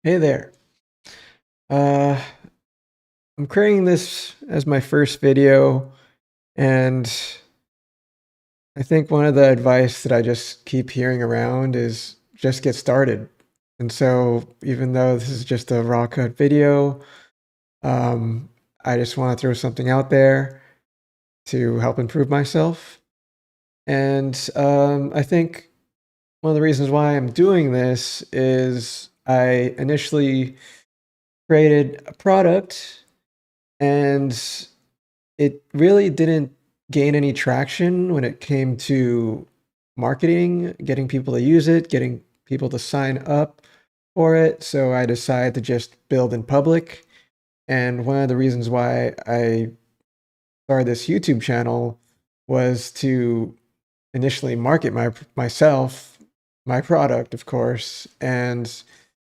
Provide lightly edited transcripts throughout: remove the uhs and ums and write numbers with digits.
Hey there. Uh, I'm creating this as my first video, and I think one of the advice that I just keep hearing around is just get started. And so, even though this is just a raw cut video, um, I just want to throw something out there to help improve myself. And I think one of the reasons why I'm doing this is I initially created a product and it really didn't gain any traction when it came to marketing, getting people to use it, getting people to sign up for it. So I decided to just build in public. And one of the reasons why I started this YouTube channel was to initially market myself, my product, of course, and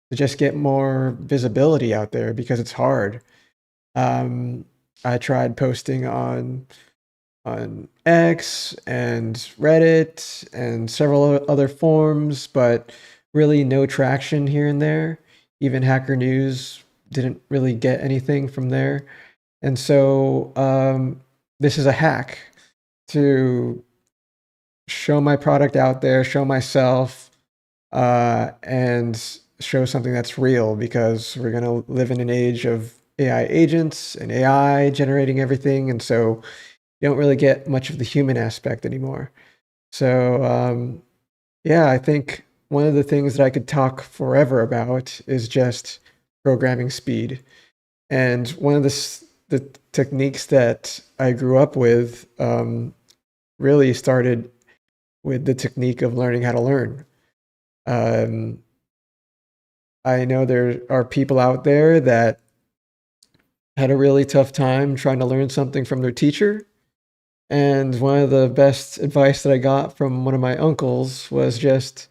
to just get more visibility out there because it's hard. Um, I tried posting on X and Reddit and several other forums, but really no traction here and there. Even Hacker News didn't really get anything from there. And so this is a hack to show my product out there, show myself, and show something that's real because we're going to live in an age of AI agents and AI generating everything. And so you don't really get much of the human aspect anymore. So, yeah, I think one of the things that I could talk forever about is just programming speed. And one of the techniques that I grew up with really started with the technique of learning how to learn. Um, I know there are people out there that had a really tough time trying to learn something from their teacher. And one of the best advice that I got from one of my uncles was just,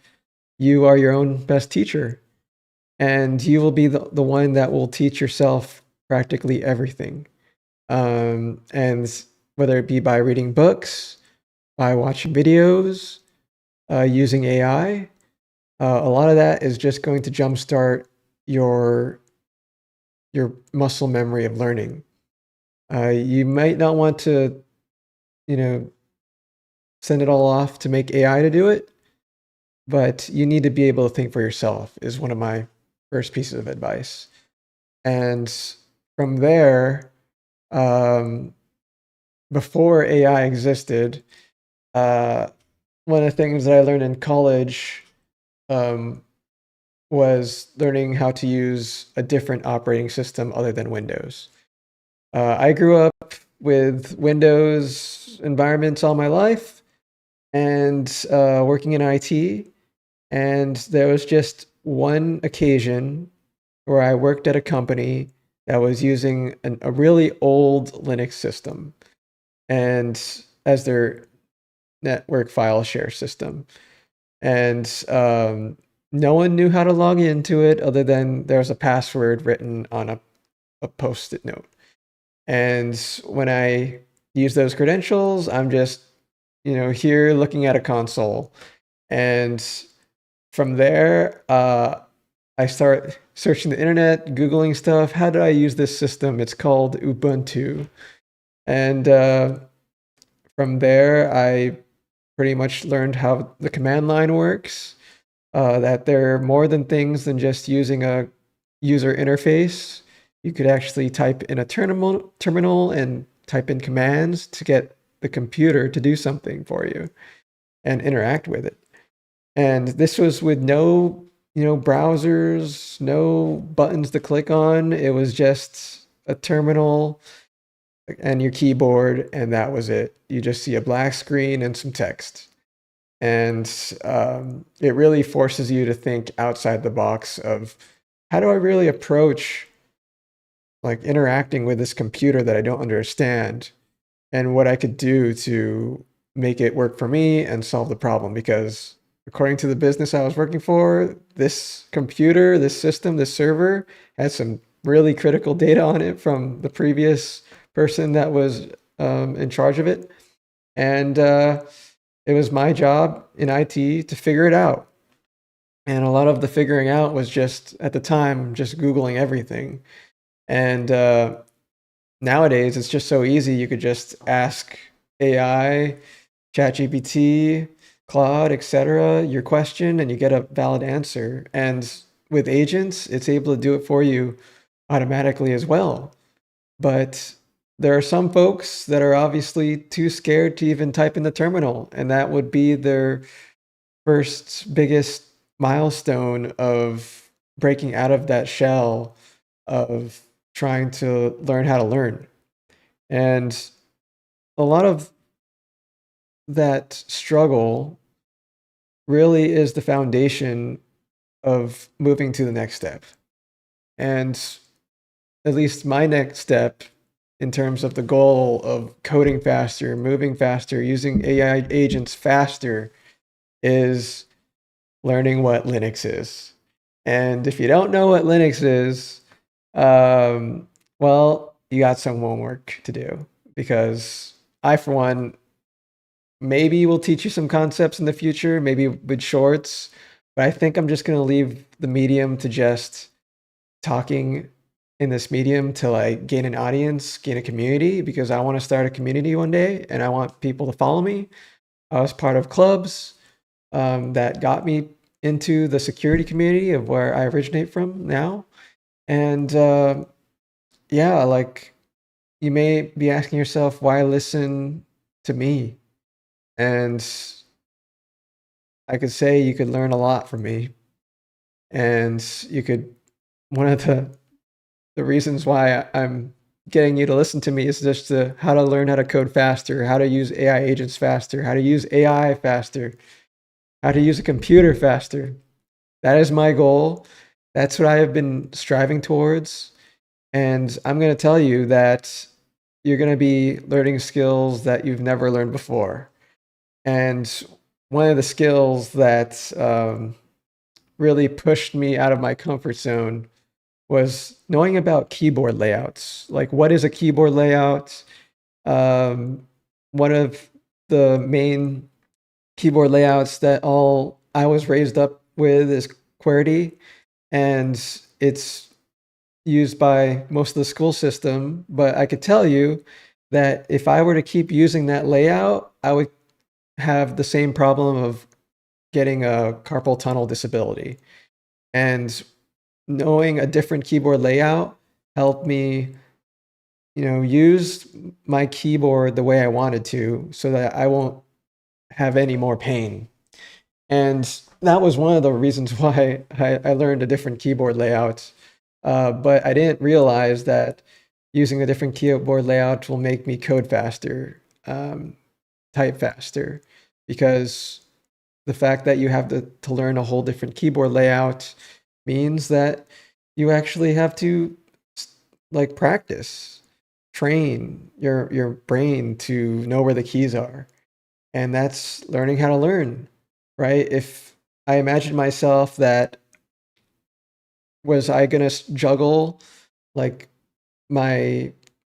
you are your own best teacher. And you will be the one that will teach yourself practically everything. And whether it be by reading books, by watching videos, using AI, a lot of that is just going to jumpstart your your muscle memory of learning. You might not want to, you know, send it all off to make AI to do it, but you need to be able to think for yourself is one of my first pieces of advice. And from there, um, before AI existed, uh, one of the things that I learned in college um, was learning how to use a different operating system other than Windows. I grew up with Windows environments all my life and working in IT. And there was just one occasion where I worked at a company that was using a really old Linux system and as their network file share system. And no one knew how to log into it other than there was a password written on a post-it note. And when I use those credentials, I'm just, here looking at a console. And from there, I start searching the internet, Googling stuff. How do I use this system? It's called Ubuntu. And from there, I pretty much learned how the command line works, that there are more than things than just using a user interface. You could actually type in a terminal and type in commands to get the computer to do something for you and interact with it. And this was with no, browsers, no buttons to click on. It was just a terminal and your keyboard, and that was it. You just see a black screen and some text. And it really forces you to think outside the box of how do I really approach like interacting with this computer that I don't understand and what I could do to make it work for me and solve the problem. Because according to the business I was working for, this computer, this system, this server had some really critical data on it from the previous person that was in charge of it. And it was my job in IT to figure it out. And a lot of the figuring out was just, at the time, just Googling everything. And nowadays, it's just so easy. You could just ask AI, ChatGPT, Claude, etc., your question, and you get a valid answer. And with agents, it's able to do it for you automatically as well. But there are some folks that are obviously too scared to even type in the terminal, and that would be their first biggest milestone of breaking out of that shell of trying to learn how to learn. And a lot of that struggle really is the foundation of moving to the next step. And at least my next step in terms of the goal of coding faster, moving faster, using AI agents faster is learning what Linux is. And if you don't know what Linux is, well, you got some homework to do, because I, for one, maybe will teach you some concepts in the future, maybe with shorts, but I think I'm just going to leave the medium to just talking in this medium till I gain an audience, gain a community, because I want to start a community one day and I want people to follow me. I was part of clubs that got me into the security community of where I originate from now. And yeah, like, you may be asking yourself, why listen to me? And I could say you could learn a lot from me. And you could, one of the reasons why I'm getting you to listen to me is just how to learn how to code faster, how to use AI agents faster, how to use AI faster, how to use a computer faster. That is my goal. That's what I have been striving towards. And I'm going to tell you that you're going to be learning skills that you've never learned before. And one of the skills that really pushed me out of my comfort zone was knowing about keyboard layouts. Like, what is a keyboard layout? One of the main keyboard layouts that all I was raised up with is QWERTY, and it's used by most of the school system. But I could tell you that if I were to keep using that layout, I would have the same problem of getting a carpal tunnel disability. And knowing a different keyboard layout helped me, use my keyboard the way I wanted to so that I won't have any more pain. And that was one of the reasons why I learned a different keyboard layout. But I didn't realize that using a different keyboard layout will make me code faster, type faster, because the fact that you have to learn a whole different keyboard layout means that you actually have to like practice, train your brain to know where the keys are. And that's learning how to learn, right? If I imagine myself that was I going to juggle like my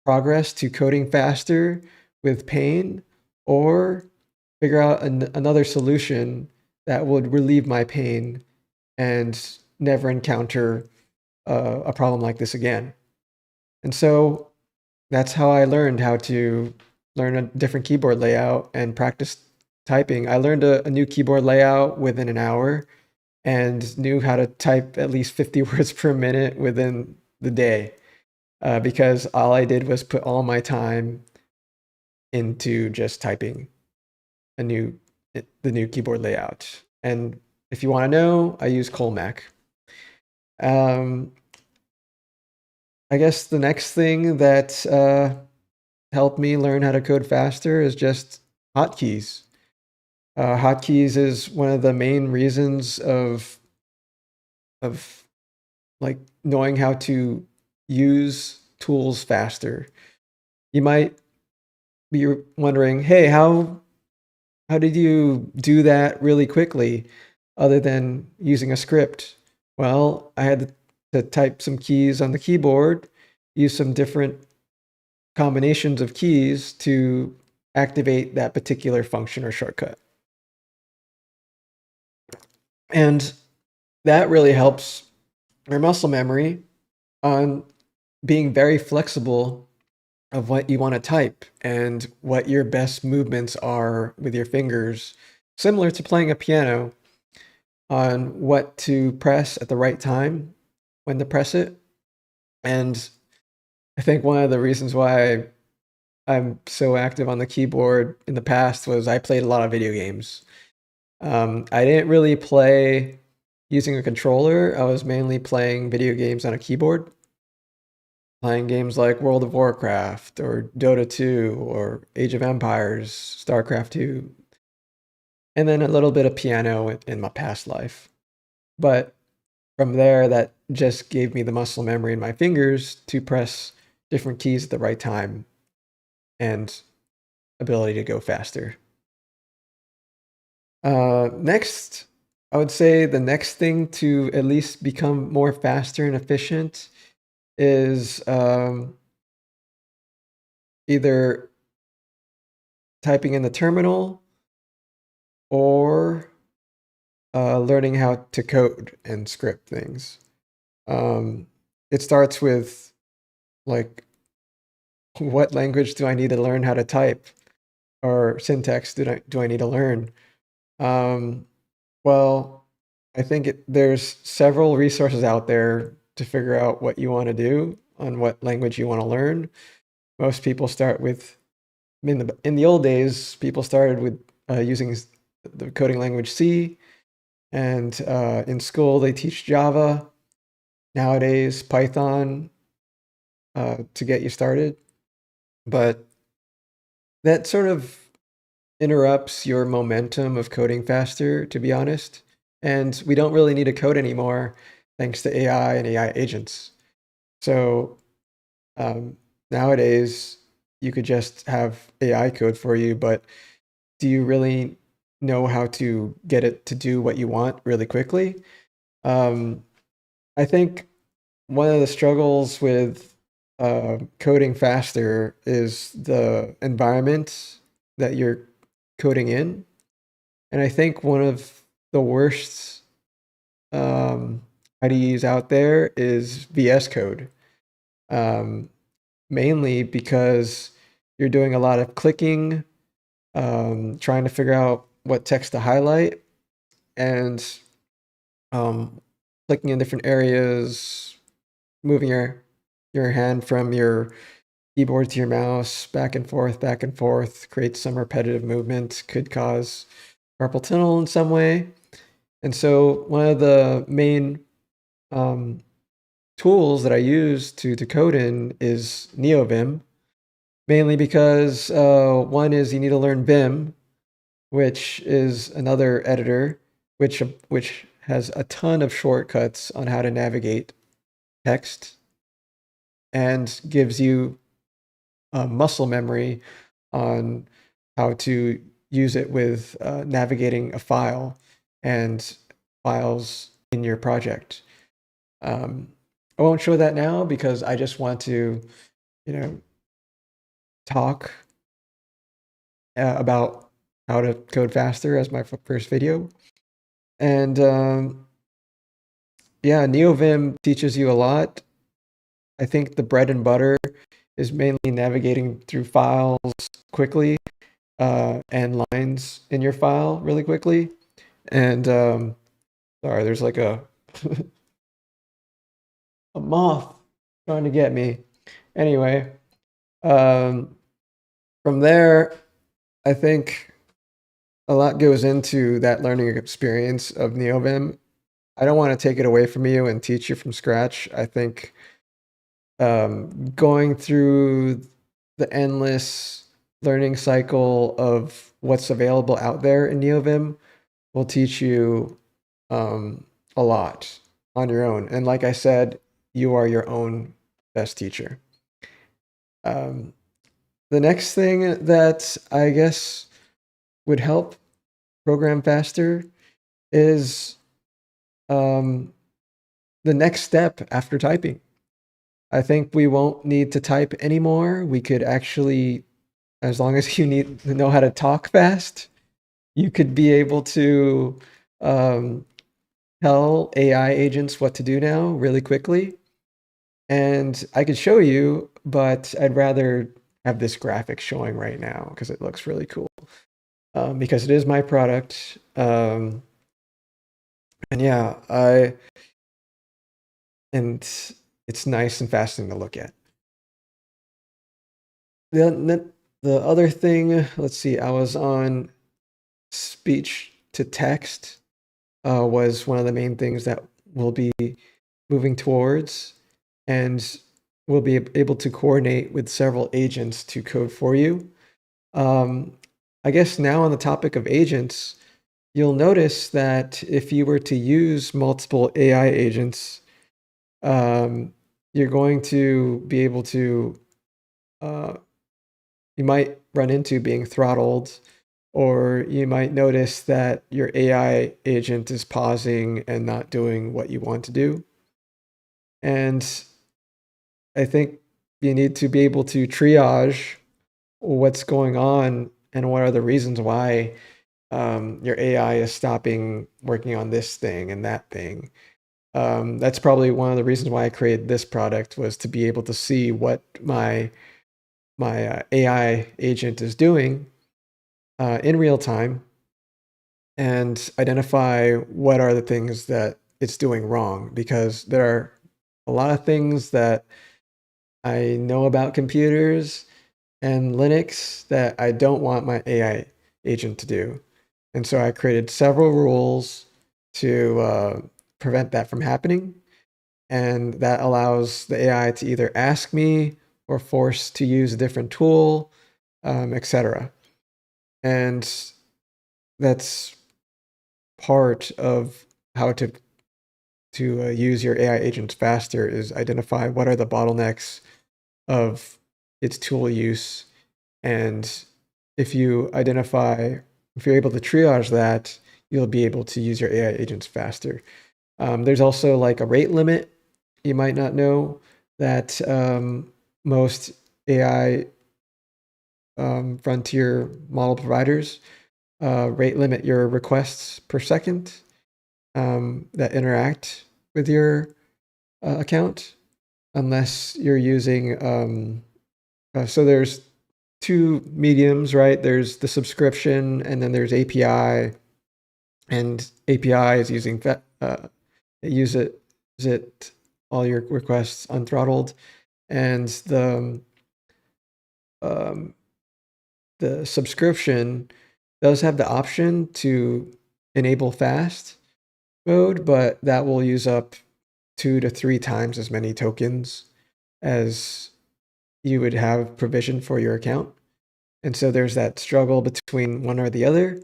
progress to coding faster with pain, or figure out another solution that would relieve my pain and never encounter a problem like this again. And so that's how I learned how to learn a different keyboard layout and practice typing. I learned a new keyboard layout within an hour and knew how to type at least 50 words per minute within the day, because all I did was put all my time into just typing the new keyboard layout. And if you want to know, I use Colmac. Um, I guess the next thing that helped me learn how to code faster is just hotkeys. Hotkeys is one of the main reasons of like knowing how to use tools faster. You might be wondering, hey, how did you do that really quickly other than using a script? Well, I had to type some keys on the keyboard, use some different combinations of keys to activate that particular function or shortcut. And that really helps your muscle memory on being very flexible of what you want to type and what your best movements are with your fingers, similar to playing a piano, on what to press at the right time, when to press it. And I think one of the reasons why I'm so active on the keyboard in the past was I played a lot of video games. I didn't really play using a controller. I was mainly playing video games on a keyboard, playing games like World of Warcraft or Dota 2 or Age of Empires, StarCraft 2, and then a little bit of piano in my past life. But from there, that just gave me the muscle memory in my fingers to press different keys at the right time and ability to go faster. Next, I would say the next thing to at least become more faster and efficient is either typing in the terminal or learning how to code and script things. It starts with like, what language do I need to learn how to type, or syntax do I need to learn? Um, well, I think there's several resources out there to figure out what you want to do on what language you want to learn. Most people start with, in the old days, people started with using the coding language C, and in school they teach Java. Nowadays, Python to get you started. But that sort of interrupts your momentum of coding faster, to be honest. And we don't really need to code anymore thanks to AI and AI agents. So nowadays, you could just have AI code for you, but do you really know how to get it to do what you want really quickly? I think one of the struggles with coding faster is the environment that you're coding in. And I think one of the worst IDEs out there is VS Code, mainly because you're doing a lot of clicking, trying to figure out what text to highlight, and clicking in different areas, moving your hand from your keyboard to your mouse, back and forth, creates some repetitive movement, could cause carpal tunnel in some way. And so one of the main tools that I use to code in is NeoVim, mainly because one is you need to learn Vim, which is another editor, which has a ton of shortcuts on how to navigate text and gives you muscle memory on how to use it with navigating a file and files in your project. I won't show that now because I just want to, talk about how to code faster as my first video. And yeah, NeoVim teaches you a lot. I think the bread and butter is mainly navigating through files quickly and lines in your file really quickly. And sorry, there's like a a moth trying to get me. Anyway, from there, I think a lot goes into that learning experience of NeoVim. I don't want to take it away from you and teach you from scratch. I think going through the endless learning cycle of what's available out there in NeoVim will teach you a lot on your own. And like I said, you are your own best teacher. The next thing that I guess would help program faster is the next step after typing. I think we won't need to type anymore. We could actually, as long as you need to know how to talk fast, you could be able to tell AI agents what to do now really quickly. And I could show you, but I'd rather have this graphic showing right now because it looks really cool. Because it is my product. And yeah, and it's nice and fascinating to look at. The other thing, let's see, I was on speech to text, was one of the main things that we'll be moving towards, and we'll be able to coordinate with several agents to code for you. I guess now on the topic of agents, you'll notice that if you were to use multiple AI agents, you're going to be able to, uh, you might run into being throttled, or you might notice that your AI agent is pausing and not doing what you want to do. And I think you need to be able to triage what's going on and what are the reasons why your AI is stopping working on this thing and that thing. That's probably one of the reasons why I created this product, was to be able to see what my AI agent is doing in real time and identify what are the things that it's doing wrong, because there are a lot of things that I know about computers and Linux that I don't want my AI agent to do. And so I created several rules to prevent that from happening. And that allows the AI to either ask me or force to use a different tool, etc. And that's part of how to use your AI agents faster, is identify what are the bottlenecks of its tool use. And if you identify, if you're able to triage that, you'll be able to use your AI agents faster. There's also like a rate limit. You might not know that most AI frontier model providers rate limit your requests per second that interact with your account, unless you're using, so there's two mediums, right? There's the subscription, and then there's API, and API is using it all your requests unthrottled, and um, the subscription does have the option to enable fast mode, but that will use up 2 to 3 times as many tokens as you would have provisioned for your account. And so there's that struggle between one or the other.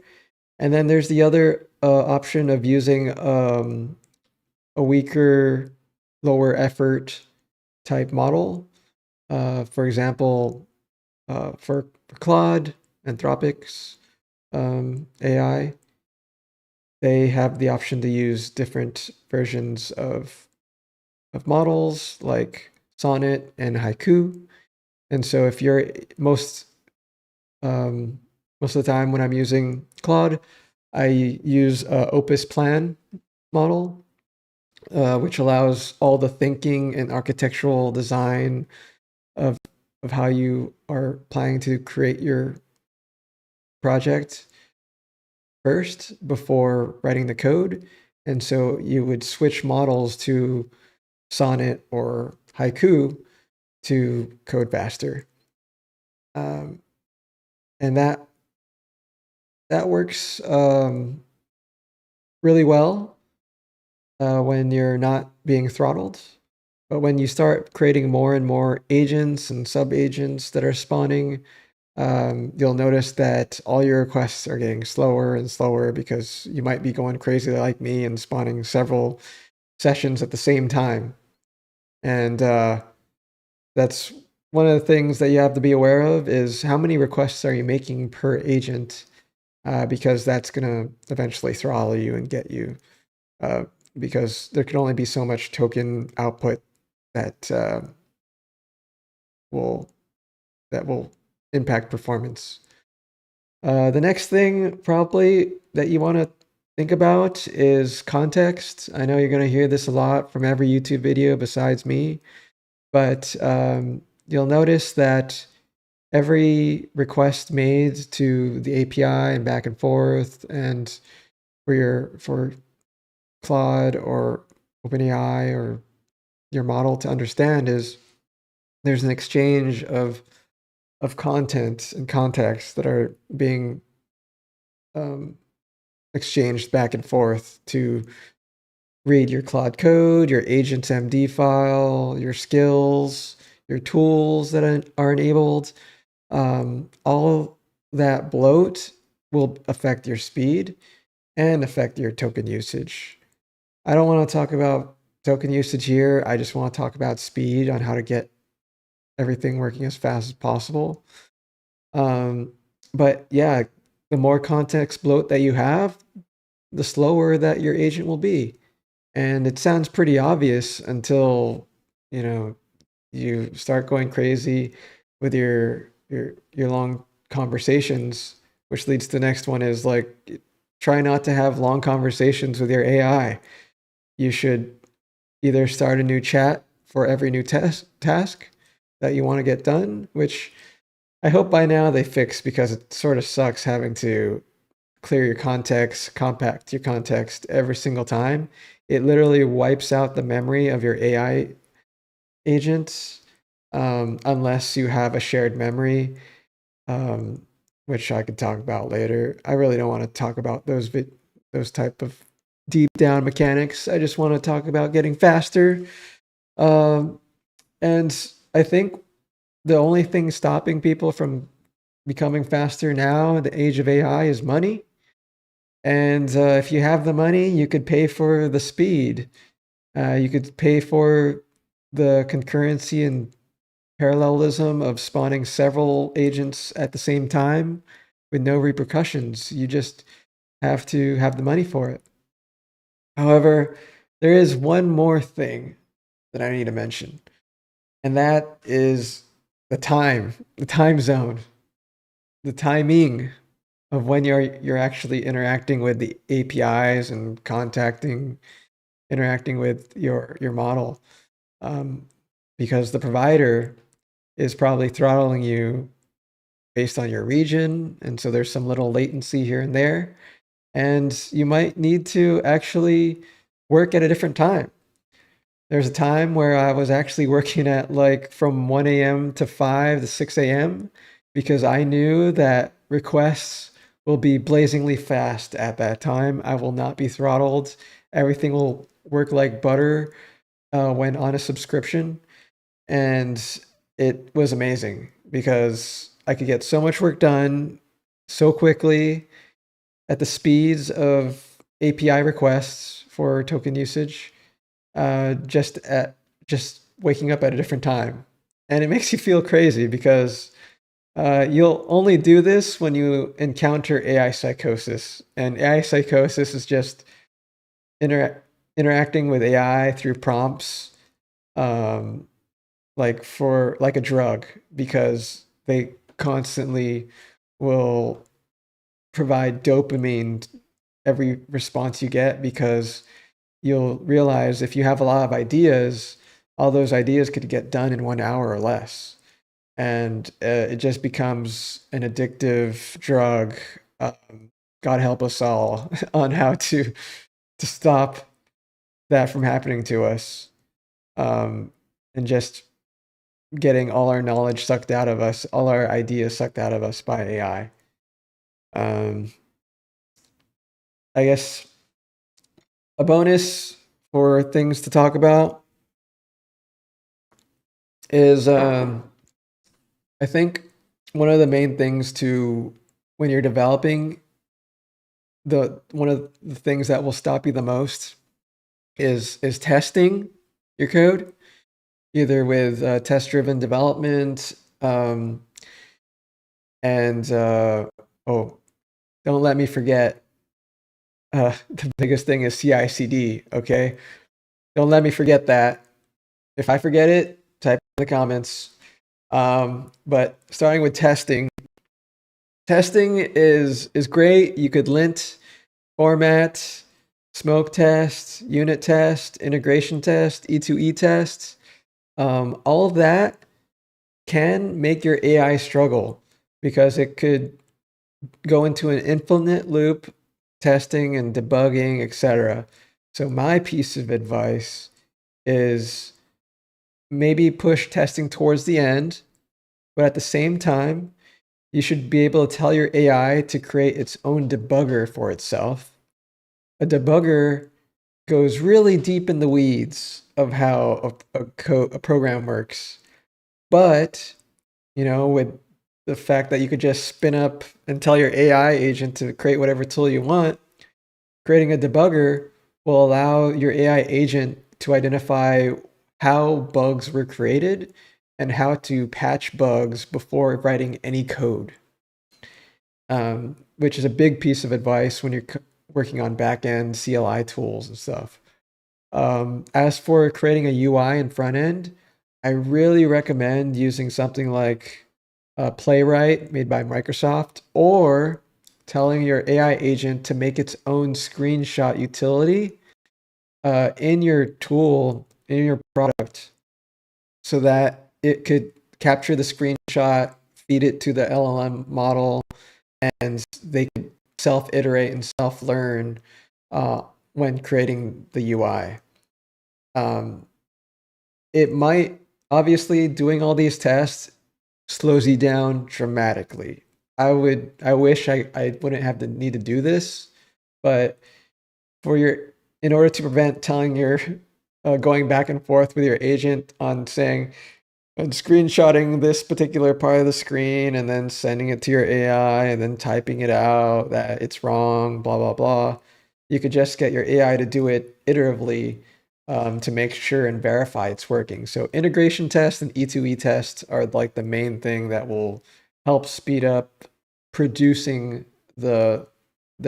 And then there's the other option of using a weaker, lower effort type model. For example, for Claude, Anthropic's AI, they have the option to use different versions of models like Sonnet and Haiku. And so if you're most of the time when I'm using Claude, I use Opus Plan model, which allows all the thinking and architectural design of how you are planning to create your project first before writing the code. And so you would switch models to Sonnet or Haiku to code faster. And that works really well when you're not being throttled. But when you start creating more and more agents and sub-agents that are spawning, you'll notice that all your requests are getting slower and slower, because you might be going crazy like me and spawning several sessions at the same time. And that's one of the things that you have to be aware of, is how many requests are you making per agent, because that's going to eventually throttle you and get you, because there can only be so much token output that will impact performance. The next thing probably that you want to think about is context. I know you're going to hear this a lot from every YouTube video besides me, but you'll notice that every request made to the API and back and forth, and for Claude or OpenAI or your model to understand, is there's an exchange of content and context that are being exchanged back and forth to read your Claude code, your agent's MD file, your skills, your tools that are enabled. All that bloat will affect your speed and affect your token usage. I don't want to talk about token usage here. I just want to talk about speed, on how to get everything working as fast as possible. But yeah, the more context bloat that you have, the slower that your agent will be. And it sounds pretty obvious until, you start going crazy with your long conversations, which leads to the next one is like, try not to have long conversations with your AI. You should either start a new chat for every new task that you want to get done, which I hope by now they fix, because it sort of sucks having to clear your context, compact your context every single time. It literally wipes out the memory of your AI agent, unless you have a shared memory, which I could talk about later. I really don't want to talk about those type of deep down mechanics. I just want to talk about getting faster. And I think the only thing stopping people from becoming faster now in the age of AI is money. And if you have the money, you could pay for the speed. You could pay for the concurrency and parallelism of spawning several agents at the same time with no repercussions. You just have to have the money for it. However, there is one more thing that I need to mention, and that is the time zone, the timing of when you're actually interacting with the APIs and interacting with your model, because the provider is probably throttling you based on your region, and so there's some little latency here and there, and you might need to actually work at a different time. There's a time where I was actually working at like from 1 a.m. to 5 to 6 a.m. because I knew that requests will be blazingly fast at that time. I will not be throttled. Everything will work like butter when on a subscription. And it was amazing because I could get so much work done so quickly at the speeds of API requests for token usage, just waking up at a different time. And it makes you feel crazy because you'll only do this when you encounter AI psychosis. And AI psychosis is just interacting with AI through prompts, like a drug, because they constantly will provide dopamine every response you get, because you'll realize if you have a lot of ideas, all those ideas could get done in 1 hour or less. And it just becomes an addictive drug. God help us all on how to stop that from happening to us, and just getting all our knowledge sucked out of us, all our ideas sucked out of us by AI. I guess a bonus for things to talk about is, I think one of the main things when you're developing, one of the things that will stop you the most is testing your code, either with test-driven development, and oh, don't let me forget, the biggest thing is CI/CD. Okay, don't let me forget that. If I forget it, type in the comments. But starting with testing is great. You could lint format, smoke test, unit test, integration test, E2E test. All of that can make your AI struggle because it could go into an infinite loop, testing and debugging, etc. So my piece of advice is maybe push testing towards the end, but at the same time, you should be able to tell your AI to create its own debugger for itself. A debugger goes really deep in the weeds of how a program works. But, with the fact that you could just spin up and tell your AI agent to create whatever tool you want, creating a debugger will allow your AI agent to identify how bugs were created and how to patch bugs before writing any code, which is a big piece of advice when you're working on back-end CLI tools and stuff. As for creating a UI and front end, I really recommend using something like Playwright made by Microsoft, or telling your AI agent to make its own screenshot utility in your tool, in your product, so that it could capture the screenshot, feed it to the LLM model, and they can self-iterate and self-learn when creating the UI. It might, obviously, doing all these tests slows you down dramatically. I wish I wouldn't have the need to do this, but in order to prevent telling your going back and forth with your agent on saying and screenshotting this particular part of the screen and then sending it to your AI and then typing it out that it's wrong, blah, blah, blah. You could just get your AI to do it iteratively to make sure and verify it's working. So integration tests and E2E tests are like the main thing that will help speed up producing the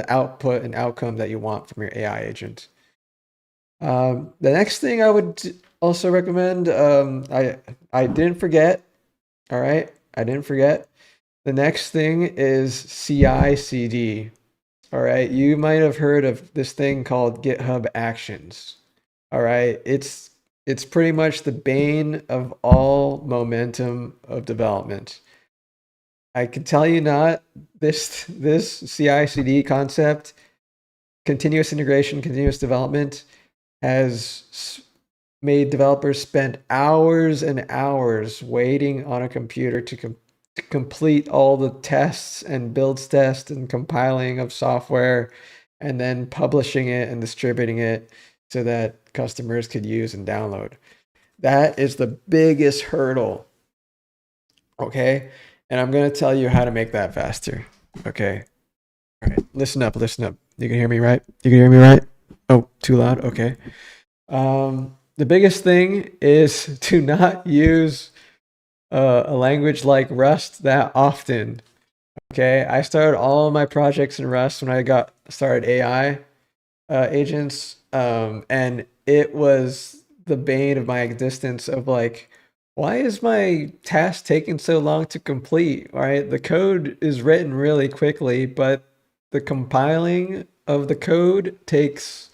output and outcome that you want from your AI agent. The next thing I would also recommend, I didn't forget, all right? I didn't forget. The next thing is CI/CD, all right? You might have heard of this thing called GitHub Actions, all right? It's pretty much the bane of all momentum of development. I can tell you not, this CI/CD concept, continuous integration, continuous development, has made developers spend hours and hours waiting on a computer to complete all the tests and builds tests and compiling of software and then publishing it and distributing it so that customers could use and download. That is the biggest hurdle. Okay. And I'm going to tell you how to make that faster. Okay. All right. Listen up. Listen up. You can hear me, right? You can hear me, right? Oh, too loud. Okay. The biggest thing is to not use a language like Rust that often. Okay, I started all of my projects in Rust when I got started AI agents, and it was the bane of my existence of like, why is my task taking so long to complete? Right, the code is written really quickly, but the compiling of the code takes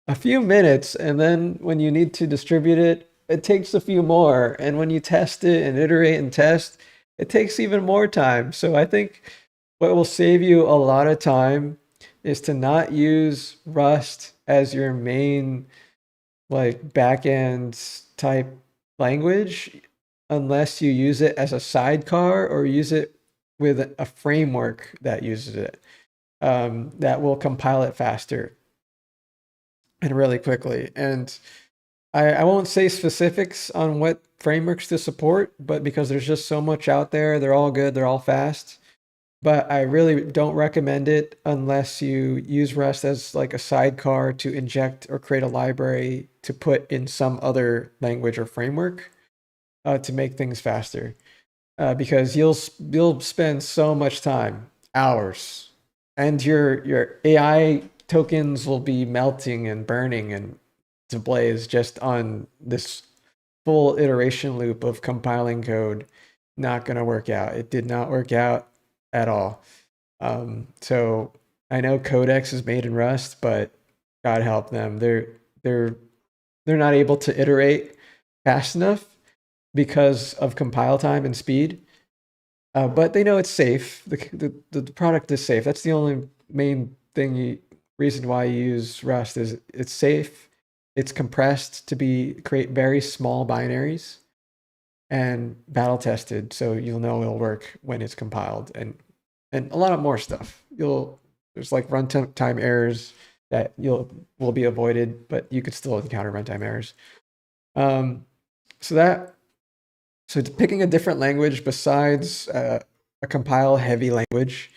a few minutes, and then when you need to distribute it, it takes a few more, and when you test it and iterate and test, it takes even more time. So I think what will save you a lot of time is to not use Rust as your main like backend type language unless you use it as a sidecar or use it with a framework that uses it, that will compile it faster and really quickly. And I won't say specifics on what frameworks to support, but because there's just so much out there, they're all good, they're all fast. But I really don't recommend it unless you use Rust as like a sidecar to inject or create a library to put in some other language or framework to make things faster. Because you'll spend so much time, hours, and your AI tokens will be melting and burning and to blaze just on this full iteration loop of compiling code. Not going to work out. It did not work out at all. So I know Codex is made in Rust, but God help them. They're not able to iterate fast enough because of compile time and speed. But they know it's safe. The product is safe. That's the only main reason why you use Rust is it's safe. It's compressed to create very small binaries and battle tested, so you'll know it'll work when it's compiled, and a lot of more stuff. There's like runtime errors that will be avoided, but you could still encounter runtime errors. Um, so picking a different language besides a compile heavy language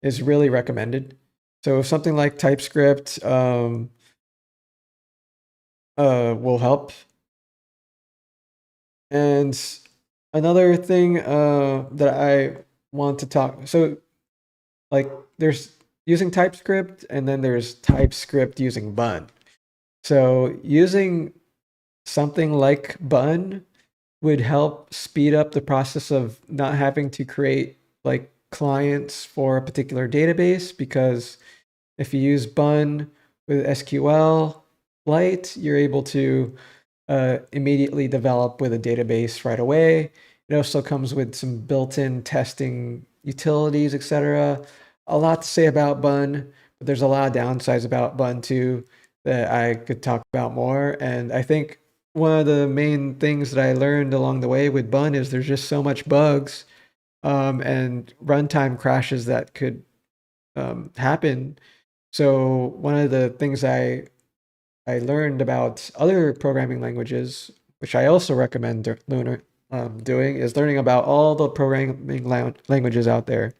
is really recommended. So something like TypeScript will help. And another thing that I want to talk, so like there's using TypeScript and then there's TypeScript using Bun. So using something like Bun would help speed up the process of not having to create like clients for a particular database, because if you use Bun with SQLite, you're able to immediately develop with a database right away. It also comes with some built-in testing utilities, etc. A lot to say about Bun, but there's a lot of downsides about Bun too that I could talk about more. And I think one of the main things that I learned along the way with Bun is there's just so much bugs and runtime crashes that could happen. So one of the things I learned about other programming languages, which I also recommend doing, is learning about all the programming languages out there.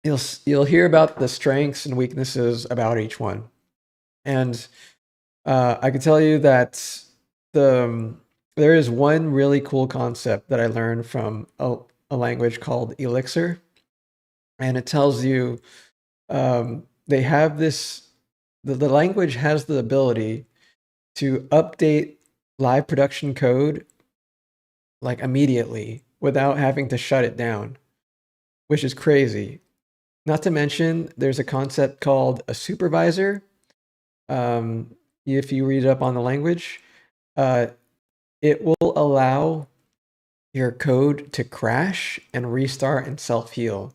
You'll hear about the strengths and weaknesses about each one, and I can tell you that there is one really cool concept that I learned from a language called Elixir, and it tells you they have this. The language has the ability to update live production code like immediately without having to shut it down, which is crazy. Not to mention, there's a concept called a supervisor. If you read up on the language, uh, it will allow your code to crash and restart and self-heal.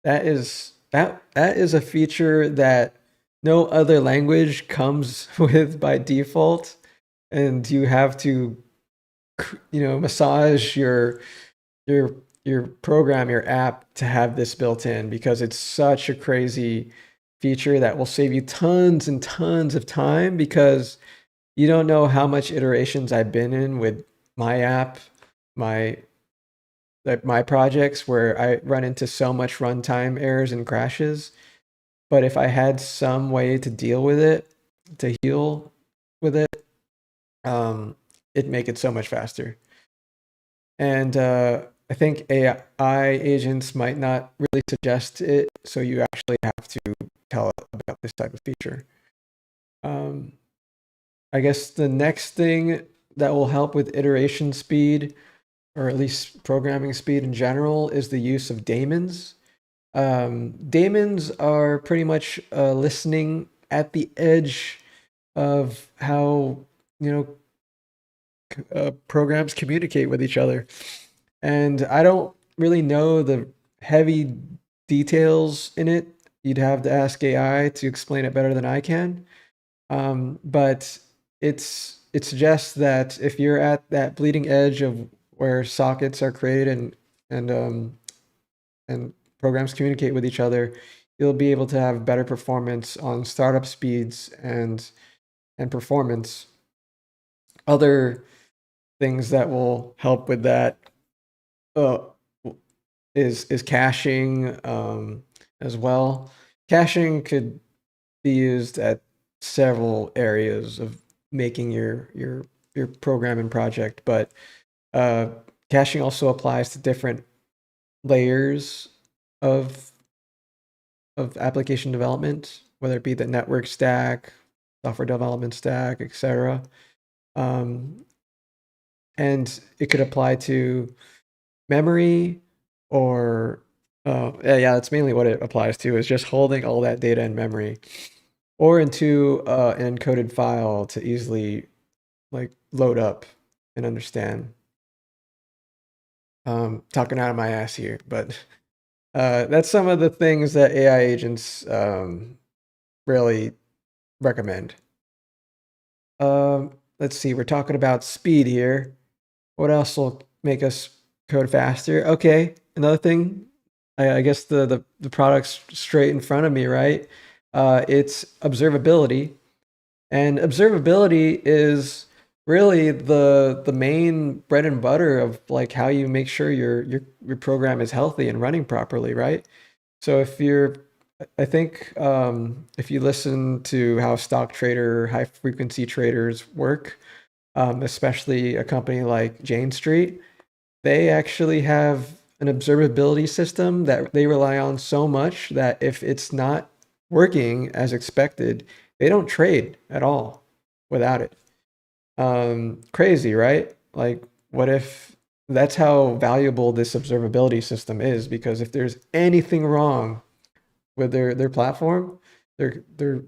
That is a feature that no other language comes with by default, and you have to massage your your program, your app to have this built in, because it's such a crazy feature that will save you tons and tons of time, because you don't know how much iterations I've been in with my app, my my projects, where I run into so much runtime errors and crashes. But if I had some way to deal with it, to heal with it, it'd make it so much faster. And I think AI agents might not really suggest it, so you actually have to tell it about this type of feature. I guess the next thing that will help with iteration speed, or at least programming speed in general, is the use of daemons. Daemons are pretty much listening at the edge of how programs communicate with each other. And I don't really know the heavy details in it. You'd have to ask AI to explain it better than I can. But it suggests that if you're at that bleeding edge of where sockets are created and programs communicate with each other, you'll be able to have better performance on startup speeds and performance. Other things that will help with that uh, is caching as well. Caching could be used at several areas of making your program and project, but caching also applies to different layers of application development, whether it be the network stack, software development stack, etc. And it could apply to memory or Oh, yeah, that's mainly what it applies to, is just holding all that data in memory or into an encoded file to easily like load up and understand. Talking out of my ass here, but that's some of the things that AI agents really recommend. Let's see, we're talking about speed here. What else will make us code faster? Okay, another thing. I guess the product's straight in front of me, right? It's observability, and observability is really the main bread and butter of like how you make sure your program is healthy and running properly, right? So if you're, I think if you listen to how stock trader, high frequency traders work, especially a company like Jane Street, they actually have an observability system that they rely on so much that if it's not working as expected, they don't trade at all without it. Crazy, right? Like, what if that's how valuable this observability system is? Because if there's anything wrong with their platform, their their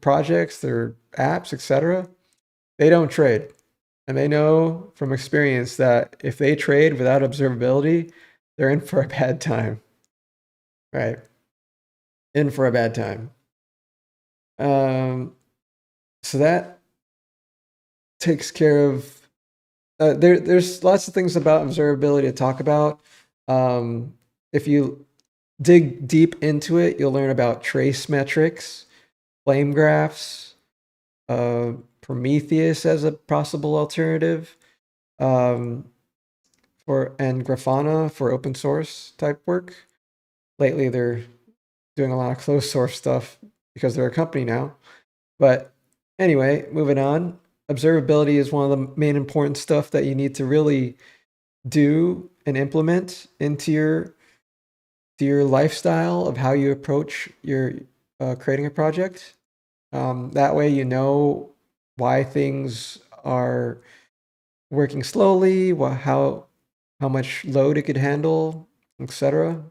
projects, their apps, etc., they don't trade. And they know from experience that if they trade without observability, they're in for a bad time. Right. In for a bad time. Um, so that takes care of there's lots of things about observability to talk about. If you dig deep into it, you'll learn about trace metrics, flame graphs, uh, Prometheus as a possible alternative, um, and Grafana for open source type work. Lately, they're doing a lot of closed source stuff because they're a company now. But anyway, moving on. Observability is one of the main important stuff that you need to really do and implement into your lifestyle of how you approach your creating a project. That way, you know why things are working slowly, how much load it could handle, etc.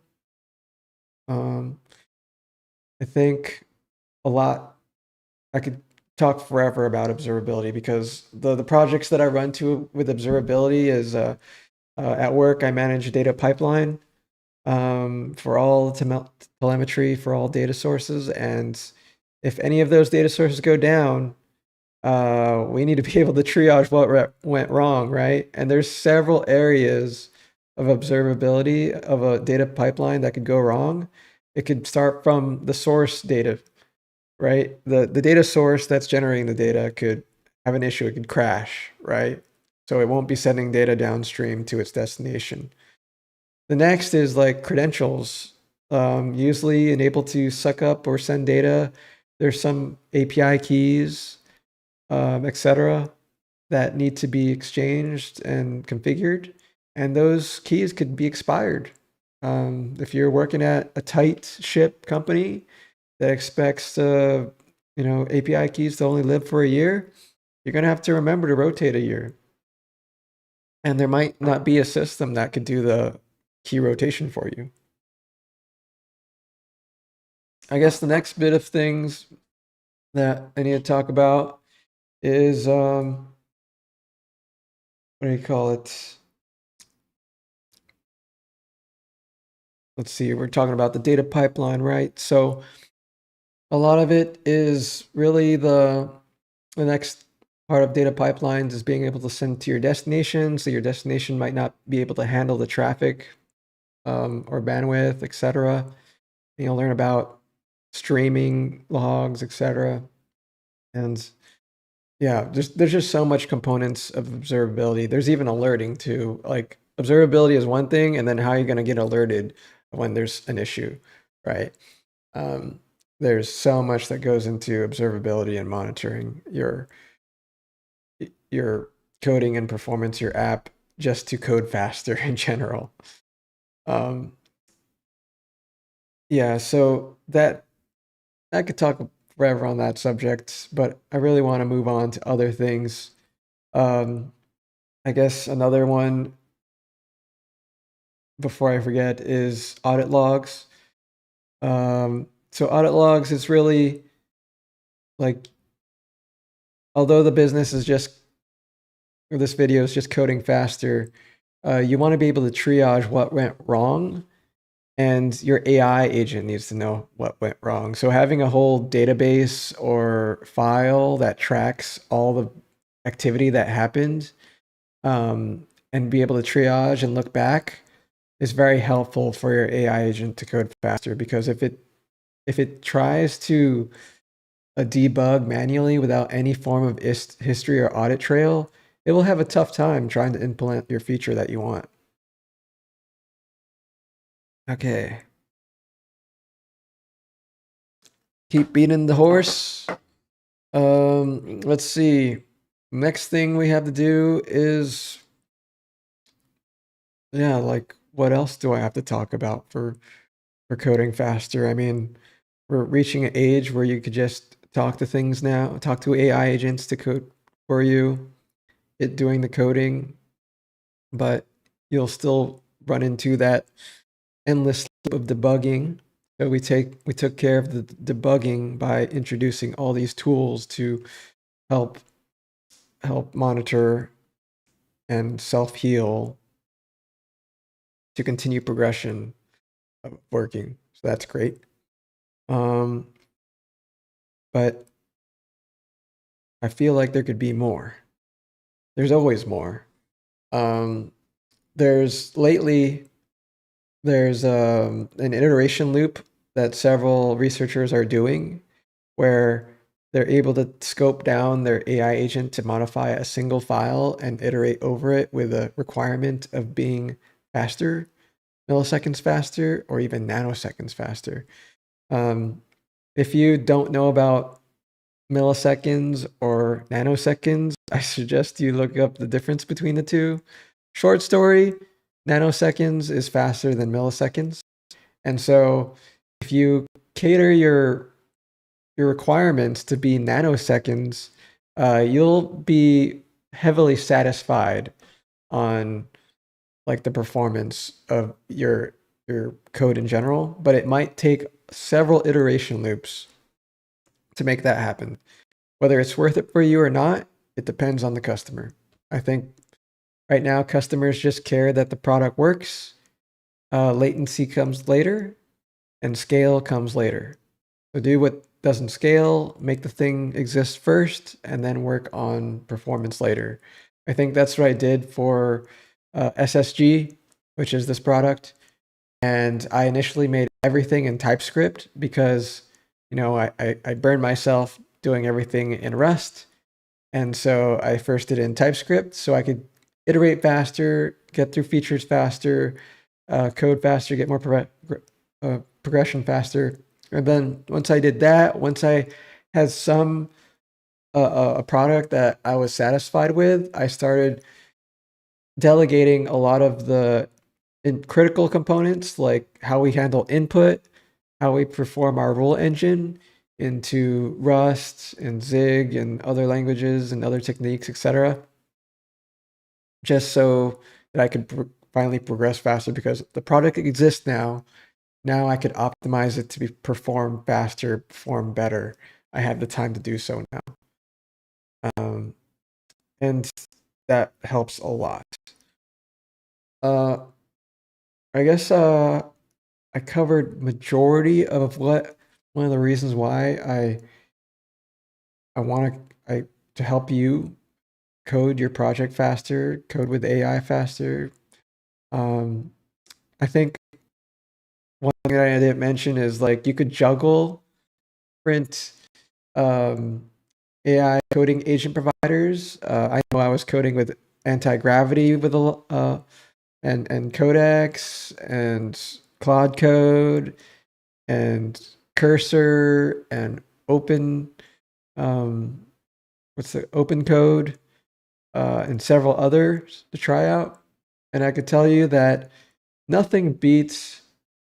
Um, I think a lot. I could talk forever about observability because the projects that I run to with observability is at work I manage a data pipeline for all telemetry for all data sources, and if any of those data sources go down, we need to be able to triage what went wrong, right? And there's several areas of observability of a data pipeline that could go wrong. It could start from the source data, right? The data source that's generating the data could have an issue. It could crash, right? So it won't be sending data downstream to its destination. The next is like credentials, usually enabled to suck up or send data. There's some API keys, etc., that need to be exchanged and configured, and those keys could be expired. If you're working at a tight ship company that expects API keys to only live for a year, you're going to have to remember to rotate a year. And there might not be a system that could do the key rotation for you. I guess the next bit of things that I need to talk about is what do you call it? Let's see, we're talking about the data pipeline, right? So a lot of it is really the next part of data pipelines is being able to send to your destination. So your destination might not be able to handle the traffic or bandwidth, etc. You'll learn about streaming logs, etc. And yeah, there's just so much components of observability. There's even alerting too. Like observability is one thing, and then how you're going to get alerted when there's an issue, right? Um, there's so much that goes into observability and monitoring your coding and performance, your app, just to code faster in general. Um, yeah, so that I could talk forever on that subject, but I really want to move on to other things. Um, I guess another one before I forget is audit logs. So audit logs is really like, although the business is just, or this video is just coding faster, you want to be able to triage what went wrong, and your AI agent needs to know what went wrong. So having a whole database or file that tracks all the activity that happened, and be able to triage and look back is very helpful for your AI agent to code faster. Because if it tries to debug manually without any form of history or audit trail, it will have a tough time trying to implement your feature that you want. Okay. Keep beating the horse. Let's see. Next thing we have to do is, yeah, like, what else do I have to talk about for coding faster? I mean, we're reaching an age where you could just talk to things now, talk to AI agents to code for you, it doing the coding, but you'll still run into that endless loop of debugging. So we took care of the debugging by introducing all these tools to help monitor and self-heal to continue progression of working. So that's great. But I feel like there could be more. There's always more. There's an iteration loop that several researchers are doing where they're able to scope down their AI agent to modify a single file and iterate over it with a requirement of being faster, milliseconds faster, or even nanoseconds faster. If you don't know about milliseconds or nanoseconds, I suggest you look up the difference between the two. Short story, nanoseconds is faster than milliseconds. And so if you cater your requirements to be nanoseconds, you'll be heavily satisfied on like the performance of your code in general, but it might take several iteration loops to make that happen. Whether it's worth it for you or not, it depends on the customer. I think right now customers just care that the product works. Latency comes later and scale comes later. So do what doesn't scale, make the thing exist first, and then work on performance later. I think that's what I did for SSG, which is this product. And I initially made everything in TypeScript because, you know, I burned myself doing everything in Rust. And so I first did it in TypeScript so I could iterate faster, get through features faster, code faster, get more progression faster. And then once I did that, once I had some a product that I was satisfied with, I started delegating a lot of the critical components, like how we handle input, how we perform our rule engine, into Rust and Zig and other languages and other techniques, etc. Just so that I could finally progress faster, because the product exists now. Now I could optimize it to perform faster, perform better. I have the time to do so now. And that helps a lot. I guess I covered majority of one of the reasons why I want to help you code your project faster, code with AI faster. I think one thing that I didn't mention is, like, you could juggle different AI coding agent providers. I know I was coding with anti-gravity with and Codex and Claude Code and Cursor and Open Open Code and several others to try out. And I could tell you that nothing beats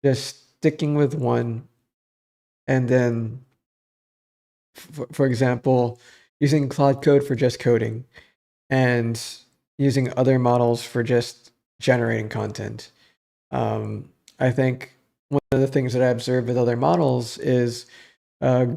just sticking with one, and then, for example, using Claude Code for just coding and using other models for just generating content. I think one of the things that I observed with other models is uh,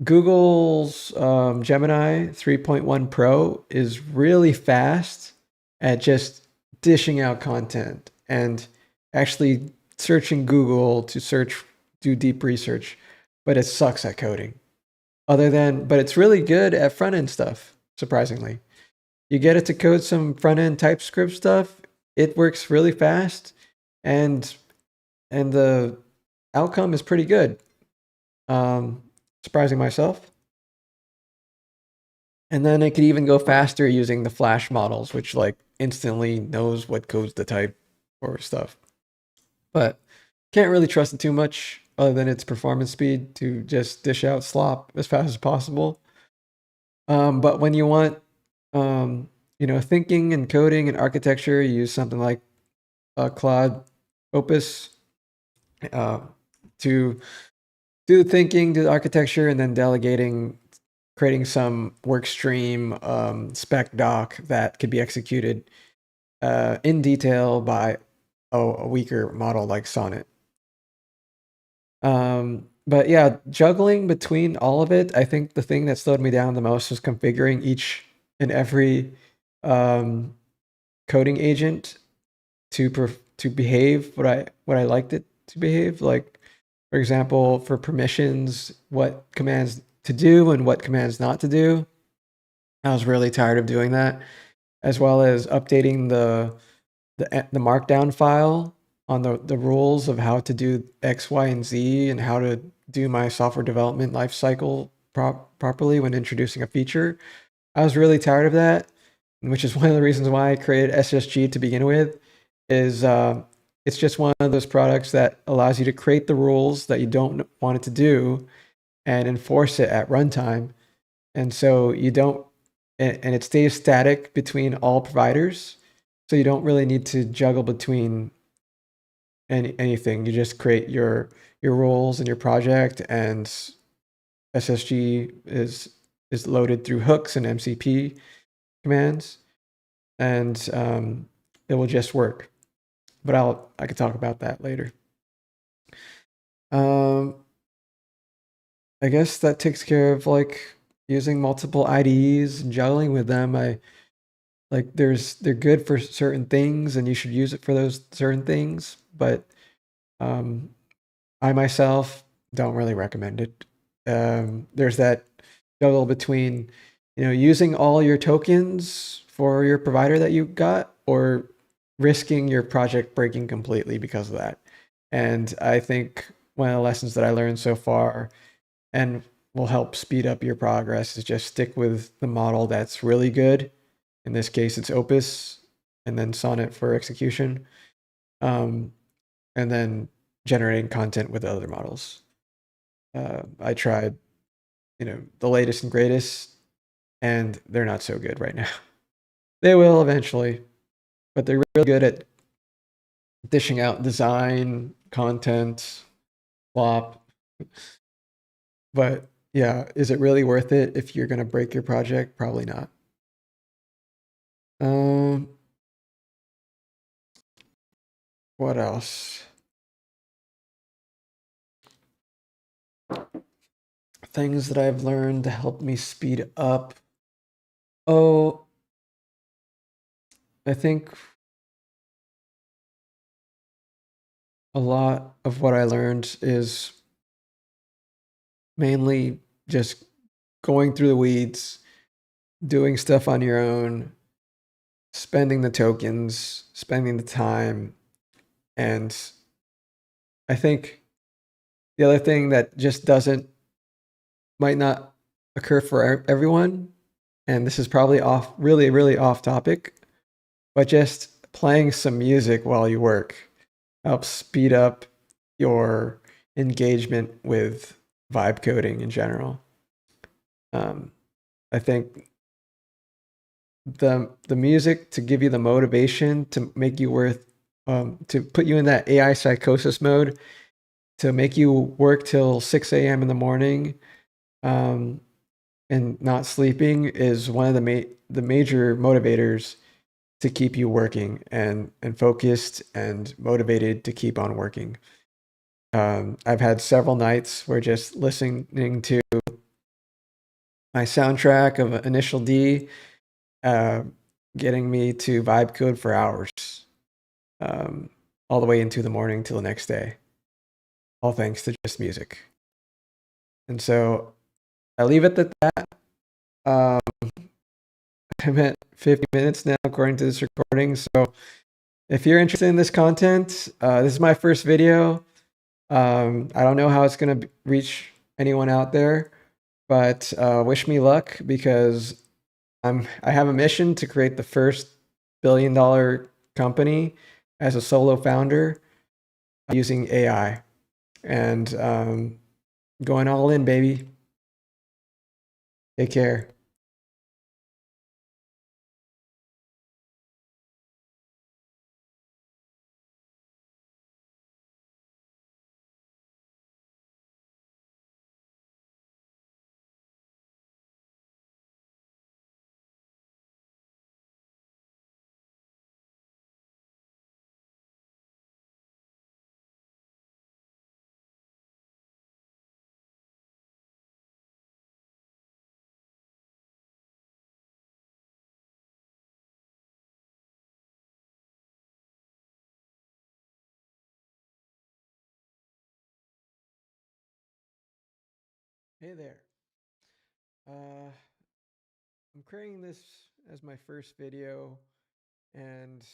Google's Gemini 3.1 Pro is really fast at just dishing out content and actually searching Google to do deep research, but it sucks at coding. But it's really good at front end stuff, surprisingly. You get it to code some front end TypeScript stuff, it works really fast, and the outcome is pretty good. Surprising myself. And then it could even go faster using the Flash models, which like instantly knows what codes to type or stuff. But can't really trust it too much other than its performance speed to just dish out slop as fast as possible. But when you want, thinking and coding and architecture, you use something like Claude Opus to do the thinking, do the architecture, and then delegating, creating some work stream spec doc that could be executed in detail by a weaker model like Sonnet. But yeah, juggling between all of it, I think the thing that slowed me down the most was configuring each and every coding agent to behave what I liked it to behave. Like, for example, for permissions, what commands to do and what commands not to do. I was really tired of doing that, as well as updating the markdown file on the rules of how to do X, Y, and Z, and how to do my software development lifecycle properly when introducing a feature. I was really tired of that, which is one of the reasons why I created SSG to begin with. Is it's just one of those products that allows you to create the rules that you don't want it to do and enforce it at runtime. And so you don't, and it stays static between all providers. So you don't really need to juggle between anything. You just create your roles in your project, and SSG is loaded through hooks and MCP commands, and it will just work. But I could talk about that later. I guess that takes care of like using multiple IDEs and juggling with them. They're good for certain things and you should use it for those certain things, but I myself don't really recommend it. There's that juggle between, using all your tokens for your provider that you got, or risking your project breaking completely because of that. And I think one of the lessons that I learned so far and will help speed up your progress is just stick with the model that's really good. In this case, it's Opus, and then Sonnet for execution, and then generating content with other models. I tried, the latest and greatest, and they're not so good right now. They will eventually, but they're really good at dishing out design, content, flop. But yeah, is it really worth it if you're going to break your project? Probably not. What else? Things that I've learned to help me speed up. Oh, I think a lot of what I learned is mainly just going through the weeds, doing stuff on your own, spending the tokens, spending the time. And I think the other thing that just might not occur for everyone, and this is probably really off topic, but just playing some music while you work helps speed up your engagement with vibe coding in general. I think the music to give you the motivation to make you to put you in that AI psychosis mode, to make you work till 6 a.m. in the morning, and not sleeping, is one of the major motivators to keep you working and focused and motivated to keep on working. I've had several nights where just listening to my soundtrack of Initial D, uh, getting me to Vibecode for hours, um, all the way into the morning till the next day, all thanks to just music. And so I leave it at that. Um, I'm at 50 minutes now, according to this recording. So if you're interested in this content, this is my first video. I don't know how it's going to reach anyone out there, but wish me luck because I have a mission to create the first billion-dollar company as a solo founder using AI and going all in, baby. Take care. Hey there. Uh, I'm creating this as my first video, and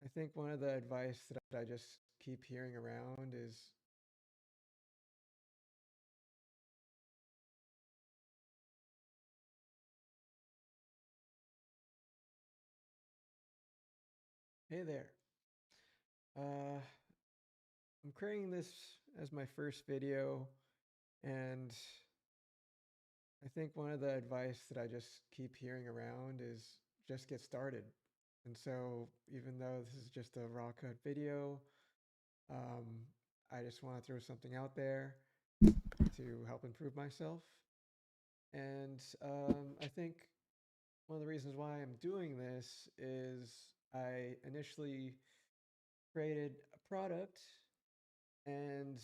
I think one of the advice that I just keep hearing around is, hey there. Uh, I'm creating this as my first video, and I think one of the advice that I just keep hearing around is just get started. And so, even though this is just a raw cut video, um, I just want to throw something out there to help improve myself. And I think one of the reasons why I'm doing this is I initially created a product and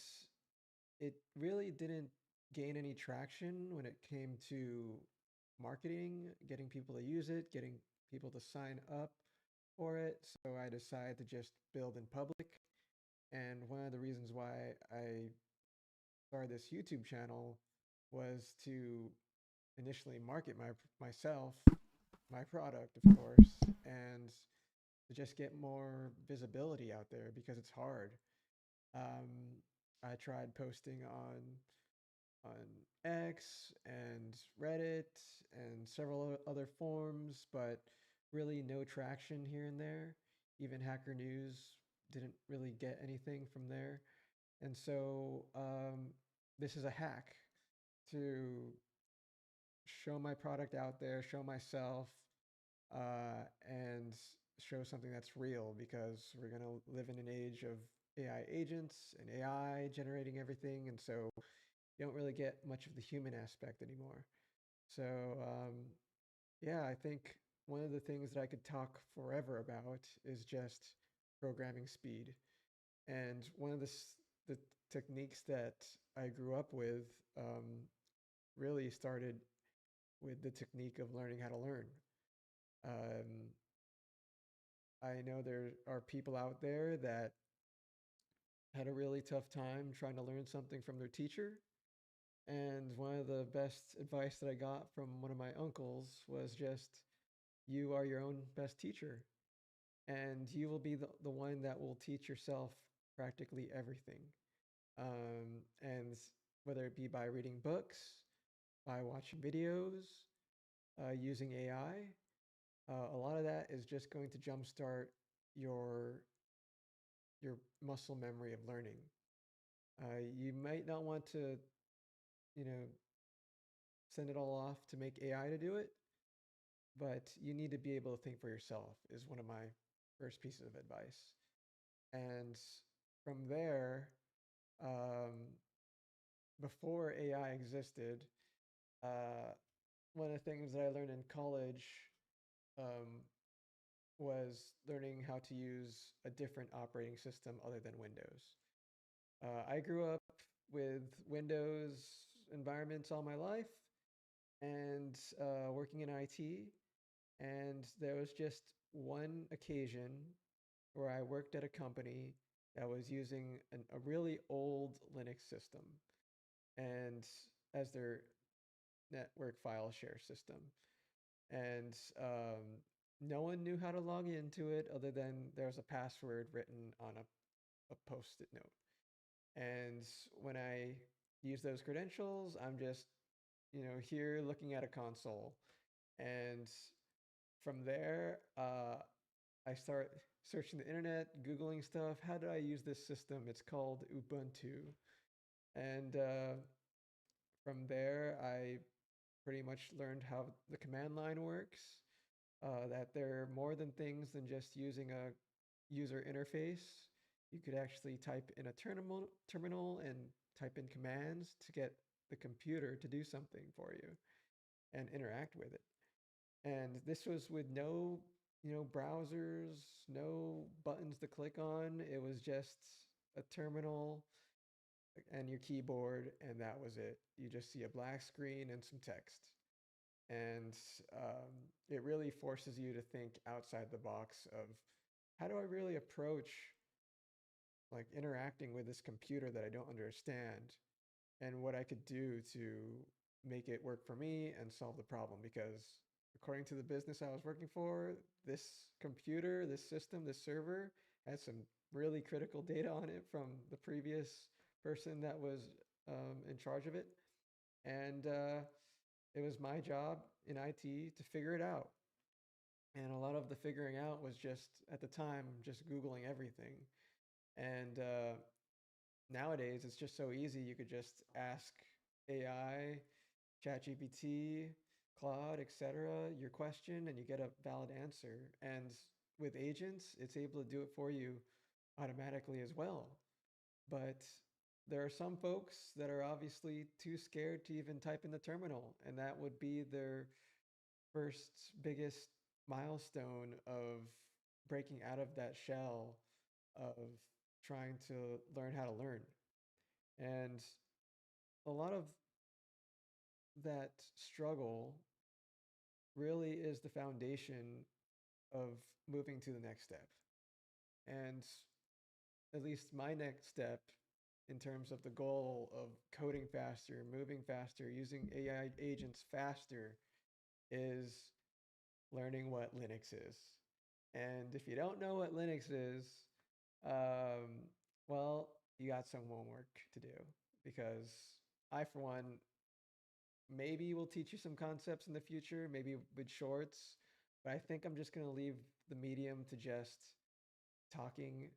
it really didn't gain any traction when it came to marketing, getting people to use it, getting people to sign up for it. So I decided to just build in public. And one of the reasons why I started this YouTube channel was to initially market myself, my product, of course, and to just get more visibility out there because it's hard. Um, I tried posting on X and Reddit and several other forums, but really no traction here and there. Even Hacker News didn't really get anything from there. And so this is a hack to show my product out there, show myself, and show something that's real because we're going to live in an age of AI agents and AI generating everything. And so you don't really get much of the human aspect anymore. So, yeah, I think one of the things that I could talk forever about is just programming speed. And one of the techniques that I grew up with really started with the technique of learning how to learn. Um, I know there are people out there that had a really tough time trying to learn something from their teacher. And one of the best advice that I got from one of my uncles was just, you are your own best teacher. And you will be the one that will teach yourself practically everything. And whether it be by reading books, by watching videos, using AI, a lot of that is just going to jumpstart your your muscle memory of learning. You might not want to, you know, send it all off to make AI to do it, but you need to be able to think for yourself is one of my first pieces of advice. And from there, um, before AI existed, uh, one of the things that I learned in college, um, was learning how to use a different operating system other than Windows. I grew up with Windows environments all my life and working in IT. And there was just one occasion where I worked at a company that was using a really old Linux system and as their network file share system. And no one knew how to log into it other than there was a password written on a post-it note. And when I use those credentials, I'm just, here looking at a console. And from there, I start searching the internet, Googling stuff. How do I use this system? It's called Ubuntu. And from there, I pretty much learned how the command line works, that there are more than things than just using a user interface. You could actually type in a terminal and type in commands to get the computer to do something for you and interact with it. And this was with no, browsers, no buttons to click on. It was just a terminal and your keyboard, and that was it. You just see a black screen and some text. And it really forces you to think outside the box of how do I really approach like interacting with this computer that I don't understand and what I could do to make it work for me and solve the problem. Because according to the business I was working for, this computer, this system, this server had some really critical data on it from the previous person that was in charge of it. And it was my job in IT to figure it out. And a lot of the figuring out was just at the time, just Googling everything. And nowadays, it's just so easy. You could just ask AI, ChatGPT, Claude, etc., your question, and you get a valid answer. And with agents, it's able to do it for you automatically as well. But there are some folks that are obviously too scared to even type in the terminal, and that would be their first biggest milestone of breaking out of that shell of trying to learn how to learn. And a lot of that struggle really is the foundation of moving to the next step. And at least my next step in terms of the goal of coding faster, moving faster, using AI agents faster is learning what Linux is. And if you don't know what Linux is, well, you got some homework to do because I, for one, maybe will teach you some concepts in the future, maybe with shorts, but I think I'm just going to leave the medium to just talking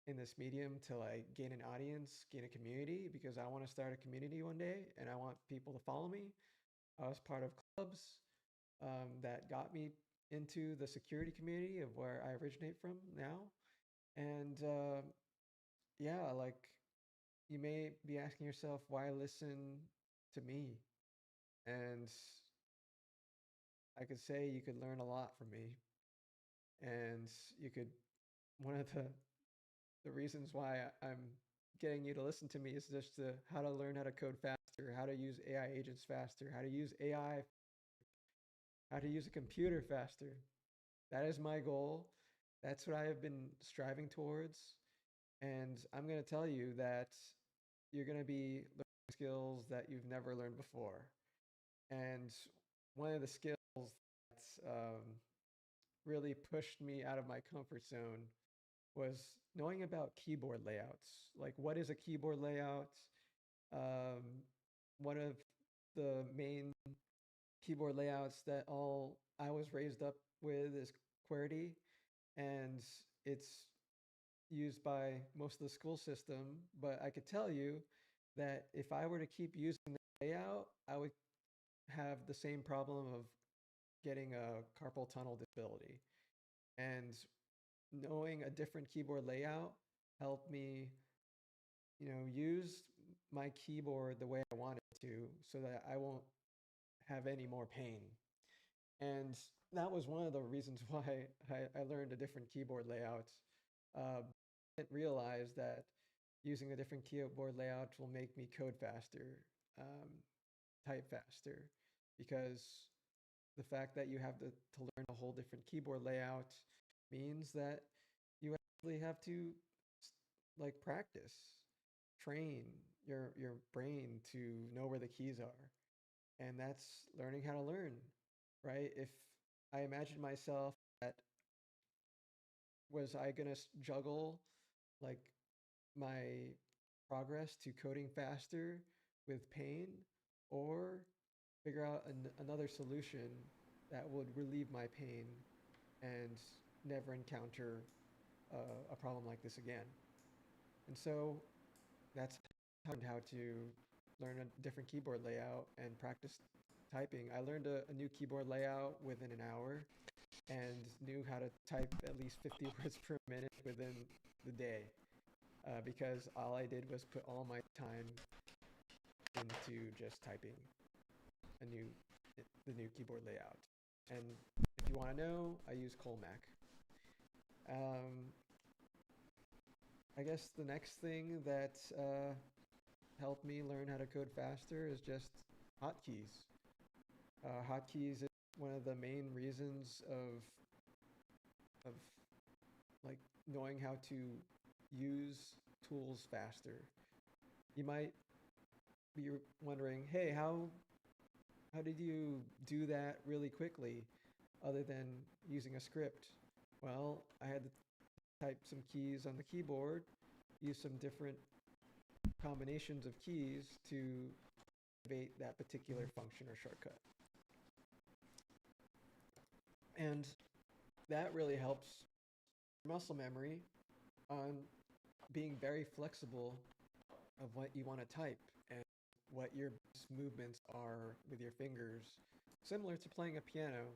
in this medium till I gain an audience, gain a community, because I want to start a community one day and I want people to follow me. I was part of clubs that got me into the security community of where I originate from now. And yeah, like you may be asking yourself, why listen to me? And I could say you could learn a lot from me. And you could, one of the reasons why I'm getting you to listen to me is just how to learn how to code faster, how to use AI agents faster, how to use AI, how to use a computer faster. That is my goal. That's what I have been striving towards. And I'm going to tell you that you're going to be learning skills that you've never learned before. And one of the skills that really pushed me out of my comfort zone was knowing about keyboard layouts. Like, what is a keyboard layout? One of the main keyboard layouts that all I was raised up with is QWERTY, and it's used by most of the school system. But I could tell you that if I were to keep using the layout, I would have the same problem of getting a carpal tunnel disability. And knowing a different keyboard layout helped me, use my keyboard the way I wanted to so that I won't have any more pain. And that was one of the reasons why I learned a different keyboard layout. I didn't realize that using a different keyboard layout will make me code faster, type faster, because the fact that you have to learn a whole different keyboard layout means that you actually have to like practice, train your brain to know where the keys are. And that's learning how to learn, right? If I imagine myself that was I gonna juggle like my progress to coding faster with pain, or figure out another solution that would relieve my pain and never encounter a problem like this again. And so that's how to learn a different keyboard layout and practice typing. I learned a new keyboard layout within an hour and knew how to type at least 50 words per minute within the day, because all I did was put all my time into just typing a new the new keyboard layout. And if you want to know, I use Colmac. Um, I guess the next thing that helped me learn how to code faster is just hotkeys. Hotkeys is one of the main reasons of like knowing how to use tools faster. You might be wondering, hey, how did you do that really quickly other than using a script? Well, I had to type some keys on the keyboard, use some different combinations of keys to activate that particular function or shortcut. And that really helps muscle memory on being very flexible of what you want to type and what your best movements are with your fingers, similar to playing a piano,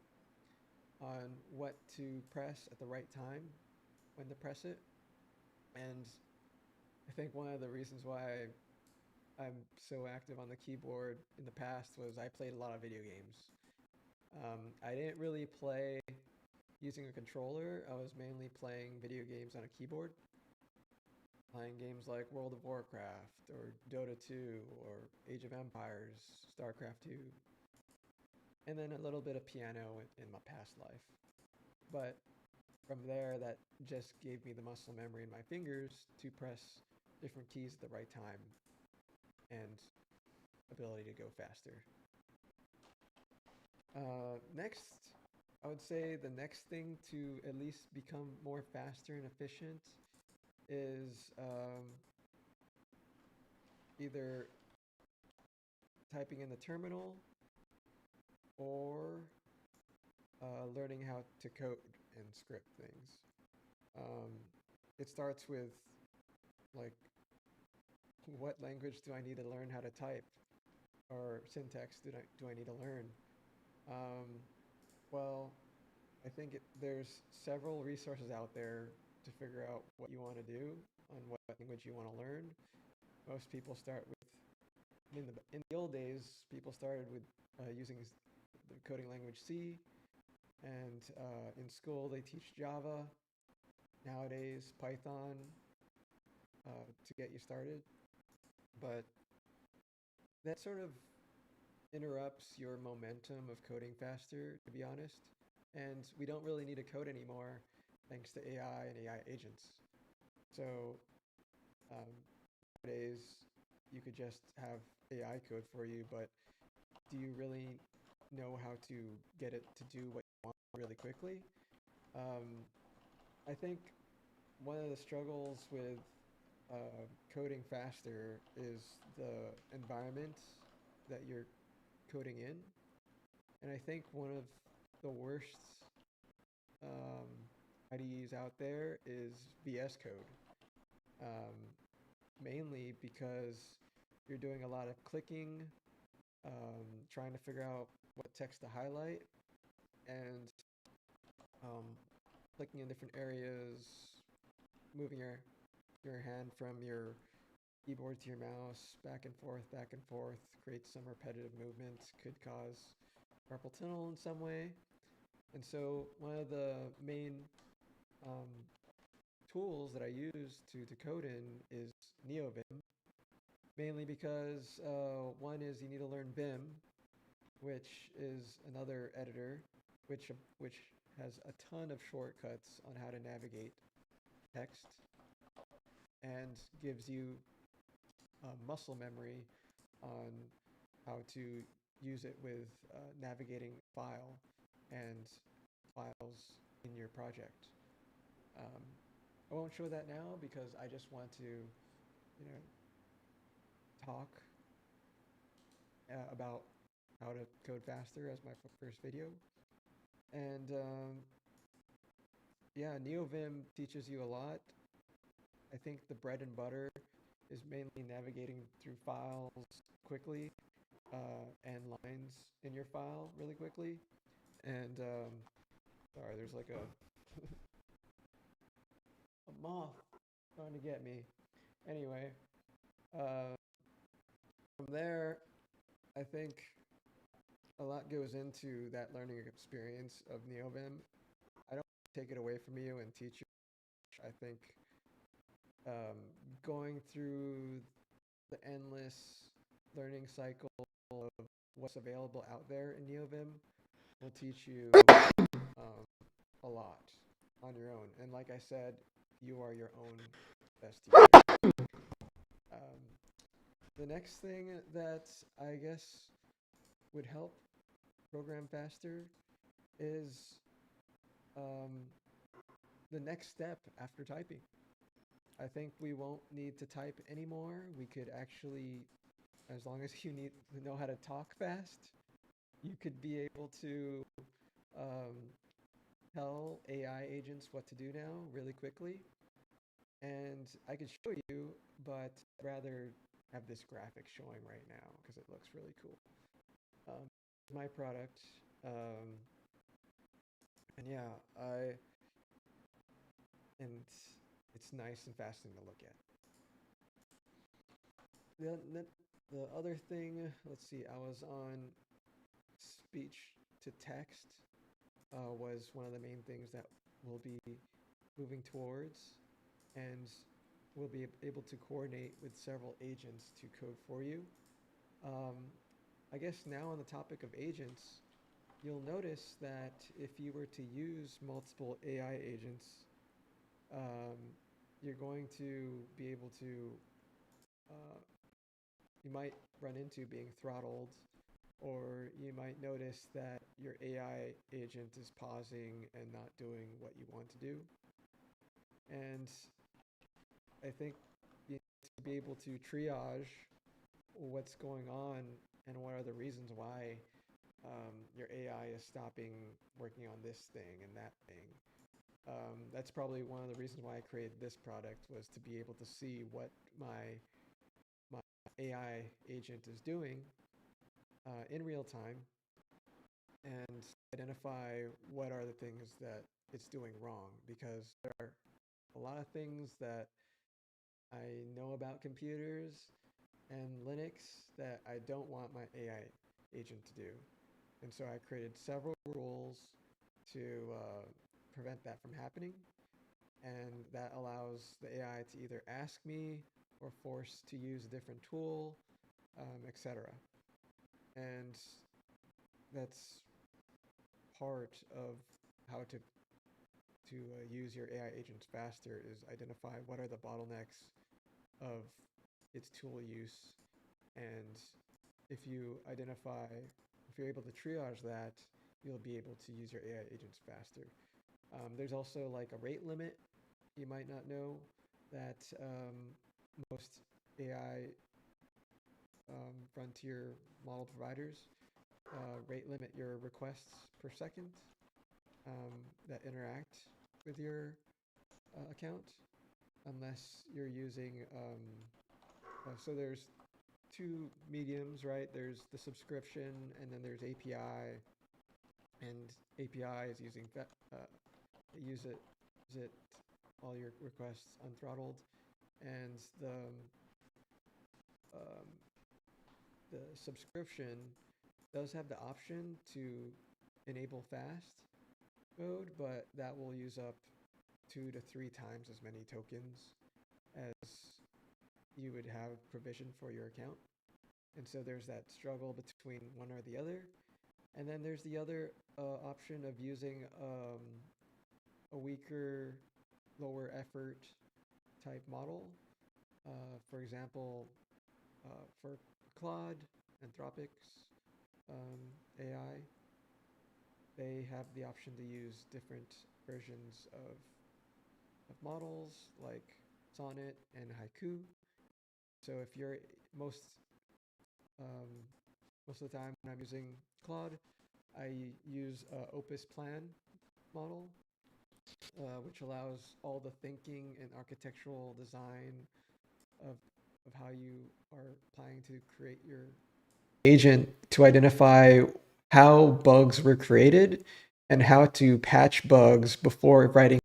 on what to press at the right time, when to press it. And I think one of the reasons why I'm so active on the keyboard in the past was I played a lot of video games. I didn't really play using a controller. I was mainly playing video games on a keyboard, playing games like World of Warcraft or Dota 2 or Age of Empires, StarCraft 2, and then a little bit of piano in my past life. But from there, that just gave me the muscle memory in my fingers to press different keys at the right time and ability to go faster. Next, I would say the next thing to at least become more faster and efficient is either typing in the terminal or learning how to code and script things. Um, it starts with like, what language do I need to learn how to type, or syntax do I need to learn? Um, well, I think there's several resources out there to figure out what you want to do on what language you want to learn. Most people start with, in the old days, people started with using the coding language C, and in school they teach Java. Nowadays, Python to get you started. But that sort of interrupts your momentum of coding faster, to be honest. And we don't really need to code anymore thanks to AI and AI agents. So um, nowadays, you could just have AI code for you, but do you really know how to get it to do what you want really quickly? Um, I think one of the struggles with coding faster is the environment that you're coding in. And I think one of the worst um, IDEs out there is VS Code, um, mainly because you're doing a lot of clicking, trying to figure out what text to highlight, and um, clicking in different areas, moving your hand from your keyboard to your mouse, back and forth, creates some repetitive movement, could cause carpal tunnel in some way. And so one of the main um, tools that I use to decode in is NeoVim, mainly because one is you need to learn Vim, which is another editor, which has a ton of shortcuts on how to navigate text and gives you muscle memory on how to use it with navigating file and files in your project. Um, I won't show that now because I just want to, talk about how to code faster as my first video. And yeah, NeoVim teaches you a lot. I think the bread and butter is mainly navigating through files quickly and lines in your file really quickly. And sorry, there's like a moth trying to get me. Anyway, uh, from there, I think a lot goes into that learning experience of NeoVim. I don't take it away from you and teach you. I think going through the endless learning cycle of what's available out there in NeoVim will teach you a lot on your own. And like I said, you are your own best teacher. Um, the next thing that I guess would help program faster is the next step after typing. I think we won't need to type anymore. We could actually, as long as you know how to talk fast, you could be able to um, tell AI agents what to do now really quickly. And I could show you, but I'd rather have this graphic showing right now because it looks really cool. My product, and yeah, and it's nice and fascinating to look at. The other thing, let's see, I was on speech to text was one of the main things that we'll be moving towards, and we'll be able to coordinate with several agents to code for you. Um, I guess now on the topic of agents, you'll notice that if you were to use multiple AI agents, um, you're going to be able to, uh, you might run into being throttled, or you might notice that your AI agent is pausing and not doing what you want to do. And I think you need to be able to triage what's going on and what are the reasons why your AI is stopping working on this thing and that thing. That's probably one of the reasons why I created this product, was to be able to see what my AI agent is doing in real time and identify what are the things that it's doing wrong, because there are a lot of things that I know about computers and Linux that I don't want my AI agent to do. And so I created several rules to prevent that from happening. And that allows the AI to either ask me or force to use a different tool, etc. And that's part of how to use your AI agents faster, is identify what are the bottlenecks of its tool use. And if you identify, if you're able to triage that, you'll be able to use your AI agents faster. There's also like a rate limit. You might not know that most AI frontier model providers rate limit your requests per second that interact with your account, unless you're using, so there's two mediums, right? There's the subscription, and then there's API, and API is using use it all your requests unthrottled, and um, the subscription does have the option to enable fast mode, but that will use up 2 to 3 times as many tokens as you would have provisioned for your account. And so there's that struggle between one or the other. And then there's the other option of using a weaker, lower effort type model. For example, for Claude, Anthropic's AI, they have the option to use different versions of models like Sonnet and Haiku. So if you're most of the time when I'm using Claude, I use Opus Plan model, which allows all the thinking and architectural design of how you are planning to create your agent to identify how bugs were created and how to patch bugs before writing.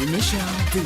Initial D.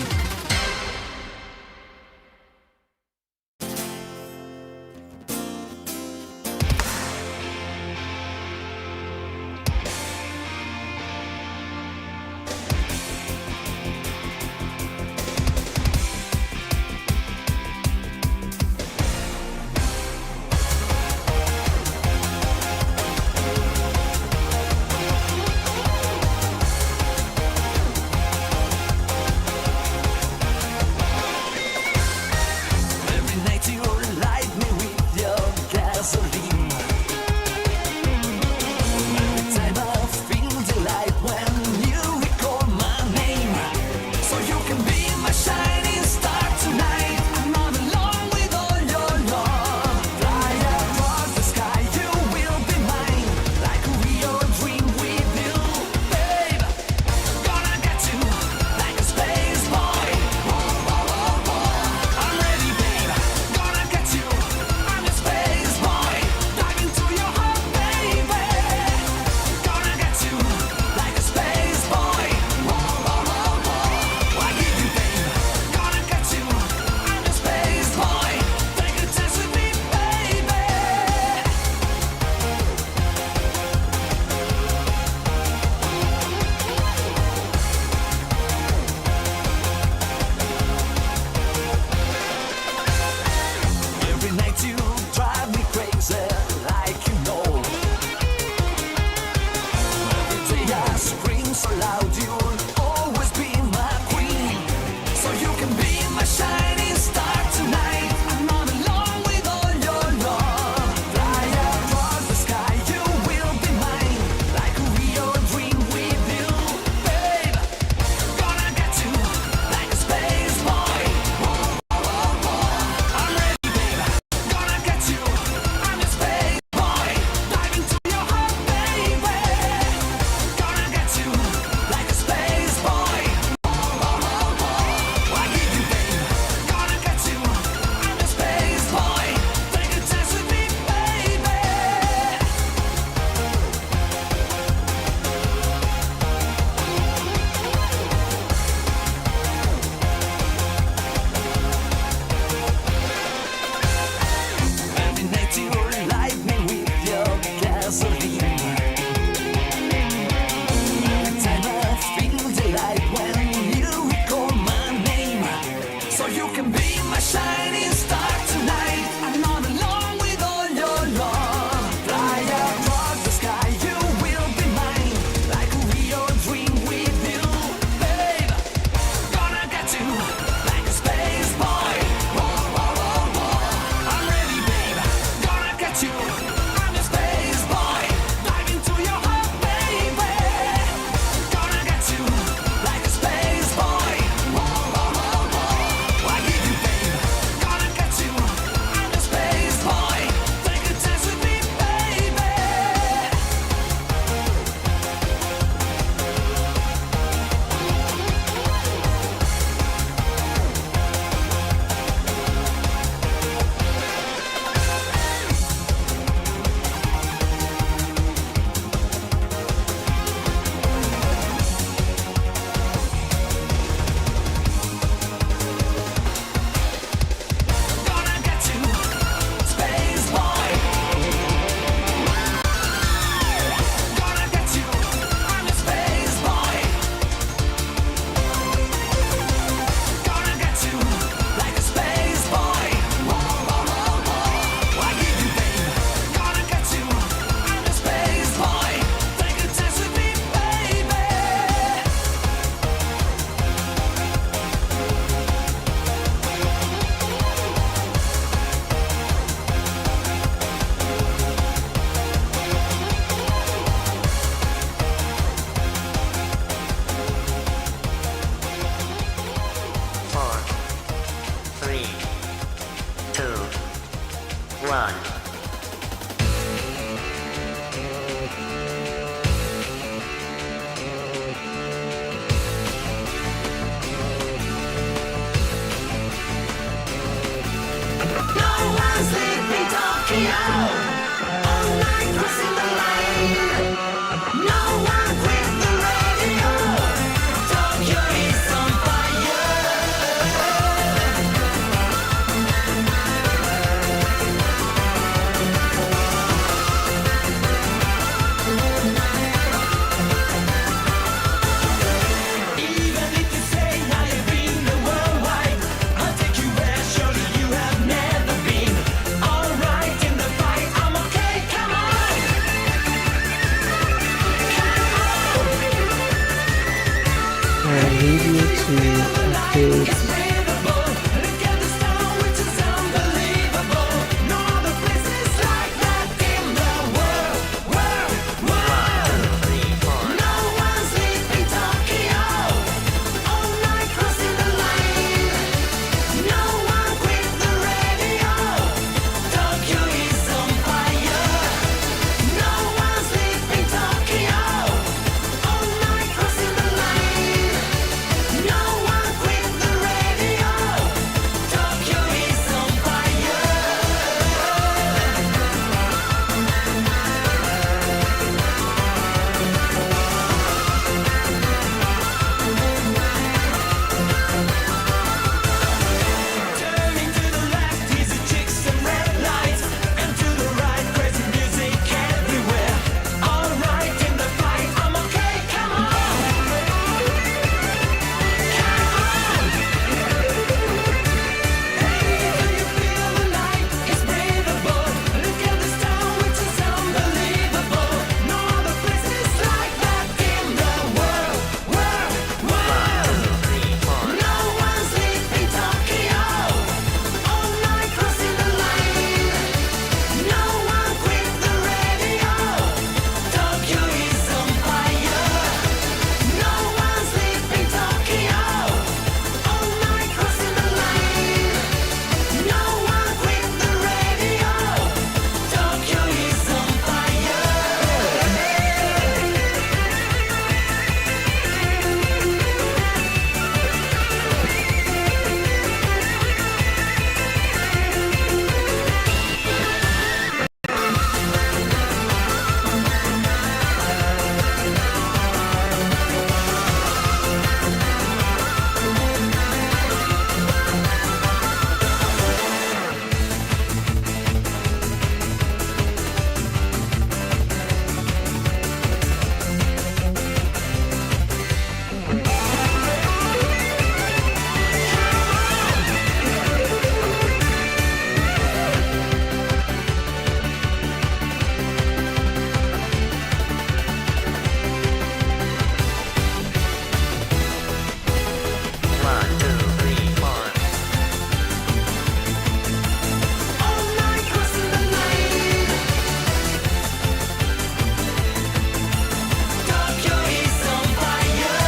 two, one. No one's sleeping Tokyo. All night crossing the line. No one quit the radio. Tokyo is on fire. Even if you say now you've been the worldwide, I'll take you where surely you have never been. All right in the fight, I'm okay. Come on, I need you to update. it's breathable. Look at the star, which is unbelievable. No other places like that in the world. No one's leaving Tokyo. All night crossing the line. No one quit the radio. Tokyo is on fire. No one's leaving Tokyo. All night crossing the line. No one quit the radio. Tokyo is on fire. Turning to the left is a chicks and red lights, and to the right crazy music everywhere. All right in the fight, I'm okay. Come on, hey, do you feel the light? It's breathable. Look at the star, which is unbelievable. No other places like that in the world. No one's leaving Tokyo. All night crossing the line. No one quit the radio. Tokyo is on fire. No one's leaving Tokyo. All night crossing the line. No one quit the radio. Tokyo is on fire. One, two, three, four. All night crossing the line. Tokyo is on fire.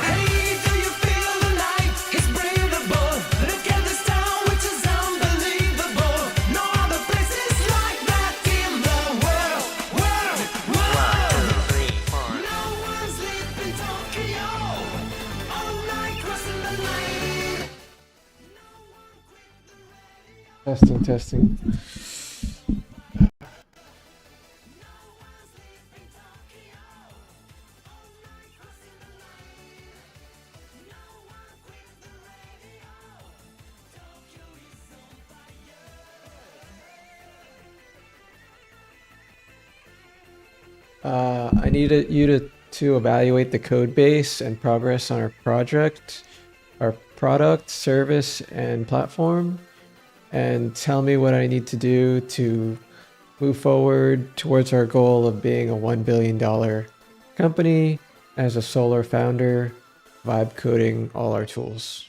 Hey, do you feel the light? It's breathable. Look at the star, which is unbelievable. No other places like that in the world. One, two, three, four. No one's leaving Tokyo. All night crossing the line. Testing, testing. I need you to evaluate the code base and progress on our project, our product, service, and platform, and tell me what I need to do to move forward towards our goal of being a $1 billion company as a solar founder, vibe coding all our tools.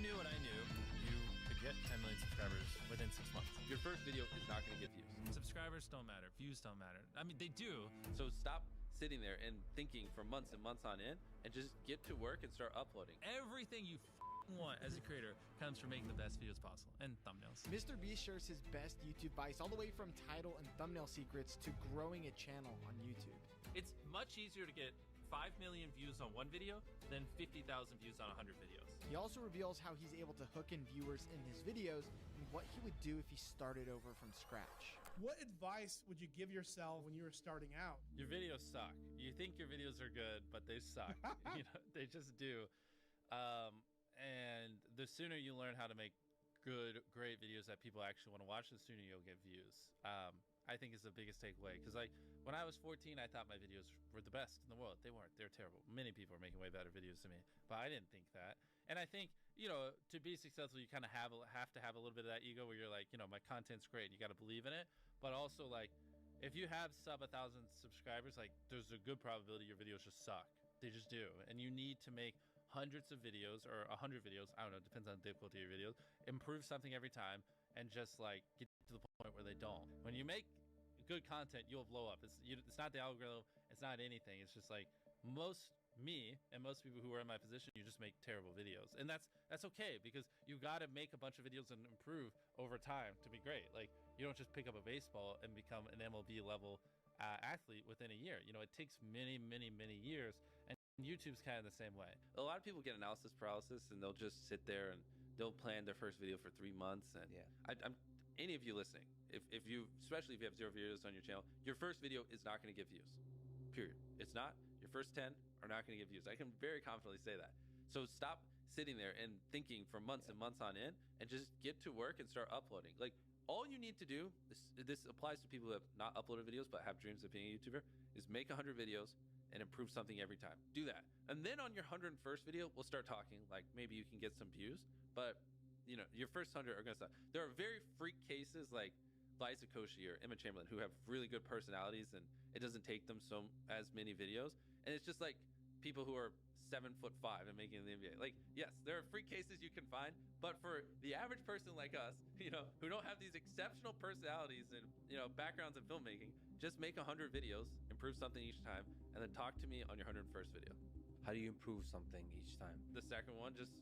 knew what I knew, you could get 10 million subscribers within 6 months. Your first video is not going to get views. Subscribers don't matter. Views don't matter. I mean, they do. So stop sitting there and thinking for months and months on end and just get to work and start uploading. Everything you want as a creator comes from making the best videos possible and thumbnails. Mr. Beast shares his best YouTube advice all the way from title and thumbnail secrets to growing a channel on YouTube. It's much easier to get 5 million views on one video than 50,000 views on 100 videos. He also reveals how he's able to hook in viewers in his videos and what he would do if he started over from scratch. What advice would you give yourself when you were starting out? Your videos suck. You think your videos are good, but they suck. You know, they just do. And the sooner you learn how to make good, great videos that people actually want to watch, the sooner you'll get views. I think is the biggest takeaway. Because like when I was 14, I thought my videos were the best in the world. They weren't. They're terrible. Many people are making way better videos than me, but I didn't think that. And I think, you know, to be successful, you kind of have to have a little bit of that ego where you're like, you know, my content's great and you got to believe in it. But also like, if you have sub 1,000 subscribers, like there's a good probability your videos just suck. They just do. And you need to make hundreds of videos or 100 videos. I don't know. Depends on the difficulty of your videos. Improve something every time and just like get to the point where they don't. When you make good content, you'll blow up. It's not the algorithm. It's not anything. It's just like me and most people who are in my position, you just make terrible videos. And that's okay because you got to make a bunch of videos and improve over time to be great. Like you don't just pick up a baseball and become an MLB level athlete within a year. You know, it takes many, many, many years. And YouTube's kind of the same way. A lot of people get analysis paralysis and they'll just sit there and they'll plan their first video for 3 months. And yeah, I'm any of you listening, if you, especially if you have 0 videos on your channel, your first video is not going to get views, period. It's not. Your first 10 are not going to get views. I can very confidently say that. So stop sitting there and thinking for months and months on end and just get to work and start uploading. Like all you need to do, this applies to people who have not uploaded videos but have dreams of being a YouTuber, is make 100 videos and improve something every time. Do that. And then on your 101st video, we'll start talking like maybe you can get some views, but you know, your first 100 are gonna suck. There are very freak cases like Vibecoding or Emma Chamberlain who have really good personalities and it doesn't take them as many videos. And it's just like people who are 7'5" and making the NBA. Like, yes, there are freak cases you can find, but for the average person like us, you know, who don't have these exceptional personalities and, you know, backgrounds in filmmaking, just make 100 videos, improve something each time, and then talk to me on your 101st video. How do you improve something each time? The second one, just,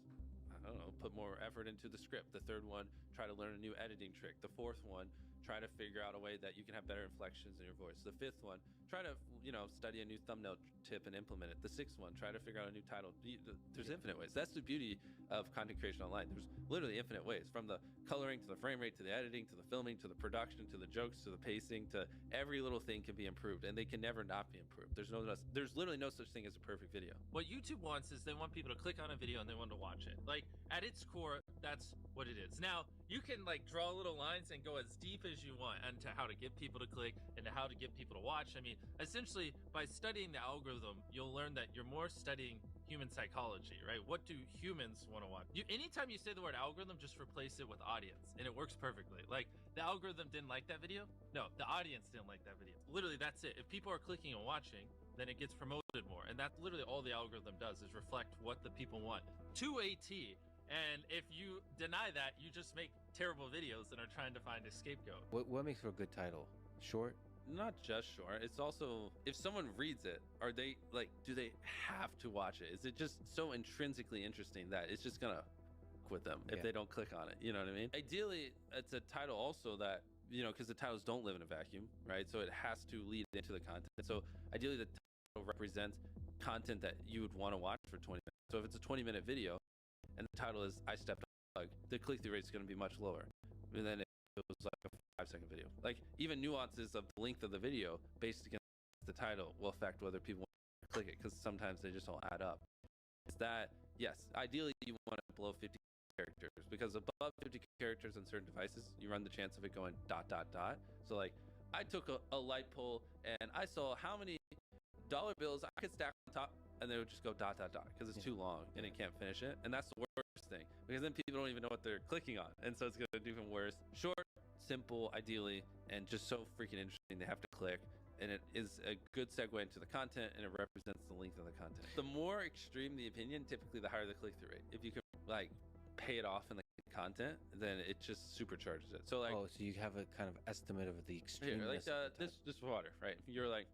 I don't know, put more effort into the script. The third one, try to learn a new editing trick. The fourth one, try to figure out a way that you can have better inflections in your voice. The fifth one, try to, you know, study a new thumbnail tip and implement it. The sixth one, try to figure out a new title. There's infinite ways. That's the beauty of content creation online. There's literally infinite ways, from the coloring to the frame rate to the editing to the filming to the production to the jokes to the pacing to every little thing can be improved, and they can never not be improved. There's literally no such thing as a perfect video. What YouTube wants is they want people to click on a video and they want to watch it. Like at its core, that's what it is. Now you can like draw little lines and go as deep as you want into how to get people to click and to how to get people to watch. I mean, essentially by studying the algorithm, you'll learn that you're more studying human psychology, right? What do humans want to watch? Anytime you say the word algorithm, just replace it with audience and it works perfectly. Like the algorithm didn't like that video. No, the audience didn't like that video. Literally, that's it. If people are clicking and watching, then it gets promoted more. And that's literally all the algorithm does, is reflect what the people want to a T. And if you deny that, you just make terrible videos and are trying to find a scapegoat. What makes for a good title? Short? Not just short. It's also, if someone reads it, are they like, do they have to watch it? Is it just so intrinsically interesting that it's just gonna with them if they don't click on it? You know what I mean? Ideally, it's a title also that, you know, because the titles don't live in a vacuum, right? So it has to lead into the content. So ideally, the title represents content that you would want to watch for 20 minutes. So if it's a 20-minute video and the title is "I stepped on a bug," the click-through rate is going to be much lower than if it was like a 5-second video. Like even nuances of the length of the video based against the title will affect whether people want to click it, because sometimes they just don't add up. Is that, yes, ideally you want it below 50 characters, because above 50 characters on certain devices, you run the chance of it going ... So like, I took a light pole and I saw how many dollar bills I could stack on top, and they would just go ... because it's too long and it can't finish it. And that's the worst thing, because then people don't even know what they're clicking on, and so it's going to do even worse. Short, simple, ideally, and just so freaking interesting they have to click, and it is a good segue into the content, and it represents the length of the content. The more extreme the opinion, typically the higher the click-through rate. If you can like pay it off in the content, then it just supercharges it. So like, Oh, so you have a kind of estimate of the here, extreme. like this water, right? You're like,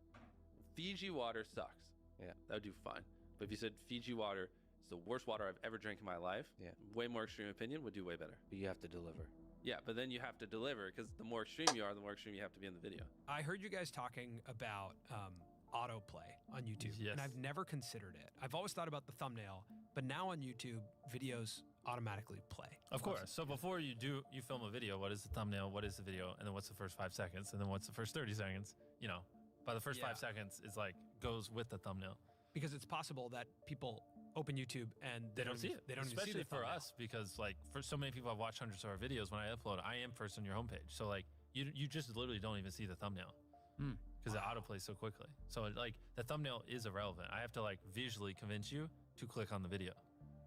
Fiji water sucks. Yeah. That would do fine. But if you said Fiji water is the worst water I've ever drank in my life, Yeah. way more extreme opinion would do way better. But you have to deliver. Yeah, but then you have to deliver, because the more extreme you are, the more extreme you have to be in the video. I heard you guys talking about autoplay on YouTube, Yes. and I've never considered it. I've always thought about the thumbnail, but now on YouTube, videos automatically play. Of course. So before you film a video, what is the thumbnail? What is the video? And then what's the first 5 seconds? And then what's the first 30 seconds? You know, by the first Yeah. 5 seconds is like goes with the thumbnail. Because it's possible that people open YouTube and They don't see even- it. They don't Especially even see the for thumbnail. us, because like for so many people I've watched hundreds of our videos, when I upload, I am first on your homepage. So like you just literally don't even see the thumbnail. Because it autoplays so quickly. So like the thumbnail is irrelevant. I have to like visually convince you to click on the video.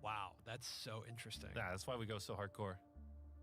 Wow, that's so interesting. Yeah, that's why we go so hardcore.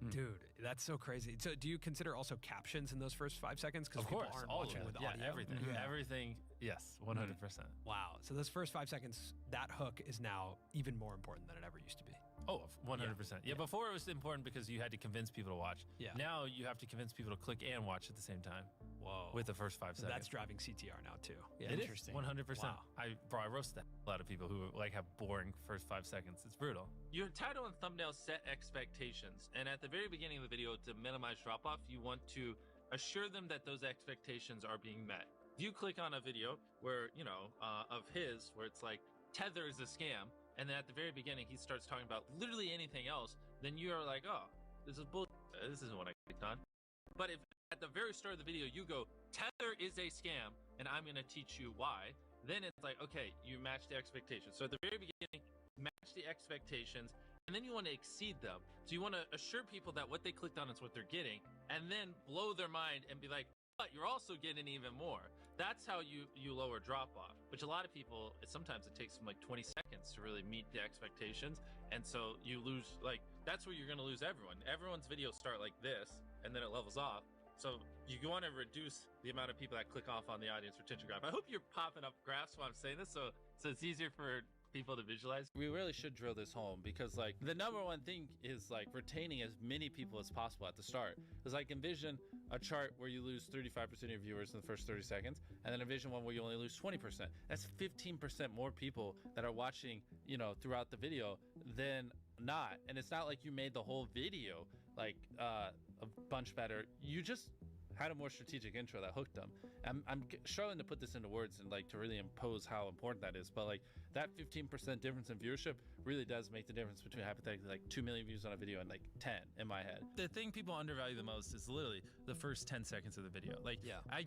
Dude, that's so crazy. So do you consider also captions in those first 5 seconds? Because Of people course, aren't all watching of it. with Yeah, audio. everything. Yeah. Everything. Yes, 100%. Wow. So those first 5 seconds, that hook is now even more important than it ever used to be. Oh, 100%. Yeah, before it was important because you had to convince people to watch. Yeah. Now you have to convince people to click and watch at the same time Whoa. with the first 5 So seconds. that's driving CTR now too. Yeah, It is, interesting. 100%. Wow. I roast that a lot of people who like have boring first 5 seconds. It's brutal. Your title and thumbnail set expectations, and at the very beginning of the video, to minimize drop-off, you want to assure them that those expectations are being met. If you click on a video where, you know, of his, where it's like, Tether is a scam, and then at the very beginning he starts talking about literally anything else, then you are like, oh, this is bullshit. This isn't what I clicked on. But if at the very start of the video you go, Tether is a scam, and I'm going to teach you why, then it's like, okay, you match the expectations. So at the very beginning, match the expectations, and then you want to exceed them. So you want to assure people that what they clicked on is what they're getting, and then blow their mind and be like, but you're also getting even more. That's how you lower drop off, which a lot of people, sometimes it takes them like 20 seconds to really meet the expectations. And so you lose, like, that's where you're going to lose everyone. Everyone's videos start like this, and then it levels off. So you want to reduce the amount of people that click off on the audience retention graph. I hope you're popping up graphs while I'm saying this, so it's easier for people to visualize. We really should drill this home, because like the number one thing is like retaining as many people as possible at the start. Because like envision a chart where you lose 35% of your viewers in the first 30 seconds, and then envision one where you only lose 20%. That's 15% more people that are watching, you know, throughout the video than not. And it's not like you made the whole video like a bunch better. You just had a more strategic intro that hooked them. I'm struggling to put this into words and like to really impose how important that is, but like that 15% difference in viewership really does make the difference between hypothetically like 2 million views on a video and like 10 in my head. The thing people undervalue the most is literally the first 10 seconds of the video. Like, Yeah. I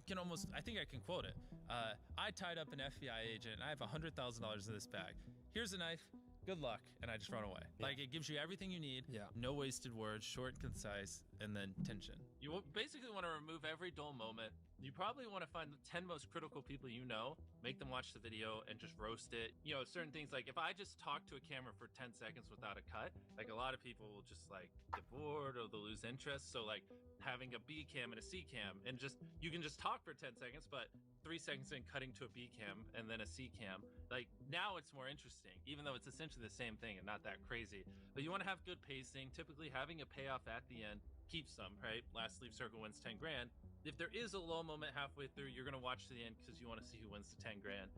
think I can quote it. I tied up an FBI agent and I have $100,000 in this bag. Here's a knife. Good luck. And I just run away. Like, it gives you everything you need. Yeah. No wasted words, short and concise, and then tension. You basically want to remove every dull moment. You probably want to find the 10 most critical people you know, make them watch the video and just roast it. You know, certain things like if I just talk to a camera for 10 seconds without a cut, like a lot of people will just like get bored or they'll lose interest. So like having a B cam and a C cam and just, you can just talk for 10 seconds, but 3 seconds in cutting to a B cam and then a C cam, like now it's more interesting, even though it's essentially the same thing and not that crazy. But you want to have good pacing. Typically having a payoff at the end keeps them, right? Last sleeve circle wins 10 grand. If there is a low moment halfway through, you're going to watch to the end because you want to see who wins the 10 grand.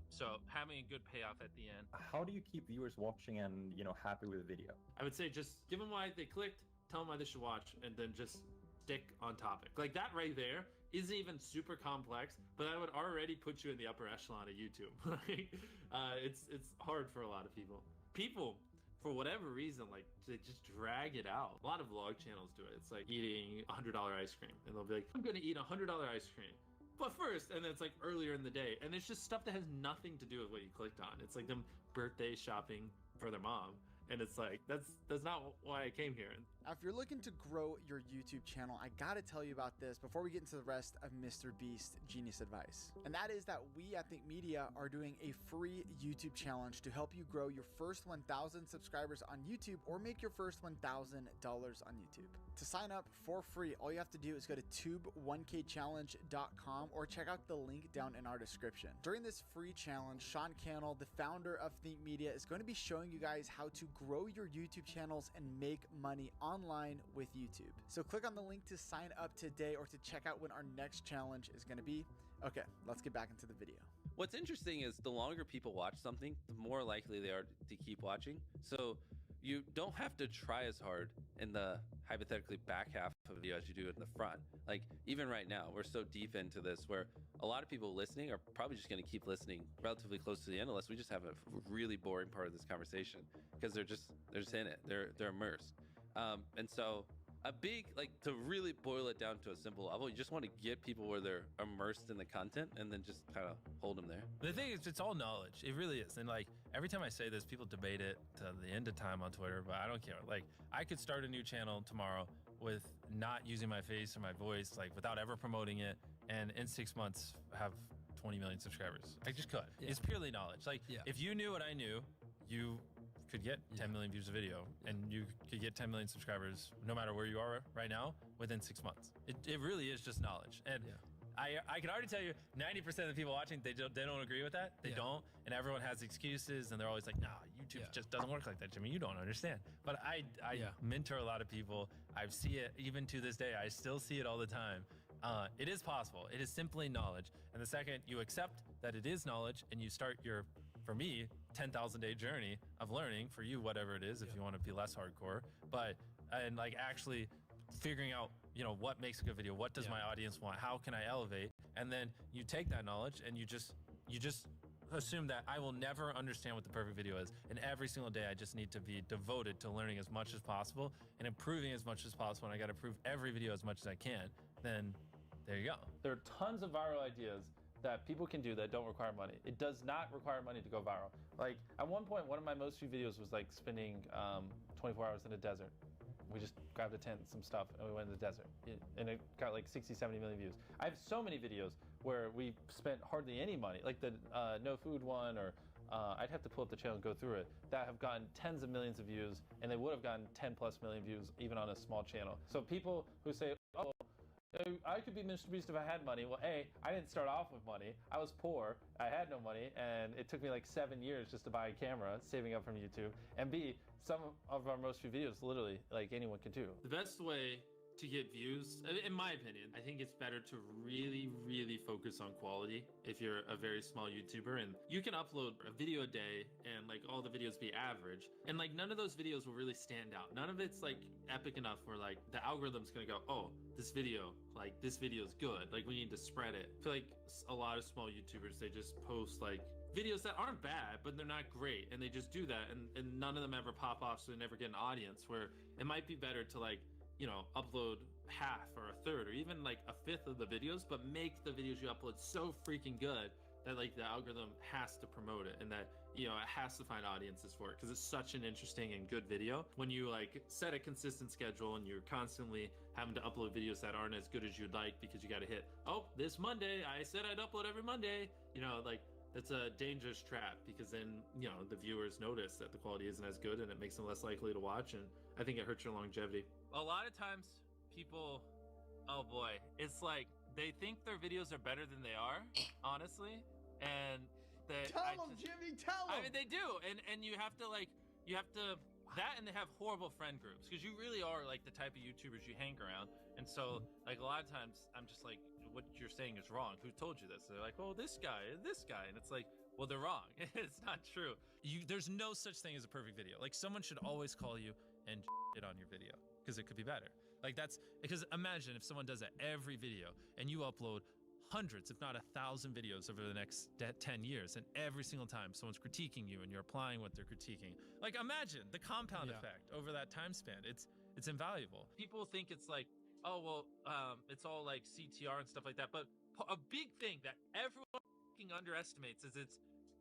So having a good payoff at the end. How do you keep viewers watching and, you know, happy with the video? I would say just give them why they clicked, tell them why they should watch, and then just stick on topic. Like that right there isn't even super complex, but that would already put you in the upper echelon of YouTube. It's hard for a lot of people. People, for whatever reason, like they just drag it out. A lot of vlog channels do it. It's like eating $100 ice cream, and they'll be like, "I'm gonna eat $100 ice cream." But first, and then it's like earlier in the day, and it's just stuff that has nothing to do with what you clicked on. It's like them birthday shopping for their mom, and it's like that's not why I came here. Now, if you're looking to grow your YouTube channel, I gotta tell you about this before we get into the rest of Mr. Beast Genius Advice. And that is that we at Think Media are doing a free YouTube challenge to help you grow your first 1,000 subscribers on YouTube or make your first $1,000 on YouTube. To sign up for free, all you have to do is go to tube1kchallenge.com or check out the link down in our description. During this free challenge, Sean Cannell, the founder of Think Media, is going to be showing you guys how to grow your YouTube channels and make money online with YouTube. So click on the link to sign up today or to check out when our next challenge is going to be. Okay, let's get back into the video. What's interesting is the longer people watch something, the more likely they are to keep watching. So you don't have to try as hard in the hypothetically back half of a video as you do in the front. Like even right now, we're so deep into this where a lot of people listening are probably just going to keep listening relatively close to the end unless we just have a really boring part of this conversation because they're just in it. They're immersed. And so a big, like, to really boil it down to a simple level, you just want to get people where they're immersed in the content and then just kind of hold them there. The thing is, it's all knowledge. It really is. And like every time I say this, people debate it to the end of time on Twitter, but I don't care. Like I could start a new channel tomorrow with not using my face or my voice, like without ever promoting it, and in 6 months have 20 million subscribers. I just could. Yeah. It's purely knowledge. Like if you knew what I knew, you could get 10 million views a video and you could get 10 million subscribers no matter where you are right now within 6 months. It really is just knowledge. And I can already tell you 90% of the people watching, they don't agree with that. They don't. And everyone has excuses and they're always like, nah, YouTube just doesn't work like that, Jimmy. You don't understand. But I mentor a lot of people. I see it even to this day. I still see it all the time. It is possible. It is simply knowledge. And the second you accept that it is knowledge and you start your, for me, 10,000 day journey of learning, for you, whatever it is, if you want to be less hardcore, but, and like actually figuring out, you know, what makes a good video, what does my audience want, how can I elevate? And then you take that knowledge and you just assume that I will never understand what the perfect video is. And every single day I just need to be devoted to learning as much as possible and improving as much as possible. And I got to improve every video as much as I can. Then there you go. There are tons of viral ideas that people can do that don't require money. It does not require money to go viral. Like at one point, one of my most viewed videos was like spending 24 hours in a desert. We just grabbed a tent and some stuff and we went in the desert. And it got like 60, 70 million views. I have so many videos where we spent hardly any money, like the no food one, or I'd have to pull up the channel and go through it, that have gotten tens of millions of views, and they would have gotten 10+ million views even on a small channel. So people who say, oh, I could be Mr. Beast if I had money. Well, A, I didn't start off with money. I was poor. I had no money, and it took me like 7 years just to buy a camera, saving up from YouTube. And B, some of our most viewed videos, literally, like anyone can do. The best way to get views, in my opinion, I think it's better to really, really focus on quality if you're a very small YouTuber. And you can upload a video a day and like all the videos be average. And like none of those videos will really stand out. None of it's like epic enough where like the algorithm's gonna go, oh, this video is good. Like we need to spread it. I feel like a lot of small YouTubers, they just post like videos that aren't bad, but they're not great. And they just do that. And none of them ever pop off, so they never get an audience, where it might be better to like, you know, upload half or a third or even like a fifth of the videos, but make the videos you upload so freaking good that like the algorithm has to promote it and that, you know, it has to find audiences for it because it's such an interesting and good video. When you like set a consistent schedule and you're constantly having to upload videos that aren't as good as you'd like because you got to hit, oh, this Monday, I said I'd upload every Monday, you know, like that's a dangerous trap because then, you know, the viewers notice that the quality isn't as good and it makes them less likely to watch. And I think it hurts your longevity. A lot of times people, oh boy, it's like they think their videos are better than they are, honestly. And they Tell them, Jimmy, tell them. I mean, they do. And you have to like, that, and they have horrible friend groups because you really are like the type of YouTubers you hang around. And so like a lot of times I'm just like, what you're saying is wrong. Who told you this? They're like, oh, this guy. And it's like, well, they're wrong. It's not true. There's no such thing as a perfect video. Like someone should always call you and it on your video because it could be better. Like that's because imagine if someone does that every video and you upload hundreds, if not 1,000 videos over the next 10 years, and every single time someone's critiquing you and you're applying what they're critiquing. Like imagine the compound effect over that time span. It's invaluable. People think it's like, oh, well, it's all like CTR and stuff like that. But a big thing that everyone underestimates is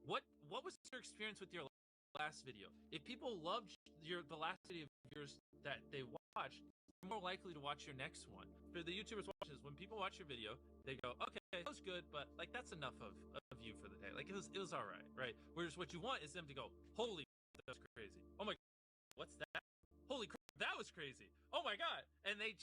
what was your experience with your last video? If people loved the last video of yours that they watched, you're more likely to watch your next one. For the YouTubers watching this, when people watch your video, they go, okay, that was good, but like that's enough of you for the day. Like it was all right? Whereas what you want is them to go, holy, that was crazy. Oh my, what's that? Holy crap, that was crazy. Oh my God. And they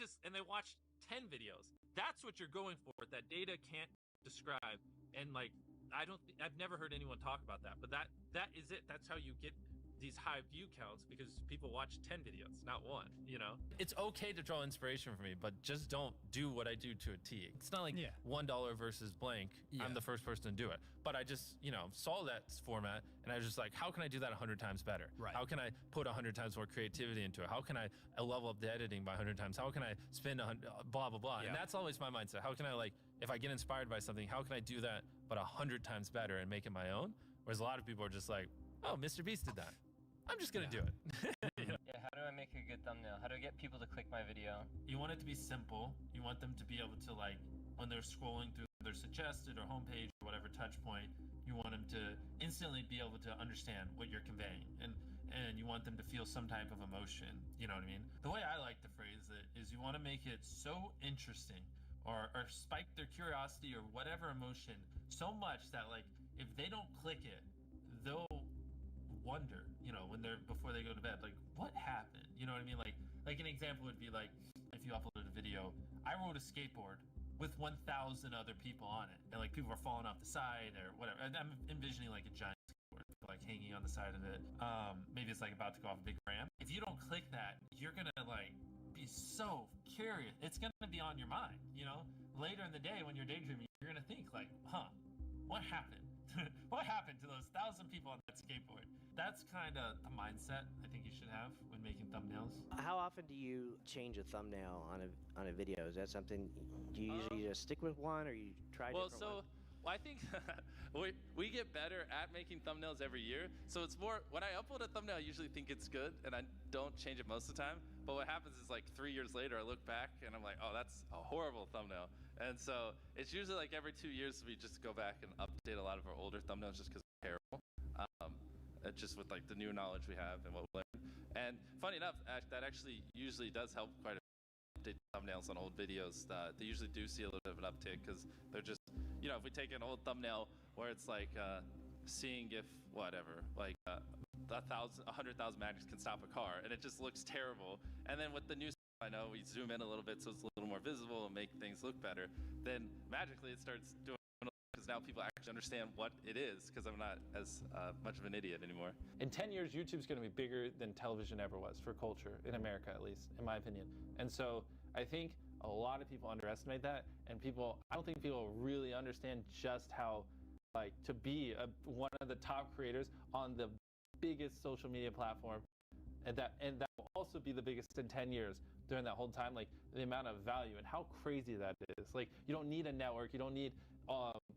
watched 10 videos. That's what you're going for. That data can't describe. And like, I've never heard anyone talk about that, but that is it. That's how you get these high view counts because people watch 10 videos, not one, you know? It's okay to draw inspiration from me, but just don't do what I do to a T. It's not like $1 versus blank. I'm the first person to do it. But I just, you know, saw that format and I was just like, how can I do that 100 times better? Right. How can I put 100 times more creativity into it? How can I level up the editing by 100 times? How can I spend blah, blah, blah. And that's always my mindset. How can I, like, if I get inspired by something, how can I do that but 100 times better and make it my own? Whereas a lot of people are just like, oh, Mr. Beast did that. I'm just gonna do it. You know? Yeah, how do I make a good thumbnail? How do I get people to click my video? You want it to be simple. You want them to be able to, like, when they're scrolling through their suggested or homepage or whatever touch point, you want them to instantly be able to understand what you're conveying. And you want them to feel some type of emotion. You know what I mean? The way I like to phrase it is you want to make it so interesting or spike their curiosity or whatever emotion so much that, like, if they don't click it, they'll wonder, you know, when they're before they go to bed, like, what happened? You know what I mean? Like an example would be like, if you uploaded a video, I rode a skateboard with 1,000 other people on it, and like people are falling off the side or whatever. And I'm envisioning like a giant skateboard, like hanging on the side of it. Maybe it's like about to go off a big ramp. If you don't click that, you're gonna like be so curious. It's gonna be on your mind, you know. Later in the day when you're daydreaming, you're gonna think like, huh, what happened? What happened to those 1,000 people on that skateboard? That's kind of the mindset I think you should have when making thumbnails. How often do you change a thumbnail on a video? Is that something you usually just stick with one, or you try different ones? Well, I think we get better at making thumbnails every year. So it's more, when I upload a thumbnail, I usually think it's good and I don't change it most of the time. But what happens is like 3 years later, I look back and I'm like, oh, that's a horrible thumbnail. And so it's usually like every 2 years we just go back and update a lot of our older thumbnails just because they're terrible. Just with like the new knowledge we have and what we learned. And funny enough, that actually usually does help quite a bit. Update thumbnails on old videos. They usually do see a little bit of an uptick because they're just, you know, if we take an old thumbnail where it's like seeing if whatever, like 100,000 magnets can stop a car, and it just looks terrible. And then with the new stuff, I know we zoom in a little bit so it's a little more visible and make things look better. Then magically it starts doing, because now people actually understand what it is, because I'm not as much of an idiot anymore. In 10 years, YouTube's going to be bigger than television ever was for culture, in America at least, in my opinion. And so I think a lot of people underestimate that, and I don't think people really understand just how, like, to be one of the top creators on the biggest social media platform, and that will also be the biggest in 10 years during that whole time, like the amount of value and how crazy that is. Like, you don't need a network, you don't need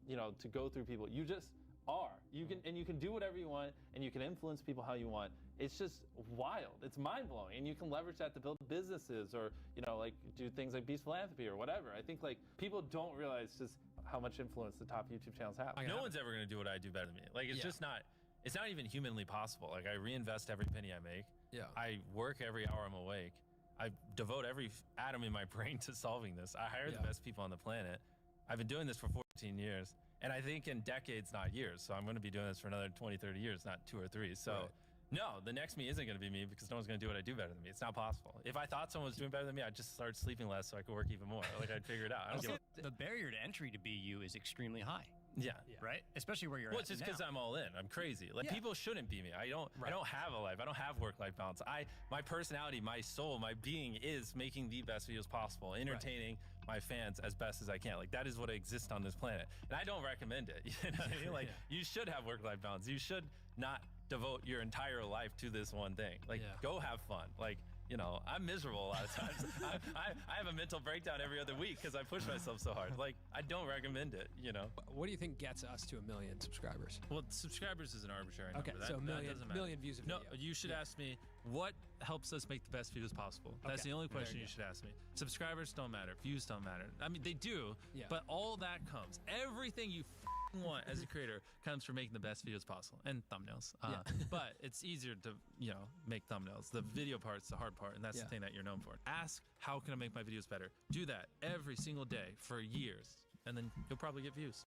you know, to go through people. You just are. You can do whatever you want, and you can influence people how you want. It's just wild. It's mind-blowing, and you can leverage that to build businesses, or, you know, like do things like Beast Philanthropy or whatever. I think like people don't realize just how much influence the top YouTube channels have. No one's ever gonna do what I do better than me. Like, it's just not. It's not even humanly possible. Like, I reinvest every penny I make. Yeah. I work every hour I'm awake. I devote every atom in my brain to solving this. I hire the best people on the planet. I've been doing this for 14 years, and I think in decades, not years. So I'm going to be doing this for another 20, 30 years, not 2 or 3. So no, the next me isn't going to be me, because no one's going to do what I do better than me. It's not possible. If I thought someone was doing better than me, I'd just start sleeping less so I could work even more. Like, I'd figure it out. I don't give The barrier to entry to be you is extremely high. Yeah. Right? Especially where you're Well, at it's just because I'm all in. I'm crazy. Like, people shouldn't be me. I don't have a life. I don't have work-life balance. My personality, my soul, my being is making the best videos possible, entertaining my fans as best as I can. Like, that is what exists on this planet. And I don't recommend it. You know what I mean? Like, you should have work-life balance. You should not devote your entire life to this one thing. Like, go have fun. Like, you know, I'm miserable a lot of times. I have a mental breakdown every other week because I push myself so hard. Like, I don't recommend it, you know. What do you think gets us to 1 million subscribers? Well, subscribers is an arbitrary number. Okay, so that doesn't matter. million views a video. No, you should ask me, what helps us make the best videos possible? That's the only question you should ask me. Subscribers don't matter. Views don't matter. I mean, they do, but all that comes. Everything you want as a creator comes from making the best videos possible, and thumbnails. But it's easier to, you know, make thumbnails. The video part's the hard part, and that's the thing that you're known for. Ask, how can I make my videos better? Do that every single day for years, and then you'll probably get views.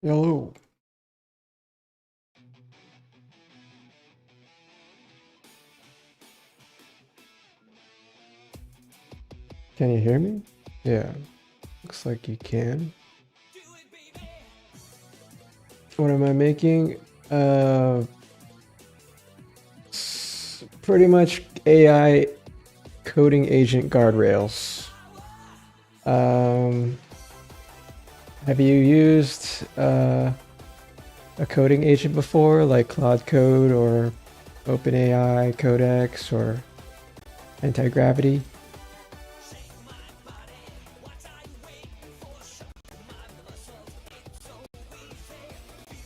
Hello. Can you hear me? Yeah, looks like you can. What am I making? Pretty much AI coding agent guardrails. Have you used a coding agent before, like Claude Code or OpenAI Codex or Anti-Gravity?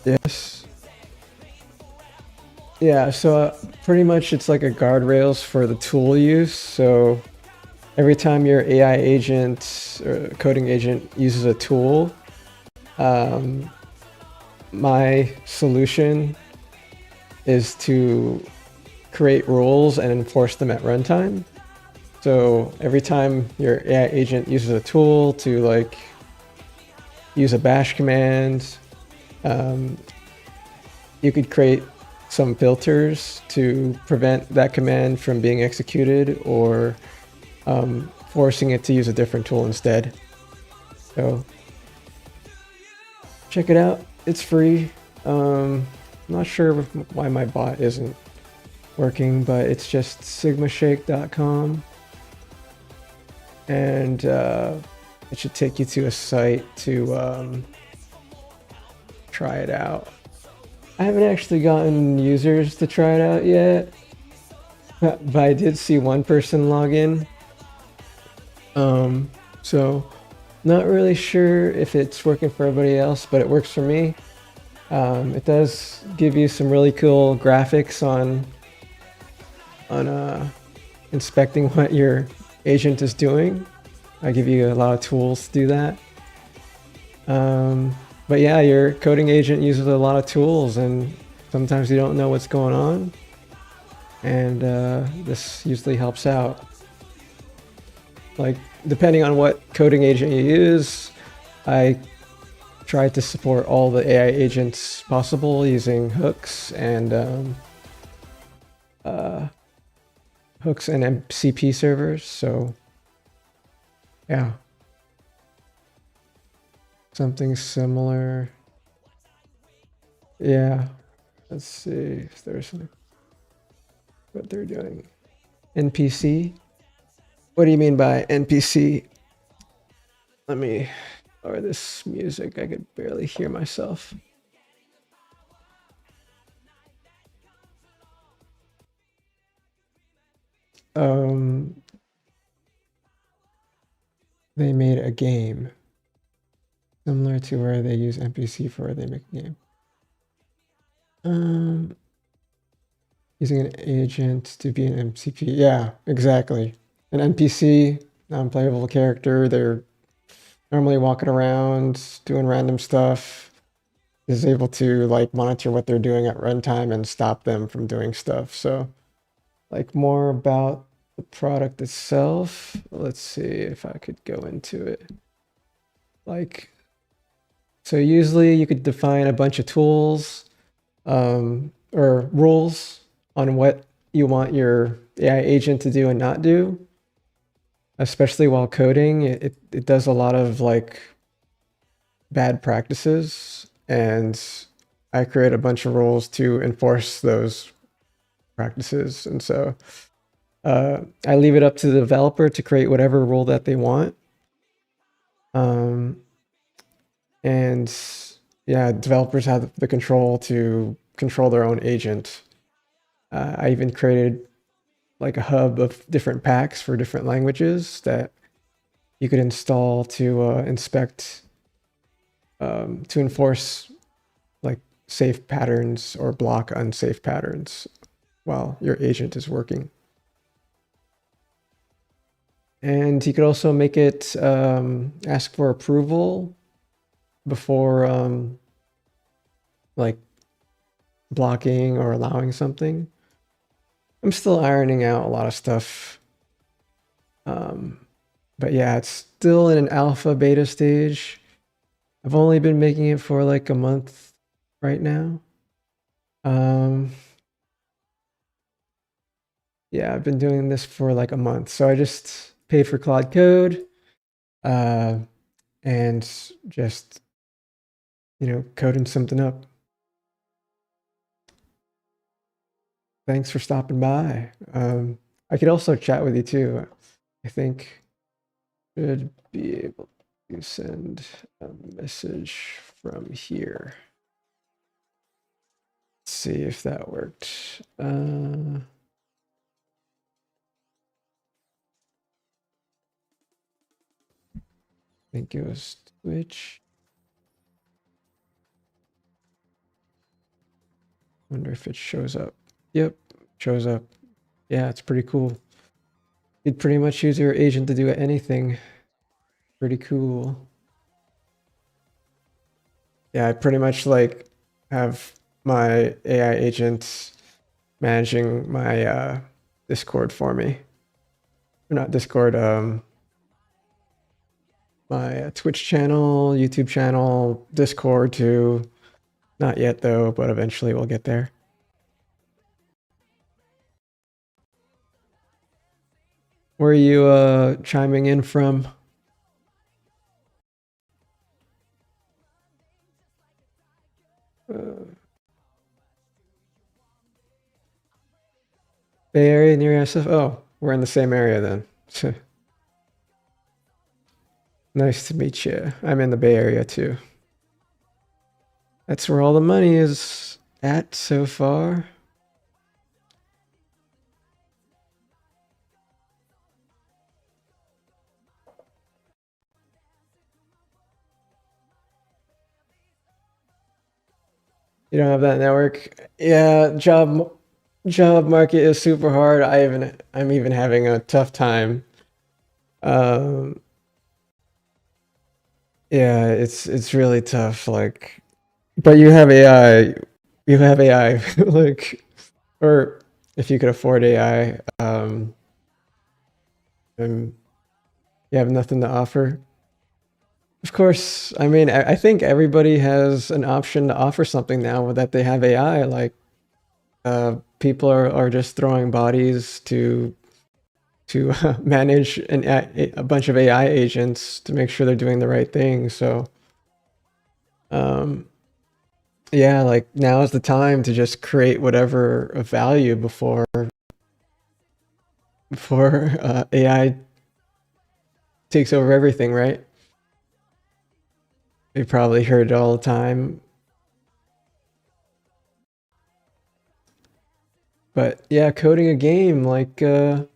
Yes. Yeah, so pretty much it's like a guardrails for the tool use. So every time your AI agent or coding agent uses a tool, my solution is to create rules and enforce them at runtime. So every time your AI agent uses a tool to like use a bash command, you could create some filters to prevent that command from being executed or forcing it to use a different tool instead. So check it out. It's free. I'm not sure why my bot isn't working, but it's just SigmaShake.com. And it should take you to a site to try it out. I haven't actually gotten users to try it out yet, but I did see one person log in. So not really sure if it's working for everybody else, but it works for me. It does give you some really cool graphics on inspecting what your agent is doing. I give you a lot of tools to do that. But yeah, your coding agent uses a lot of tools and sometimes you don't know what's going on. And this usually helps out. Like, depending on what coding agent you use, I try to support all the AI agents possible using hooks and MCP servers. So yeah. Something similar. Yeah. Let's see if there's what they're doing. NPC? What do you mean by NPC? Let me lower this music. I could barely hear myself. They made a game similar to where they use NPC for where they make a game. Using an agent to be an MCP. Yeah, exactly. An NPC, non-playable character, they're normally walking around, doing random stuff, is able to like monitor what they're doing at runtime and stop them from doing stuff. So like more about the product itself. Let's see if I could go into it. Like, so usually you could define a bunch of tools or rules on what you want your AI agent to do and not do. Especially while coding, it does a lot of like bad practices, and I create a bunch of rules to enforce those practices. And so I leave it up to the developer to create whatever rule that they want. And yeah, developers have the control to control their own agent. I even created like a hub of different packs for different languages that you could install to inspect, to enforce like safe patterns or block unsafe patterns while your agent is working. And you could also make it ask for approval before like blocking or allowing something. I'm still ironing out a lot of stuff. But yeah, it's still in an alpha beta stage. I've only been making it for like a month right now. Yeah, I've been doing this for like a month. So I just paid for Claude Code, and just, coding something up. Thanks for stopping by. I could also chat with you too. I think should be able to send a message from here. Let's see if that worked. I think it was Twitch. Wonder if it shows up. Yep, shows up. Yeah, it's pretty cool. You'd pretty much use your agent to do anything. Pretty cool. Yeah, I pretty much like have my AI agent managing my Discord for me. Or not Discord, my Twitch channel, YouTube channel, Discord too. Not yet though, but eventually we'll get there. Where are you chiming in from? Bay Area near SF? Oh, we're in the same area then. Nice to meet you. I'm in the Bay Area too. That's where all the money is at so far. You don't have that network? Yeah, job market is super hard. I'm even having a tough time. Yeah, it's really tough. Like, but you have AI. You have AI, like, or if you could afford AI, and you have nothing to offer. Of course, I mean, I think everybody has an option to offer something now that they have AI. Like, people are just throwing bodies to manage a bunch of AI agents to make sure they're doing the right thing. So, yeah, like now is the time to just create whatever of value before AI takes over everything, right? You probably heard it all the time. But yeah, coding a game, like, what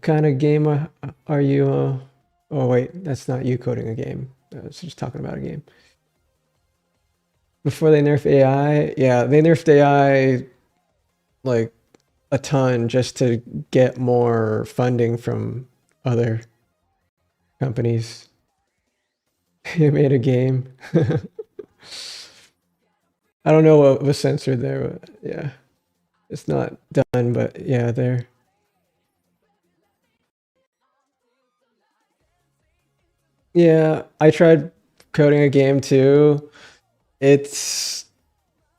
kind of game are you? Oh wait, that's not you coding a game. I was just talking about a game. Before they nerf AI, yeah, they nerfed AI like a ton just to get more funding from other companies. He made a game. I don't know what was censored there, but yeah, it's not done, but yeah, there. Yeah, I tried coding a game too. It's,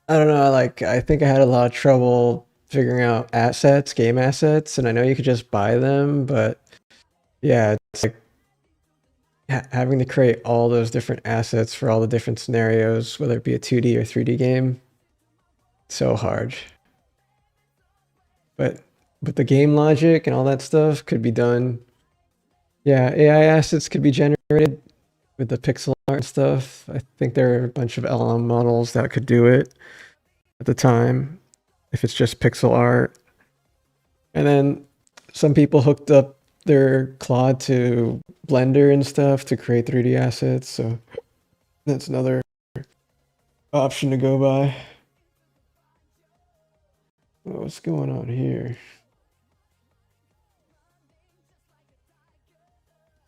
I don't know, like, I think I had a lot of trouble figuring out assets, game assets, and I know you could just buy them, but yeah, it's like having to create all those different assets for all the different scenarios, whether it be a 2D or 3D game. So hard. But the game logic and all that stuff could be done. Yeah, AI assets could be generated with the pixel art and stuff. I think there are a bunch of LLM models that could do it at the time, if it's just pixel art. And then some people hooked up their Claude to Blender and stuff to create 3D assets. So that's another option to go by. What's going on here?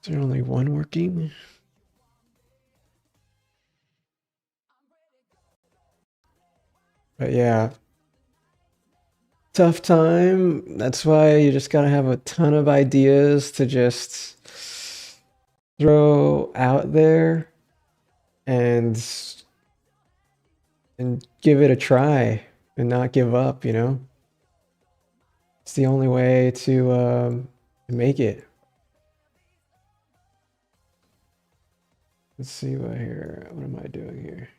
Is there only one working? But yeah, tough time. That's why you just gotta have a ton of ideas to just throw out there. and give it a try and not give up, you know? It's the only way to make it. Let's see what here. What am I doing here?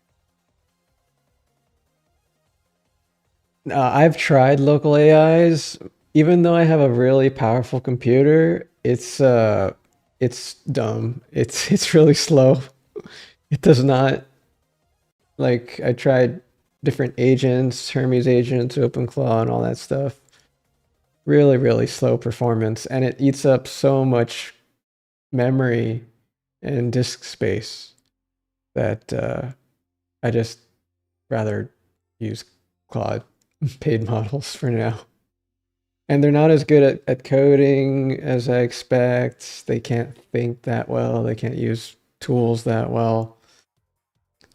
I've tried local AIs. Even though I have a really powerful computer, it's dumb. It's really slow. It does not, like, I tried different agents, Hermes agents, OpenClaw, and all that stuff. Really, really slow performance, and it eats up so much memory and disk space that I just rather use Claude paid models for now. And they're not as good at coding as I expect. They can't think that well. They can't use tools that well.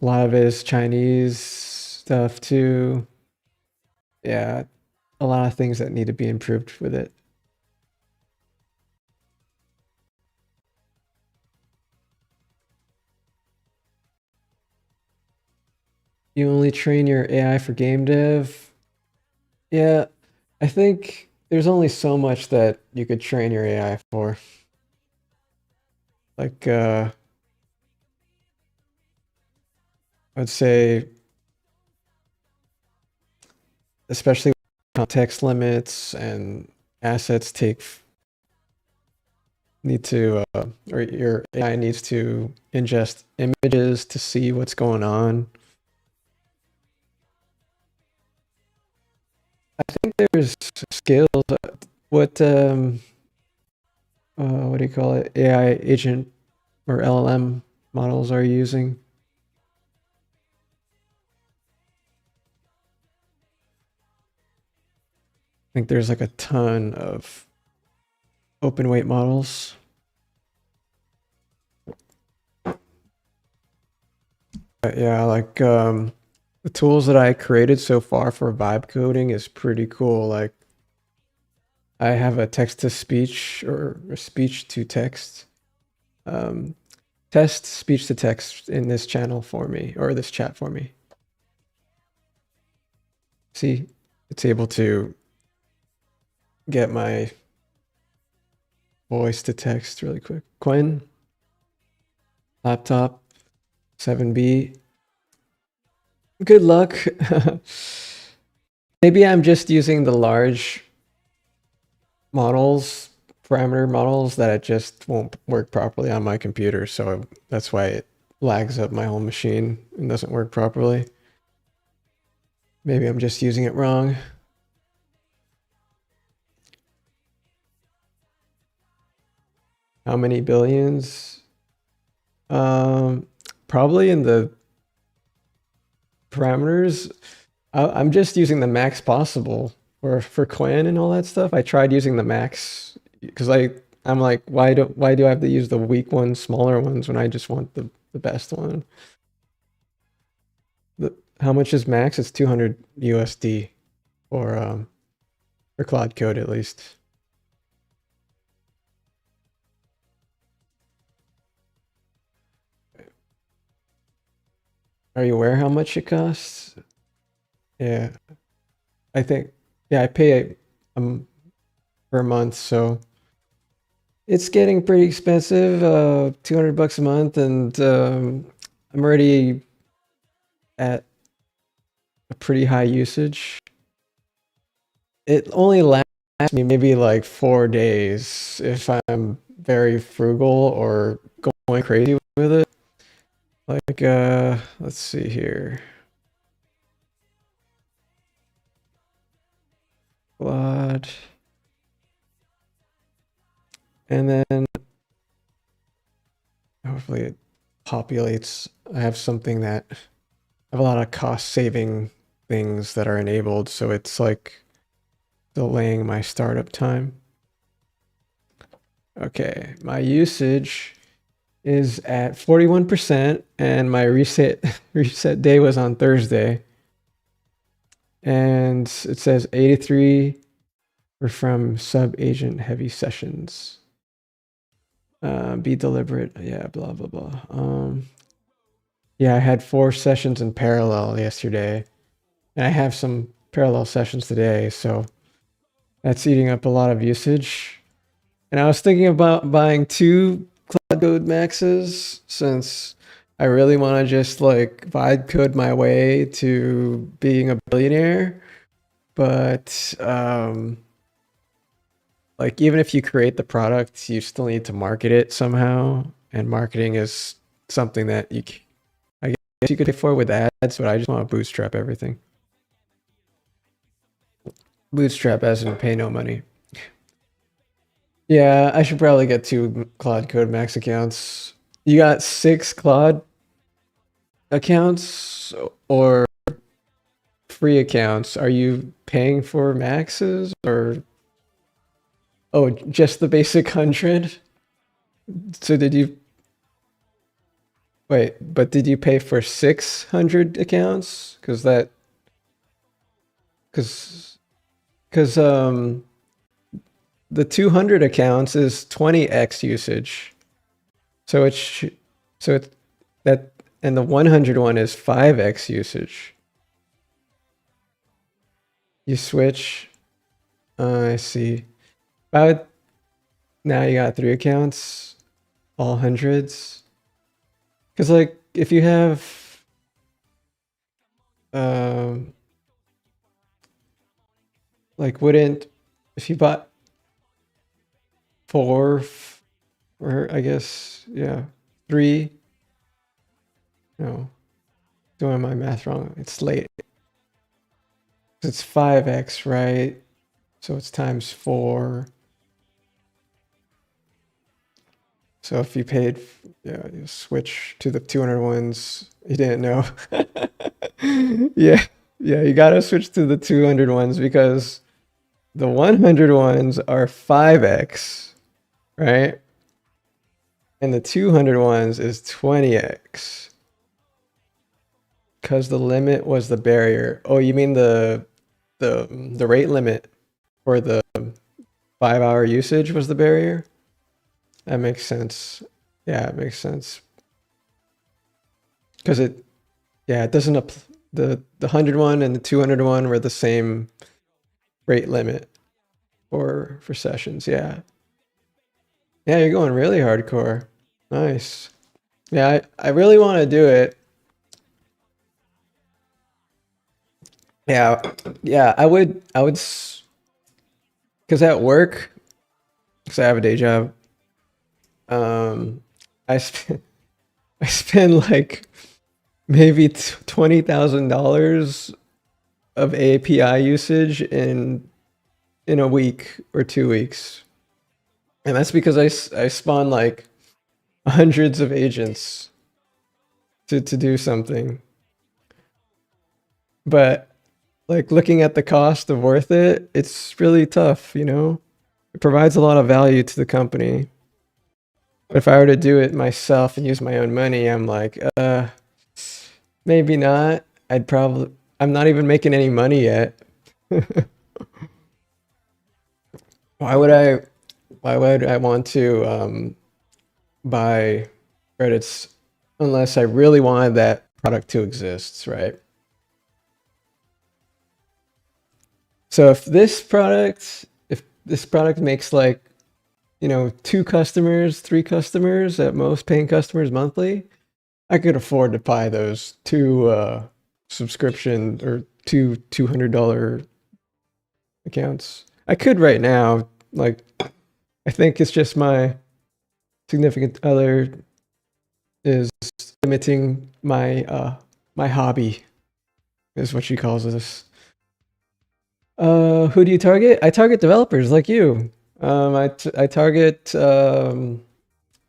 A lot of it is Chinese stuff too. Yeah, a lot of things that need to be improved with it. You only train your AI for game dev? Yeah, I think there's only so much that you could train your AI for. Like, I'd say, especially context limits and assets need to, or your AI needs to ingest images to see what's going on. I think there's skills. What do you call it? AI agent or LLM models are you using? I think there's like a ton of open weight models. But yeah, like the tools that I created so far for Vibecoding is pretty cool. Like, I have a text-to-speech or speech-to-text test speech-to-text in this channel for me, or this chat for me. See, it's able to get my voice to text really quick. Quinn, laptop, 7B. Good luck. Maybe I'm just using the large models, parameter models, that it just won't work properly on my computer. So that's why it lags up my whole machine and doesn't work properly. Maybe I'm just using it wrong. How many billions? Probably in the parameters. I'm just using the max possible for Quinn and all that stuff. I tried using the max because I'm like, why do I have to use the weak ones, smaller ones, when I just want the best one? How much is max? It's 200 USD for Claude Code, at least. Are you aware how much it costs? Yeah, I think, yeah, I pay per month, so it's getting pretty expensive. 200 bucks a month, and I'm already at a pretty high usage. It only lasts me maybe like 4 days if I'm very frugal or going crazy with it. Like, let's see here. Claude. And then hopefully it populates. I have something that I have a lot of cost saving things that are enabled, so it's like delaying my startup time. Okay, my usage is at 41%, and my reset day was on Thursday. And it says 83 were from sub-agent heavy sessions. Be deliberate. Yeah, blah, blah, blah. Yeah, I had 4 sessions in parallel yesterday, and I have some parallel sessions today, so that's eating up a lot of usage. And I was thinking about buying 2 Claude Code Maxes since I really want to just like vibe code my way to being a billionaire. But like even if you create the product, you still need to market it somehow, and marketing is something that I guess you could pay for with ads, but I just want to bootstrap everything. Bootstrap as in pay no money. Yeah, I should probably get 2 Claude Code Max accounts. You got 6 Claude accounts or free accounts? Are you paying for maxes or just the basic 100? So did you wait, but did you pay for 600 accounts? Cuz the 200 accounts is 20x usage. So it's that, and the 100 one is 5x usage. You switch. I see. Now you got 3 accounts, all hundreds. Because like if you have like wouldn't, if you bought 4 or I guess, yeah, 3, no, doing my math wrong, it's late. It's 5x, right? So it's times 4. So if you paid, yeah, you switch to the 200 ones, you didn't know. Yeah, you gotta switch to the 200 ones because the 100 ones are 5x, right? And the 200 ones is 20x. Because the limit was the barrier. Oh, you mean the rate limit for the 5-hour usage was the barrier? That makes sense. Yeah, it makes sense. Because it doesn't the 100 one and the 200 one were the same rate limit for sessions. Yeah, you're going really hardcore. Nice. Yeah, I really want to do it. Yeah, I would because at work, because I have a day job, I spend like maybe $20,000 of API usage in a week or 2 weeks, and that's because I spawn like hundreds of agents to do something. But like looking at the cost of worth it, it's really tough, you know? It provides a lot of value to the company. But if I were to do it myself and use my own money, I'm like, maybe not. I'm not even making any money yet. Why would I want to buy credits unless I really wanted that product to exist, right? So if this product makes like, 2 customers, 3 customers at most, paying customers monthly, I could afford to buy those 2 subscription or 2 $200 accounts. I could right now. Like, I think it's just my significant other is limiting my my hobby, is what she calls this. Who do you target? I target developers like you. I target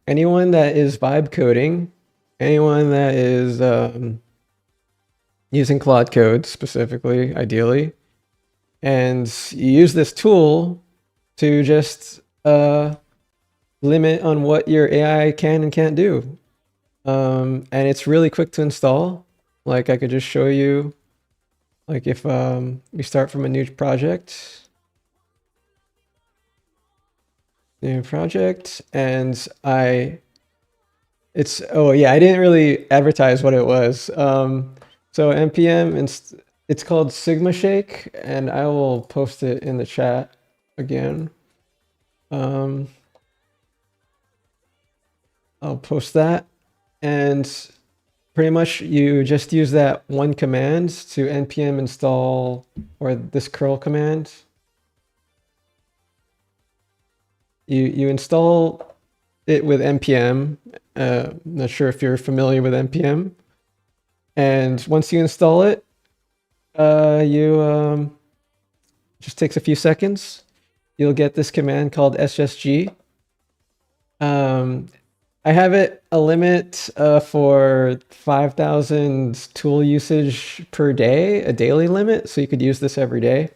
anyone that is vibe coding, anyone that is using Claude Code specifically, ideally, and you use this tool to just limit on what your AI can and can't do. And it's really quick to install. Like I could just show you, like if we start from a new project, and I Oh yeah, I didn't really advertise what it was. So npm and it's called SigmaShake, and I will post it in the chat again. I'll post that, and pretty much you just use that one command to npm install, or this curl command. You install it with npm. Not sure if you're familiar with npm. And once you install it, you just takes a few seconds. You'll get this command called ssg. I have it a limit for 5,000 tool usage per day, a daily limit, so you could use this every day.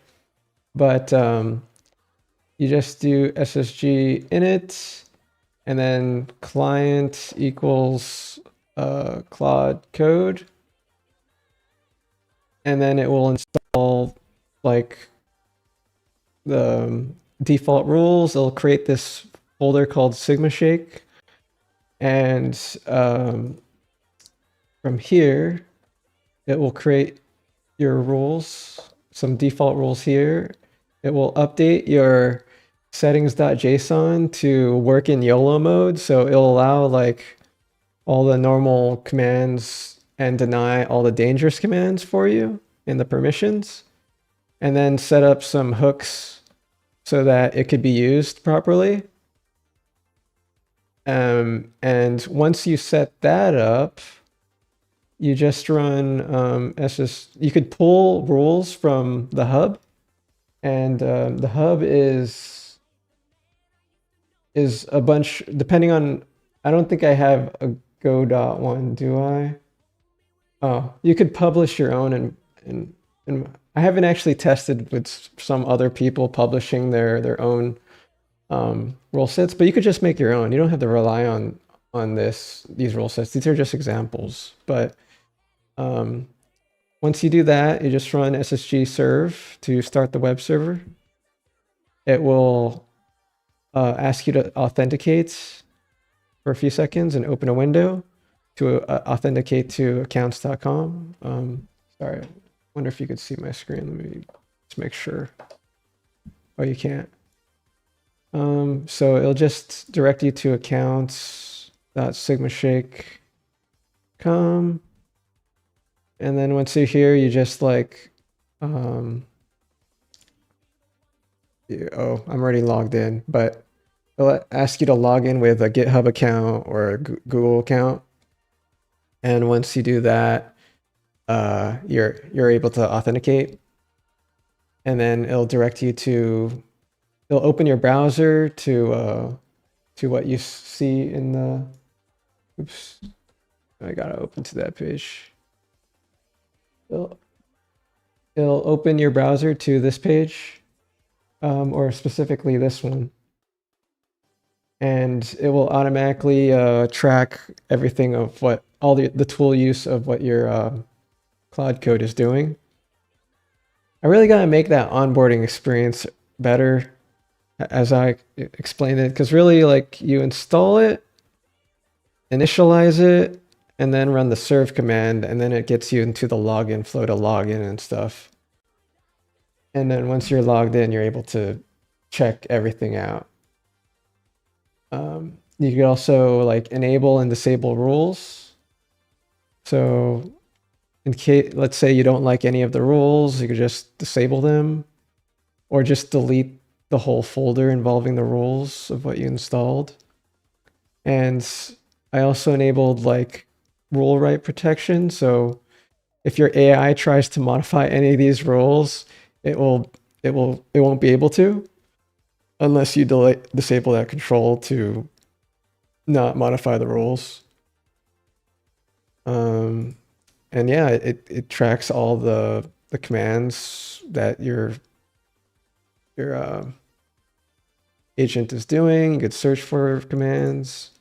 But you just do ssg init, and then client equals Claude Code, and then it will install like the default rules. It'll create this folder called SigmaShake, and from here it will create your rules, some default rules here. It will update your settings.json to work in YOLO mode, so it'll allow like all the normal commands and deny all the dangerous commands for you in the permissions, and then set up some hooks so that it could be used properly. And once you set that up, you just run you could pull rules from the hub, and the hub is a bunch, depending on, I don't think I have a go.1, do I? Oh, you could publish your own, and I haven't actually tested with some other people publishing their own rule sets, but you could just make your own. You don't have to rely on these rule sets. These are just examples. But once you do that, you just run ssg serve to start the web server. It will ask you to authenticate for a few seconds and open a window to authenticate to accounts.com. Sorry, I wonder if you could see my screen. Let me just make sure. Oh, you can't. So it'll just direct you to accounts.sigmashake.com. And then once you're here, you just like, oh, I'm already logged in, but it'll ask you to log in with a GitHub account or a Google account. And once you do that, you're able to authenticate. And then it'll direct you to, it'll open your browser to what you see in the, oops, I gotta open to that page. It'll open your browser to this page, or specifically this one. And it will automatically track everything of what, all the tool use of what your Claude Code is doing. I really gotta make that onboarding experience better as I explained it, because really, like, you install it, initialize it, and then run the serve command, and then it gets you into the login flow to log in and stuff. And then once you're logged in, you're able to check everything out. You could also like enable and disable rules. So in case, let's say you don't like any of the rules, you could just disable them, or just delete the whole folder involving the rules of what you installed. And I also enabled like rule write protection. So if your AI tries to modify any of these rules, it won't be able to, unless you disable that control to not modify the rules. And yeah, it tracks all the commands that your agent is doing. You could search for commands.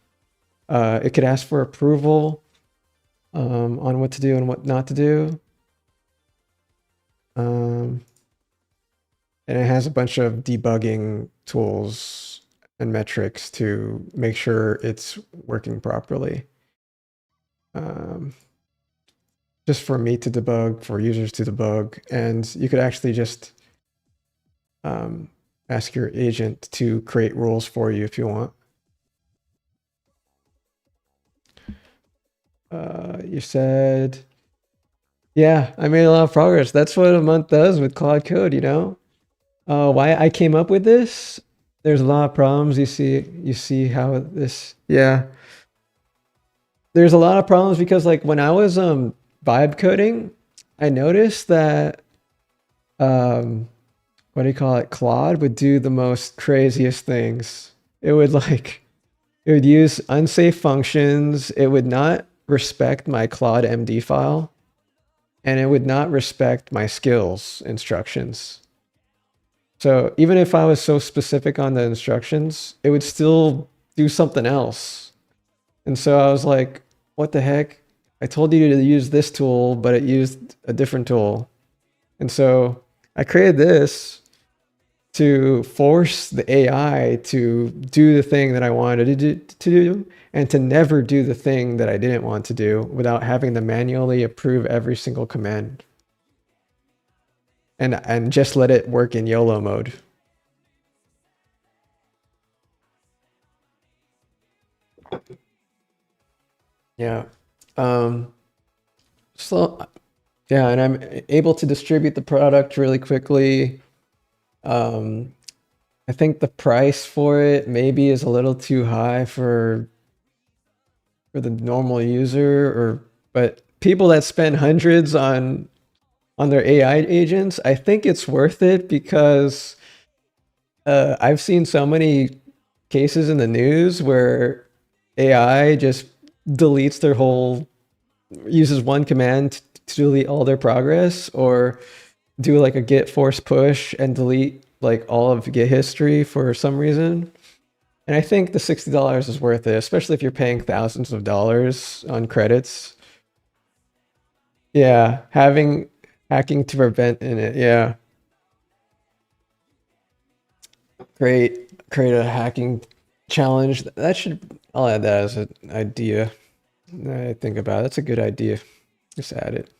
It could ask for approval on what to do and what not to do. And it has a bunch of debugging tools and metrics to make sure it's working properly. just for me to debug, for users to debug, and you could actually just ask your agent to create rules for you if you want. You said, yeah, I made a lot of progress. That's what a month does with Claude Code, you know? Why I came up with this? There's a lot of problems. You see how this, yeah. There's a lot of problems because like when I was Vibecoding, I noticed that what do you call it? Claude would do the most craziest things. It would use unsafe functions. It would not respect my Claude MD file, and it would not respect my skills instructions. So even if I was so specific on the instructions, it would still do something else. And so I was like, what the heck? I told you to use this tool, but it used a different tool. And so I created this to force the AI to do the thing that I wanted to do, and to never do the thing that I didn't want to do without having to manually approve every single command. And just let it work in YOLO mode. Yeah. So yeah, and I'm able to distribute the product really quickly. I think the price for it maybe is a little too high for the normal user, but people that spend hundreds on their AI agents, I think it's worth it because I've seen so many cases in the news where AI just deletes their whole, uses one command to delete all their progress, or do like a git force push and delete like all of git history for some reason. And I think the $60 is worth it, especially if you're paying thousands of dollars on credits. Yeah, having hacking to prevent in it. Yeah. Create a hacking challenge. That should, I'll add that as an idea. I think about it. That's a good idea. Just add it.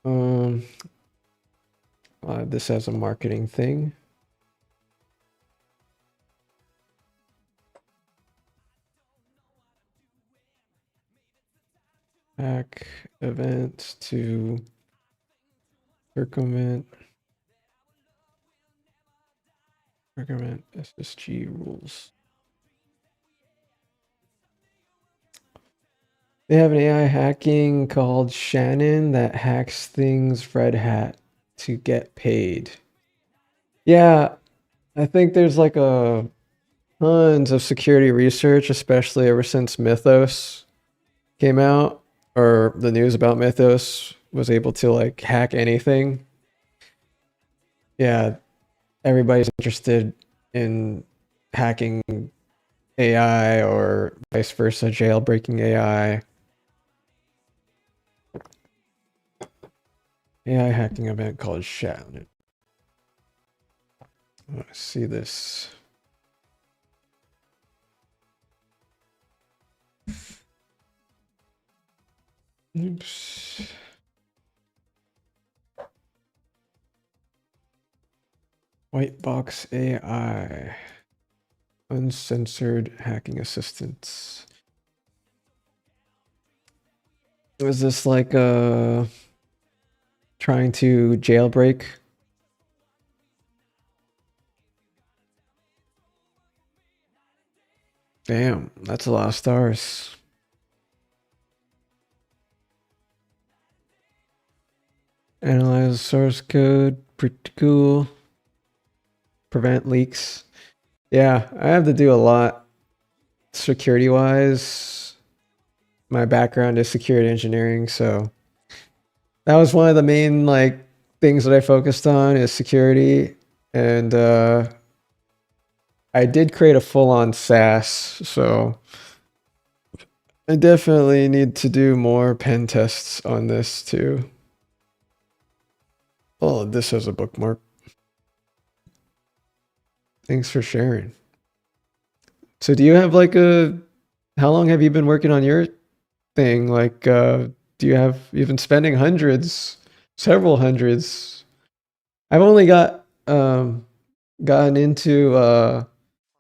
I'll add this as a marketing thing. Hack events to circumvent SSG rules. They have an AI hacking called Shannon that hacks things Red Hat to get paid. Yeah, I think there's like tons of security research, especially ever since Mythos came out, or the news about Mythos was able to like hack anything. Yeah, everybody's interested in hacking AI or vice versa, jailbreaking AI. AI hacking event called Shannon. Let's see this. Oops. White box AI. Uncensored hacking assistance. Was this like trying to jailbreak? Damn, that's a lot of stars. Analyze source code, pretty cool. Prevent leaks. Yeah, I have to do a lot security wise. My background is security engineering, so that was one of the main like things that I focused on is security. And I did create a full-on SaaS, so I definitely need to do more pen tests on this too. Oh, this has a bookmark. Thanks for sharing. So do you have like a how long have you been working on your thing? Like, you've been spending hundreds, several hundreds. I've only gotten into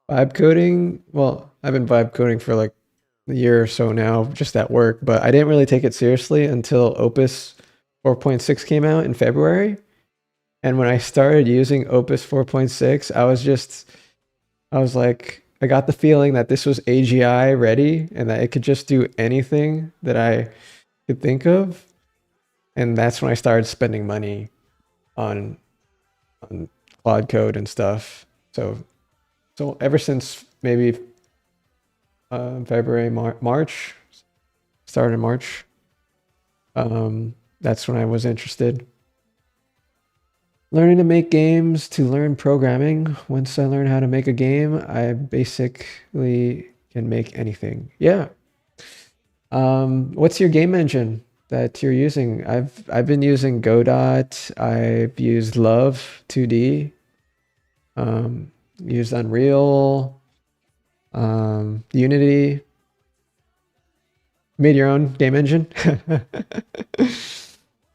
vibe coding. Well, I've been vibe coding for like a year or so now, just at work, but I didn't really take it seriously until Opus 4.6 came out in February. And when I started using Opus 4.6, I was like, I got the feeling that this was AGI ready and that it could just do anything that I could think of. And that's when I started spending money on Claude Code and stuff. So ever since maybe February, March, started in March, that's when I was interested. Learning to make games to learn programming. Once I learn how to make a game, I basically can make anything. Yeah. What's your game engine that you're using? I've been using Godot. I've used Love 2D. Used Unreal. Unity. Made your own game engine.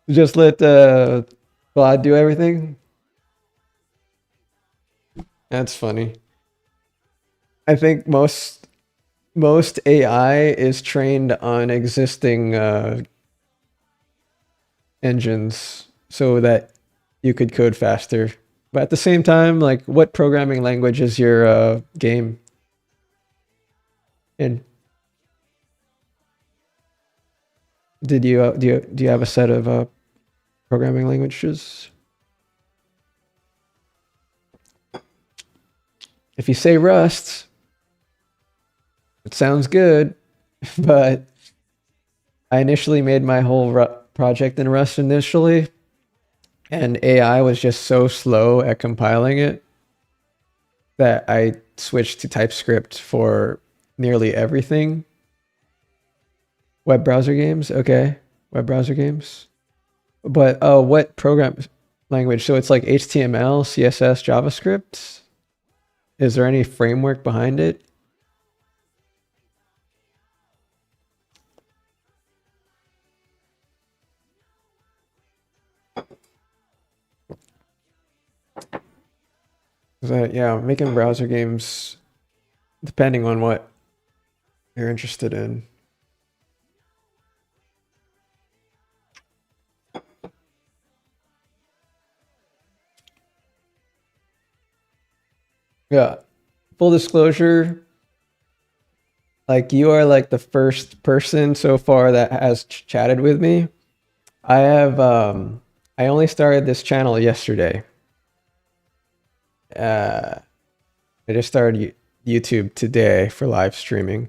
Just let Claude do everything. That's funny. I think most AI is trained on existing engines so that you could code faster. But at the same time, like, what programming language is your game in? Do you have a set of programming languages? If you say Rust, it sounds good, but I initially made my whole project in Rust initially, and AI was just so slow at compiling it that I switched to TypeScript for nearly everything. Web browser games, okay. Web browser games. But what program language? So it's like HTML, CSS, JavaScript? Is there any framework behind it? Yeah, making browser games, depending on what you're interested in. Yeah, full disclosure, like, you are like the first person so far that has chatted with me. I only started this channel yesterday. I just started YouTube today for live streaming.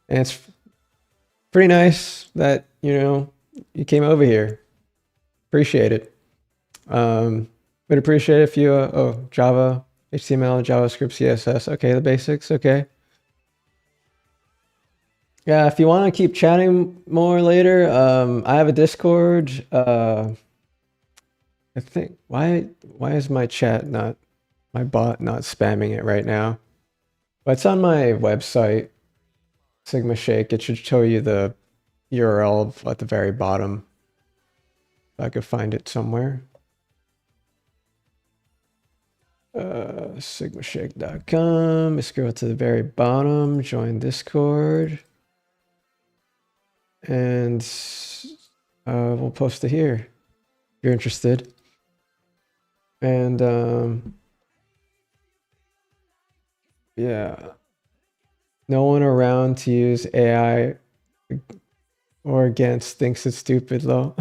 And it's pretty nice that, you came over here. Appreciate it. Would appreciate if you, Java, HTML, JavaScript, CSS. Okay, the basics. Okay. Yeah, if you want to keep chatting more later, I have a Discord. I think why is my bot not spamming it right now? But it's on my website, SigmaShake. It should show you the URL at the very bottom. If I could find it somewhere. SigmaShake.com. Scroll to the very bottom. Join Discord. And we'll post it here if you're interested. And yeah, no one around to use AI or against thinks it's stupid, though.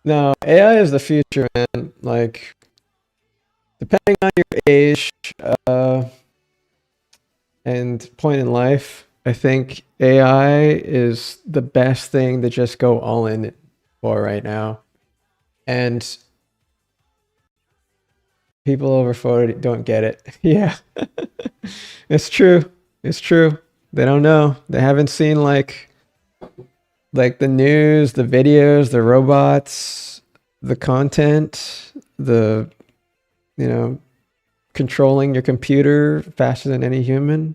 No, AI is the future, man. Like, depending on your age and point in life, I think AI is the best thing to just go all in for right now. And people over 40 don't get it. Yeah. It's true. It's true. They don't know. They haven't seen like the news, the videos, the robots, the content, the, controlling your computer faster than any human.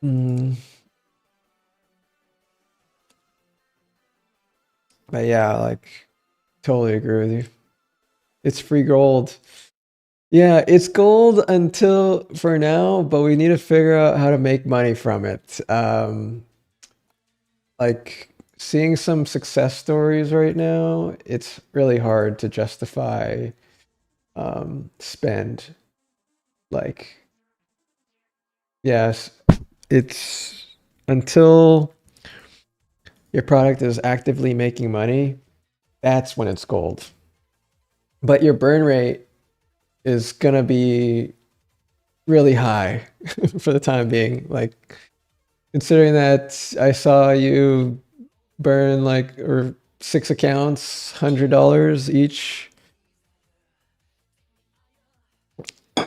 Mm. But yeah, like, totally agree with you. It's free gold. Yeah, it's gold until for now, but we need to figure out how to make money from it. Like seeing some success stories right now, it's really hard to justify spend. Like, yes, it's until your product is actively making money, that's when it's gold. But your burn rate is gonna be really high for the time being. Like, considering that I saw you burn like or 6 accounts, $100 each.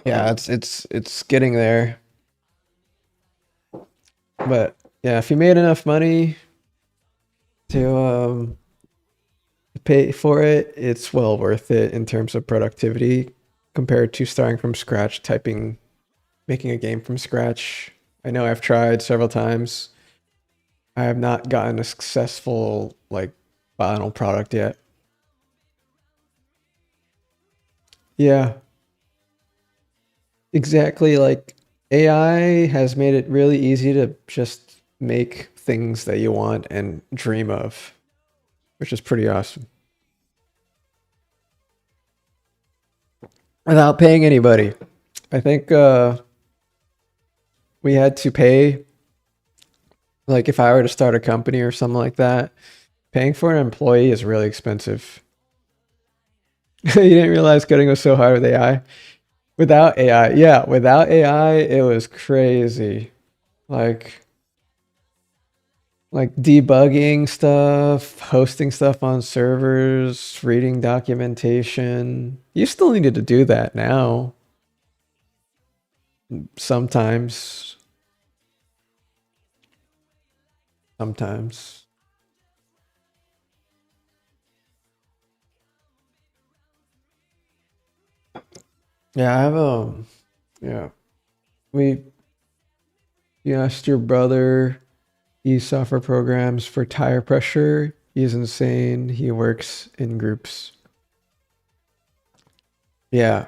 Yeah, it's getting there. But yeah, if you made enough money to pay for it, it's well worth it in terms of productivity compared to starting from scratch, making a game from scratch. I know I've tried several times. I have not gotten a successful like final product yet. Yeah, exactly. Like AI has made it really easy to just make things that you want and dream of, which is pretty awesome. Without paying anybody. I think we had to pay, like if I were to start a company or something like that, paying for an employee is really expensive. You didn't realize coding was so hard with AI? Without AI, yeah, without AI, it was crazy. Like debugging stuff, hosting stuff on servers, reading documentation. You still needed to do that now. Sometimes. Sometimes. Yeah, I have yeah. You asked your brother, he software programs for tire pressure. He's insane. He works in groups. Yeah.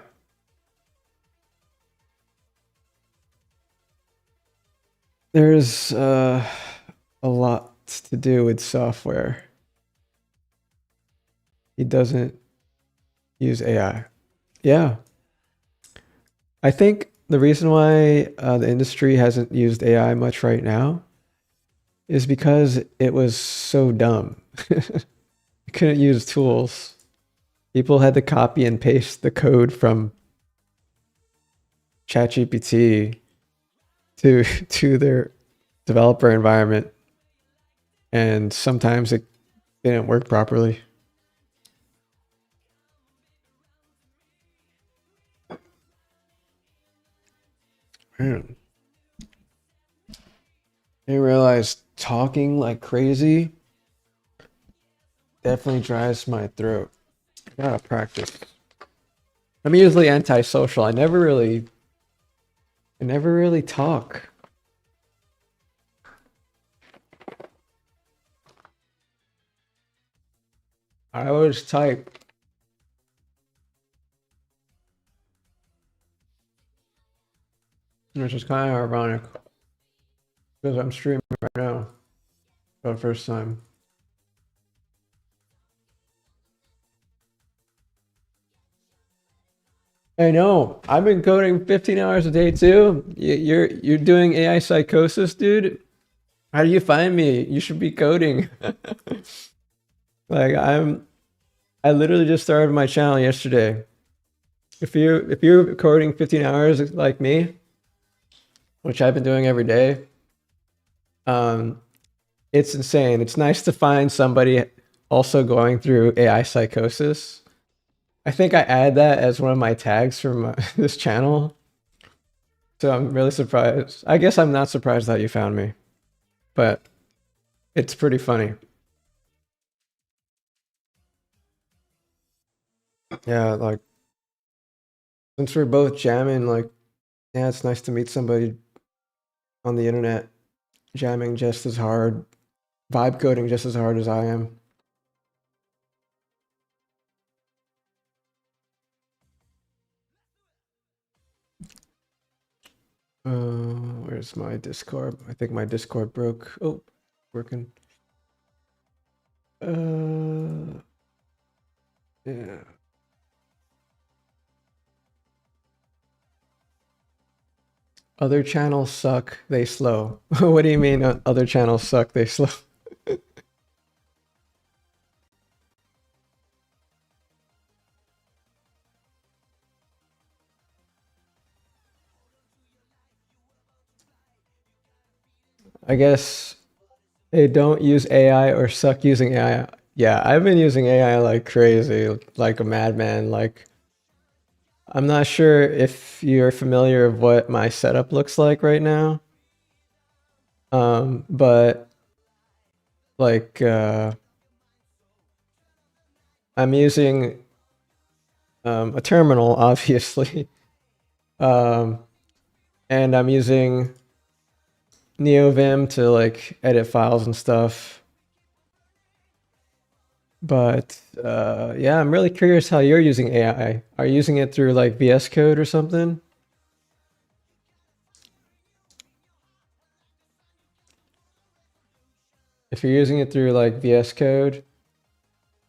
There's a lot to do with software. He doesn't use AI. Yeah. I think the reason why the industry hasn't used AI much right now is because it was so dumb. You couldn't use tools. People had to copy and paste the code from ChatGPT to their developer environment, and sometimes it didn't work properly. Man. I realized talking like crazy definitely dries my throat. I gotta practice. I'm usually antisocial. I never really talk. I always type. Which is kind of ironic because I'm streaming right now for the first time. I know. I've been coding 15 hours a day too. You're doing AI psychosis, dude. How do you find me? You should be coding. Like I literally just started my channel yesterday. If you're coding 15 hours like me, which I've been doing every day, it's insane. It's nice to find somebody also going through AI psychosis. I think I add that as one of my tags from this channel. So I'm really surprised. I guess I'm not surprised that you found me, but it's pretty funny. Yeah, like since we're both jamming, like, yeah, it's nice to meet somebody on the internet. jamming just as hard, vibe coding just as hard as I am. Where's my Discord? I think my Discord broke. Oh, working. Yeah. Other channels suck, they slow. What do you mean other channels suck, they slow? I guess they don't use AI or suck using AI. Yeah, I've been using AI like crazy, like a madman. Like, I'm not sure if you're familiar with what my setup looks like right now. But like, I'm using a terminal, obviously. And I'm using NeoVim to like edit files and stuff. But yeah, I'm really curious how you're using AI. Are you using it through like VS Code or something? If you're using it through like VS Code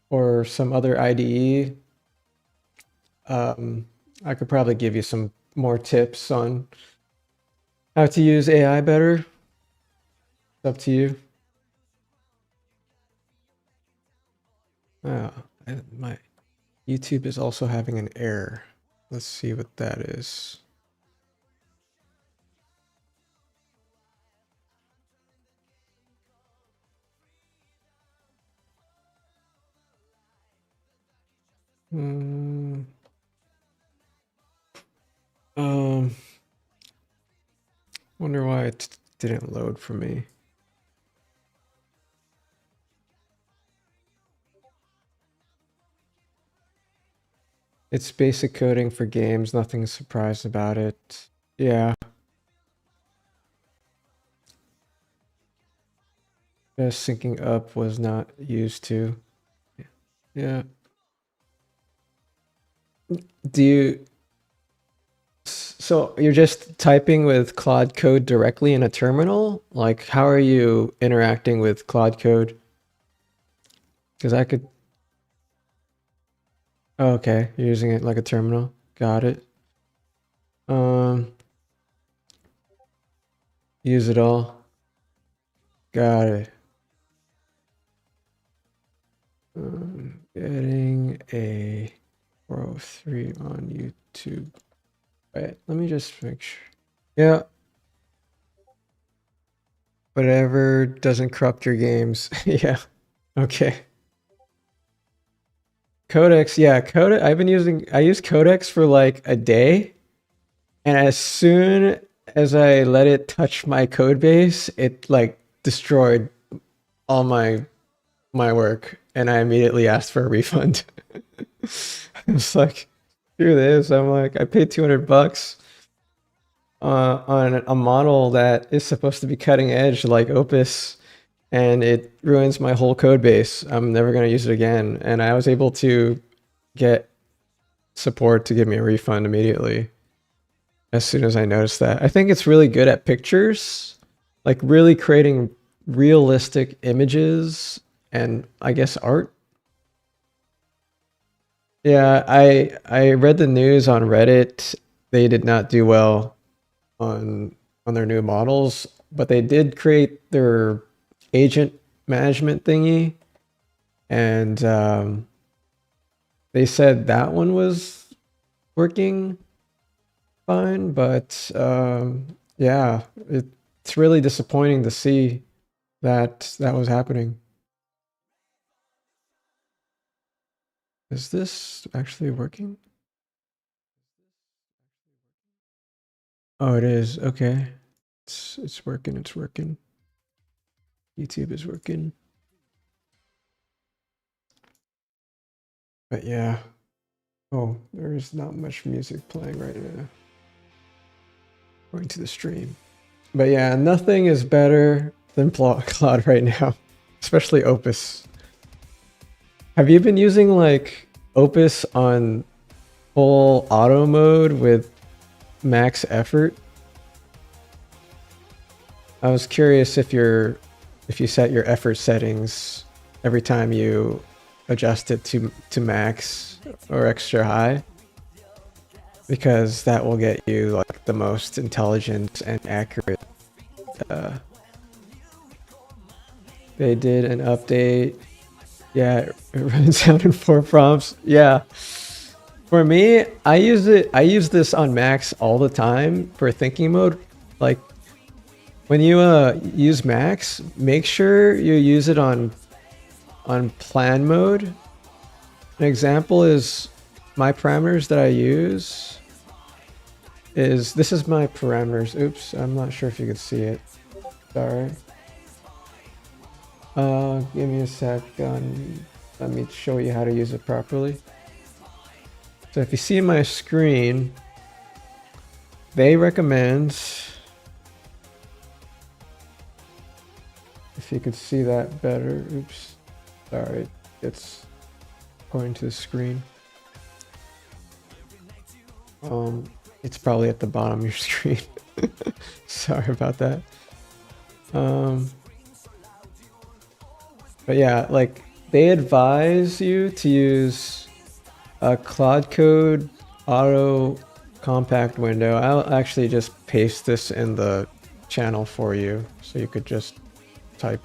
or some other IDE, I could probably give you some more tips on how to use AI better. It's up to you. Oh, my YouTube is also having an error. Let's see what that is. Wonder why it didn't load for me. It's basic coding for games, nothing surprised about it. Yeah. Just syncing up was not used to. Yeah. Do you... So you're just typing with Claude Code directly in a terminal? Like, how are you interacting with Claude Code? Because I could... Oh, okay, you're using it like a terminal. Got it. Use it all. Got it. Getting a 403 on YouTube. Right, let me just make sure. Yeah. Whatever doesn't corrupt your games. Yeah. Okay. Codex, yeah, Codex. I used Codex for like a day, and as soon as I let it touch my code base, it like destroyed all my work, and I immediately asked for a refund. I was like, screw this. I'm like, I paid $200 on a model that is supposed to be cutting edge like Opus, and it ruins my whole code base. I'm never going to use it again. And I was able to get support to give me a refund immediately as soon as I noticed that. I think it's really good at pictures, like really creating realistic images and I guess art. Yeah, I read the news on Reddit. They did not do well on their new models, but they did create their agent management thingy, and they said that one was working fine, but yeah, it's really disappointing to see that was happening. Is this actually working? Oh, it is. Okay. It's working. It's working. YouTube is working. But yeah. Oh, there's not much music playing right now. Going to the stream. But yeah, nothing is better than Claude right now, especially Opus. Have you been using like Opus on full auto mode with max effort? I was curious if you set your effort settings every time you adjust it to max or extra high, because that will get you like the most intelligent and accurate. They did an update. Yeah, it runs out in 4 prompts. Yeah. For me, I use this on max all the time for thinking mode. Like when you use max, make sure you use it on plan mode. An example is my parameters that I use is, this is my parameters. Oops, I'm not sure if you could see it. Sorry. Give me a sec. Let me show you how to use it properly. So if you see my screen, they recommend, if you could see that better. Oops, sorry, it's according to the screen. It's probably at the bottom of your screen. Sorry about that. But yeah, like they advise you to use a Claude Code auto compact window. I'll actually just paste this in the channel for you, so you could just type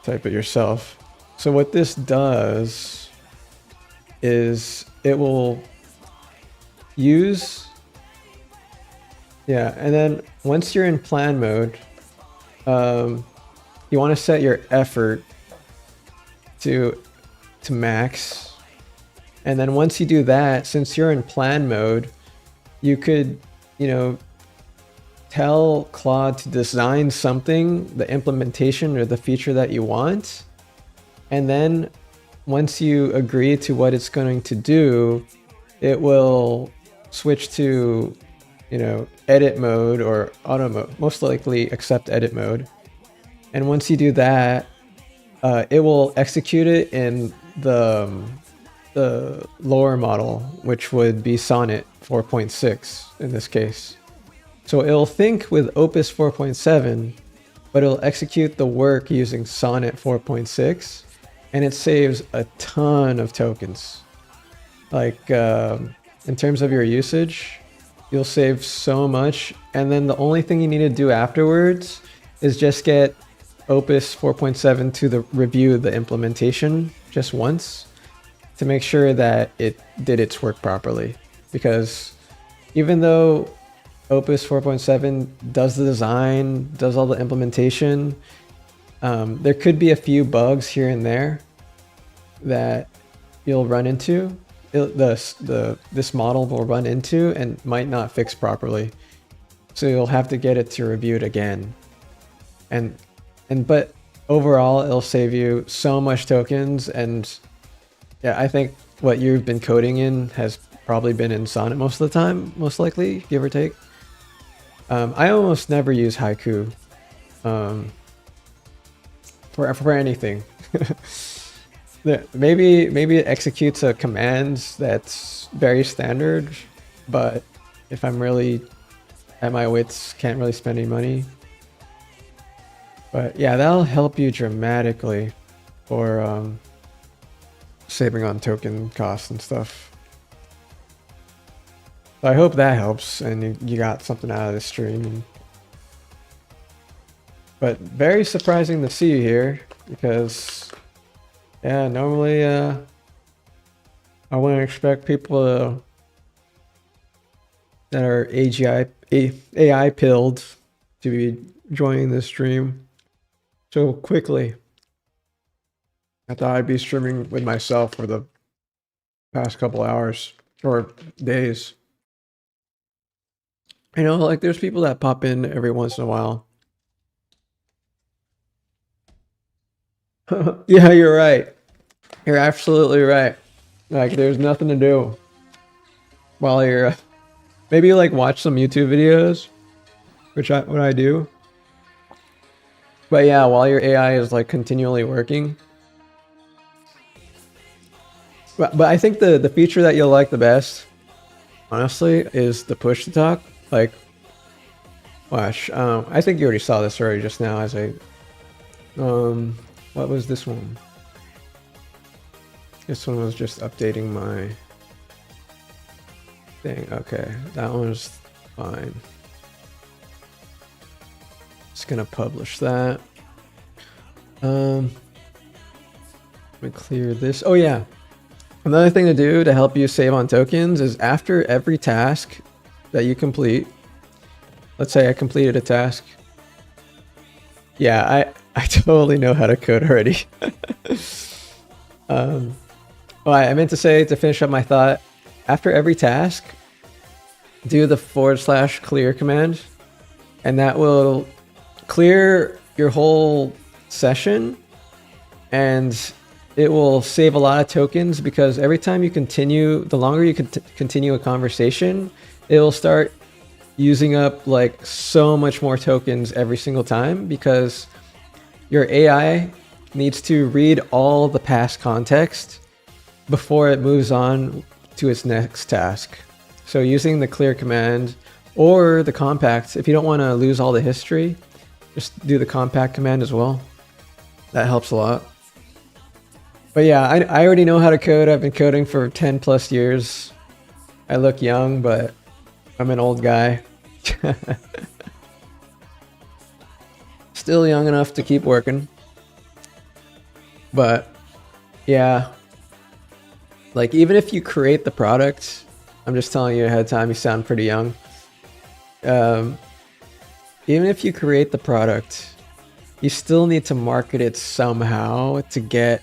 it yourself. So what this does is it will use, yeah, and then once you're in plan mode, you want to set your effort to max, and then once you do that, since you're in plan mode, you could, you know, tell Claude to design something, the implementation or the feature that you want, and then once you agree to what it's going to do, it will switch to, you know, edit mode or auto mode, most likely accept edit mode. And once you do that, it will execute it in the lower model, which would be Sonnet 4.6 in this case. So it'll think with Opus 4.7, but it'll execute the work using Sonnet 4.6, and it saves a ton of tokens. Like in terms of your usage, you'll save so much, and then the only thing you need to do afterwards is just get Opus 4.7 to review the implementation just once to make sure that it did its work properly. Because even though Opus 4.7 does the design, does all the implementation, there could be a few bugs here and there that you'll run into. This model will run into and might not fix properly, so you'll have to get it to review it again. But overall, it'll save you so much tokens. And yeah, I think what you've been coding in has probably been in Sonnet most of the time, most likely, give or take. I almost never use Haiku for anything. Maybe it executes a command that's very standard, but if I'm really at my wits, can't really spend any money. But yeah, that'll help you dramatically for saving on token costs and stuff. So I hope that helps and you got something out of this stream. But very surprising to see you here, because yeah, normally I wouldn't expect people that are AI pilled to be joining this stream so quickly. I thought I'd be streaming with myself for the past couple hours or days. You know, like there's people that pop in every once in a while. Yeah, you're right. You're absolutely right. Like there's nothing to do while you're maybe like watch some YouTube videos what I do. But yeah, while your AI is like continually working. But I think the feature that you'll like the best, honestly, is the push to talk. Like, watch. I think you already saw this already just now as I. What was this one? This one was just updating my thing. Okay, that one was fine. Just gonna publish that. Let me clear this. Oh yeah. Another thing to do to help you save on tokens is after every task that you complete. Let's say I completed a task. Yeah, I totally know how to code already. Well, I meant to say, to finish up my thought, after every task, do the / clear command, and that will clear your whole session, and it will save a lot of tokens, because every time you continue, the longer you continue a conversation, it will start using up like so much more tokens every single time, because your AI needs to read all the past context before it moves on to its next task. So using the clear command or the compact, if you don't want to lose all the history, just do the compact command as well. That helps a lot. But yeah, I already know how to code. I've been coding for 10 plus years. I look young, but I'm an old guy. Still young enough to keep working. But yeah, like even if you create the product, I'm just telling you ahead of time, you sound pretty young. Even if you create the product, you still need to market it somehow to get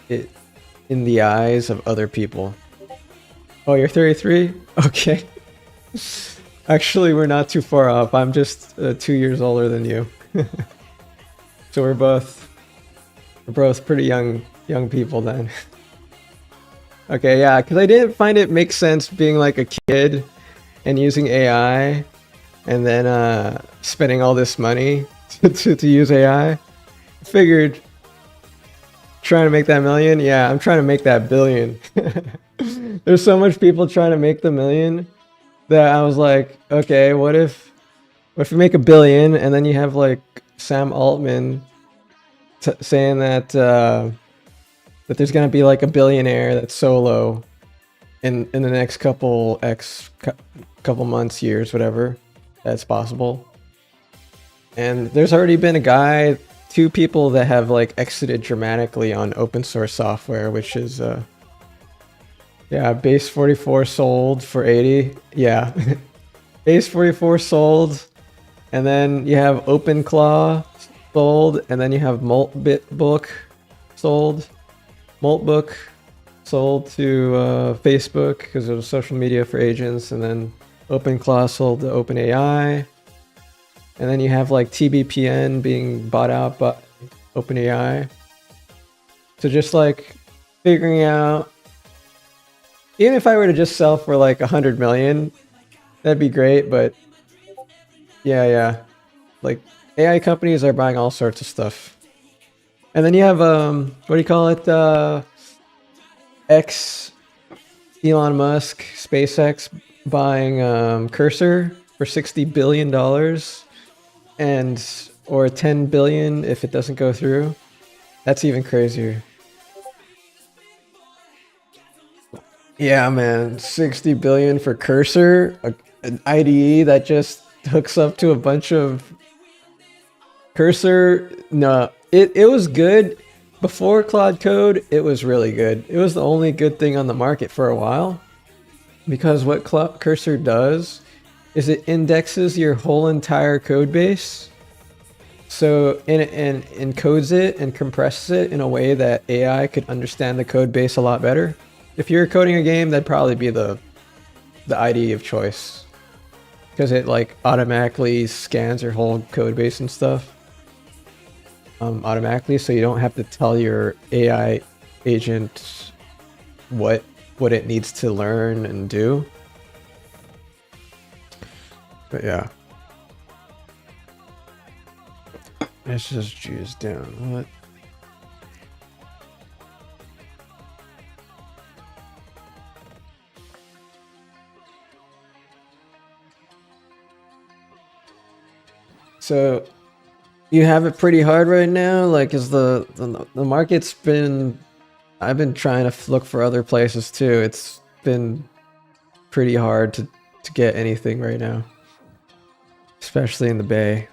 it in the eyes of other people. Oh, you're 33? Okay. Actually, we're not too far off. I'm just 2 years older than you. So we're both pretty young people then. Okay, yeah, because I didn't find it make sense being like a kid and using AI and then spending all this money to use AI. I figured trying to make that million, yeah, I'm trying to make that billion. There's so much people trying to make the million that I was like, okay, what if you make $1 billion and then you have like Sam Altman saying that that there's gonna be like a billionaire that's solo in the next couple months, years, whatever, that's possible. And there's already been a guy, 2 people that have like exited dramatically on open source software, which is yeah, base 44 sold for 80. Yeah. Base 44 sold, and then you have OpenClaw sold, and then you have Maltbook sold. Maltbook sold to Facebook because it was social media for agents, and then OpenClaw sold to OpenAI, and then you have like TBPN being bought out by OpenAI. So just like figuring out, even if I were to just sell for like 100 million, that'd be great. But yeah, like AI companies are buying all sorts of stuff. And then you have what do you call it? Elon Musk, SpaceX buying Cursor for $60 billion, and or 10 billion if it doesn't go through. That's even crazier. Yeah, man, 60 billion for Cursor, an IDE that just hooks up to a bunch of Cursor. No, it was good before Claude Code. It was really good. It was the only good thing on the market for a while, because what Cursor does is it indexes your whole entire code base. So and encodes it and compresses it in a way that AI could understand the code base a lot better. If you're coding a game, that'd probably be the IDE of choice, because it like automatically scans your whole code base and stuff automatically, so you don't have to tell your AI agent what it needs to learn and do. But yeah. SSG is down. What? So you have it pretty hard right now? Like, is the market's been... I've been trying to look for other places too. It's been pretty hard to get anything right now. Especially in the Bay.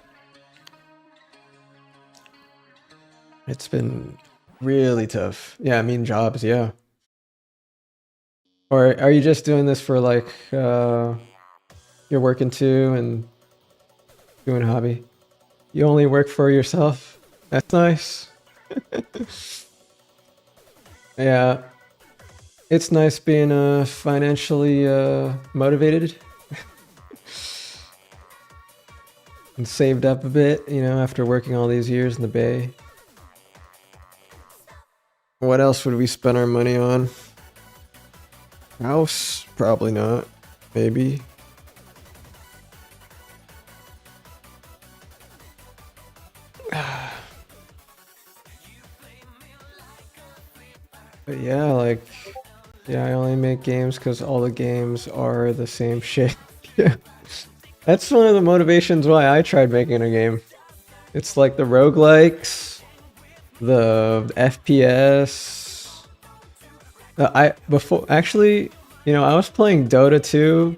It's been really tough. Yeah, I mean jobs, yeah. Or are you just doing this for like, you're working too and doing a hobby? You only work for yourself? That's nice. Yeah. It's nice being financially motivated. And saved up a bit, you know, after working all these years in the Bay. What else would we spend our money on? House? Probably not. Maybe. But yeah, like, yeah, I only make games because all the games are the same shit. Yeah. That's one of the motivations why I tried making a game. It's like the roguelikes, the FPS. Actually, you know, I was playing Dota 2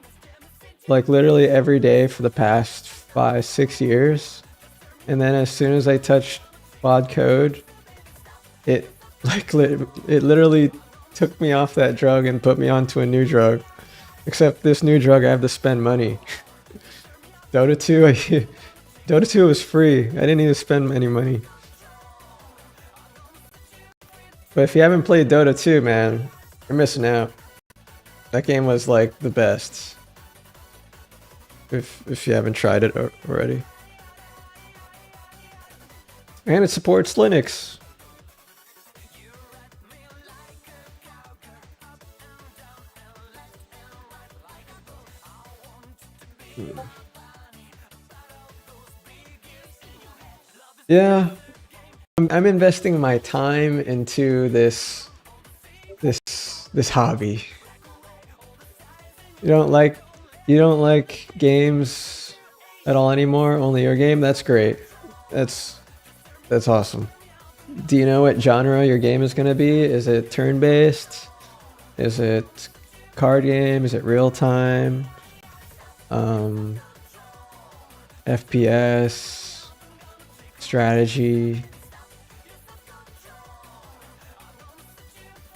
like literally every day for the past 5-6 years. And then as soon as I touched Claude Code, it literally took me off that drug and put me onto a new drug. Except this new drug I have to spend money. Dota 2 was free. I didn't need to spend any money. But if you haven't played Dota 2, man, you're missing out. That game was like the best. If you haven't tried it already. And it supports Linux. Yeah, I'm investing my time into this hobby. You don't like games at all anymore? Only your game? That's great. That's awesome. Do you know what genre your game is gonna be? Is it turn-based? Is it card game? Is it real time? FPS? Strategy,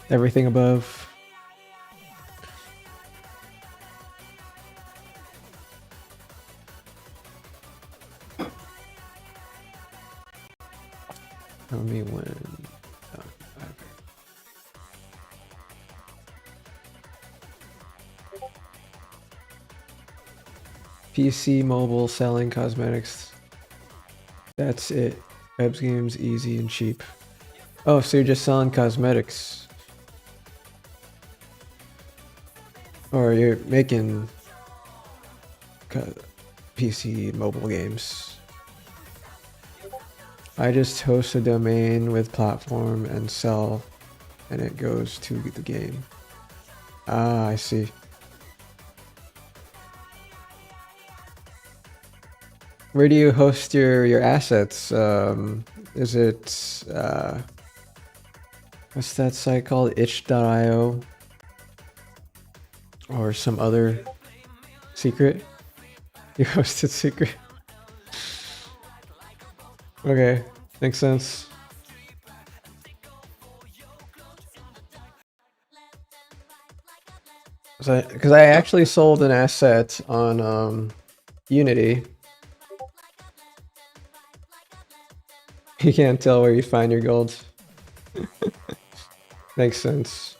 everything above. Tell me when. PC, mobile, selling cosmetics. That's it. Webs games, easy and cheap. Oh, so you're just selling cosmetics. Or you're making PC mobile games. I just host a domain with platform and sell, and it goes to the game. Ah, I see. Where do you host your assets? Is it what's that site called? itch.io or some other secret? You hosted secret. Okay, makes sense. Because I actually sold an asset on Unity. You can't tell where you find your gold. Makes sense.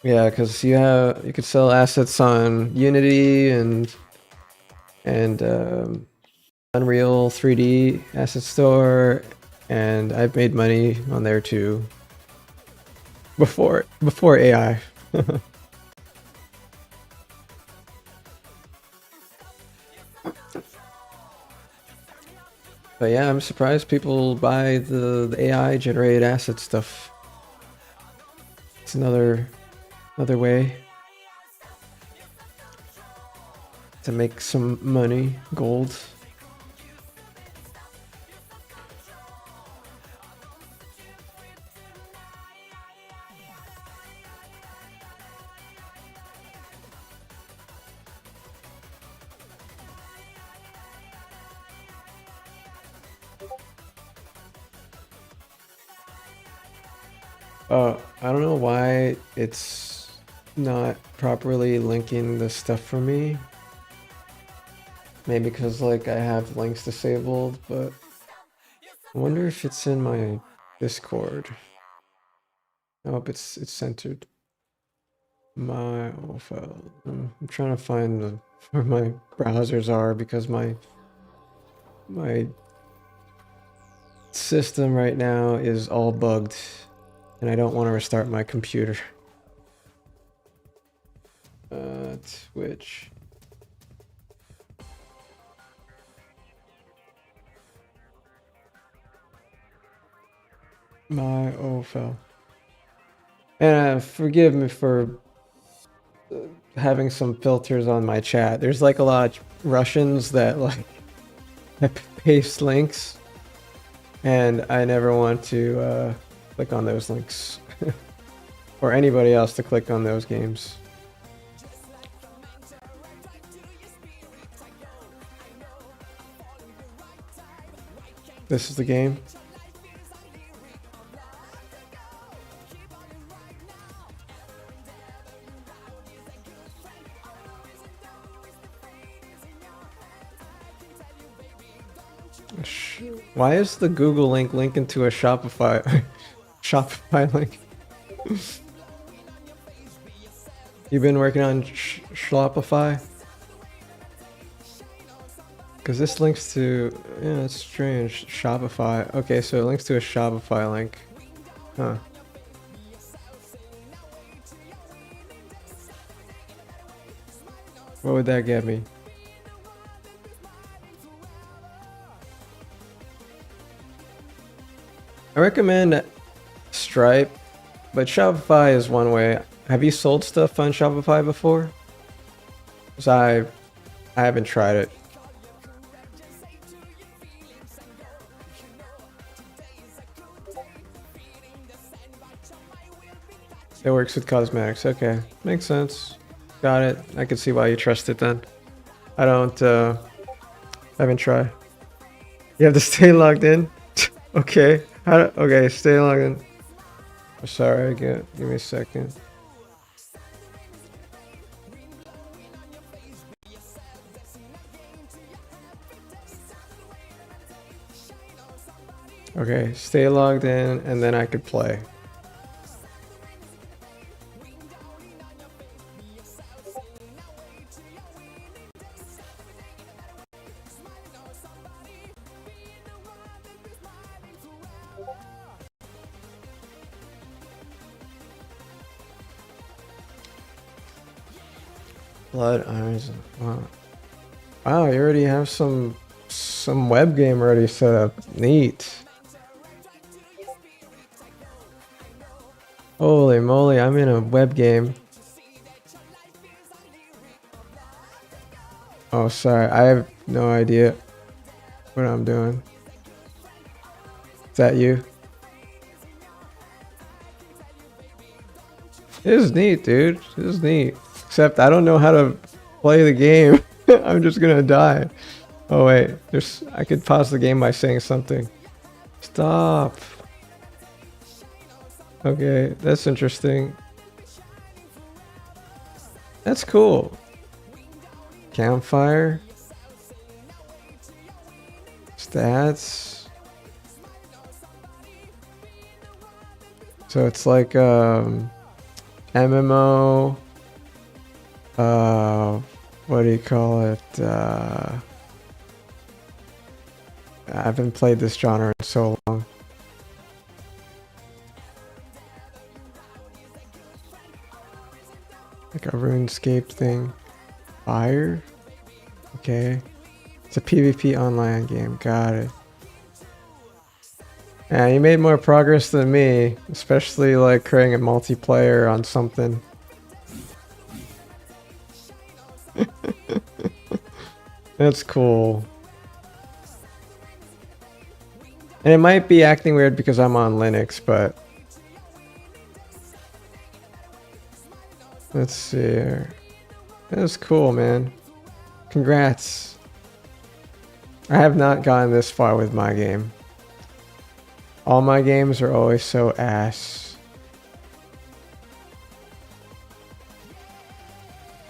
Yeah, because you could sell assets on Unity and Unreal 3D Asset Store, and I've made money on there too. Before AI. But yeah, I'm surprised people buy the AI generated asset stuff. It's another way to make some money, gold. I don't know why it's not properly linking the stuff for me. Maybe because like I have links disabled, but I wonder if it's in my Discord. Nope, it's centered. My file. I'm trying to find where my browsers are because my system right now is all bugged and I don't want to restart my computer. Twitch. My file. And forgive me for having some filters on my chat. There's like a lot of Russians that like paste links, and I never want to click on those links or anybody else to click on those games. This is the game. Why is the Google link linking to a Shopify Shopify link? You've been working on Shopify? Because this links to, yeah, that's strange. Shopify. Okay, so it links to a Shopify link. Huh. What would that get me? I recommend Stripe, but Shopify is one way. Have you sold stuff on Shopify before? Because I haven't tried it. It works with cosmetics. Okay, makes sense. Got it. I can see why you trust it then. I don't, haven't tried. You have to stay logged in? Okay. Okay, stay logged in. Sorry, give me a second. Okay, stay logged in and then I could play. Blood Irons. Wow. Wow, you already have some web game already set up. Neat. Holy moly, I'm in a web game. Oh, sorry. I have no idea what I'm doing. Is that you? This is neat, dude. This is neat. Except I don't know how to play the game. I'm just gonna die. Oh wait, I could pause the game by saying something. Stop. Okay, that's interesting. That's cool. Campfire. Stats. So it's like MMO. What do you call it? I haven't played this genre in so long. Like a RuneScape thing. Fire? Okay. It's a PvP online game. Got it. Yeah, you made more progress than me, especially like creating a multiplayer on something. That's cool. And it might be acting weird because I'm on Linux, but let's see here. That was cool, man. Congrats. I have not gotten this far with my game. All my games are always so ass.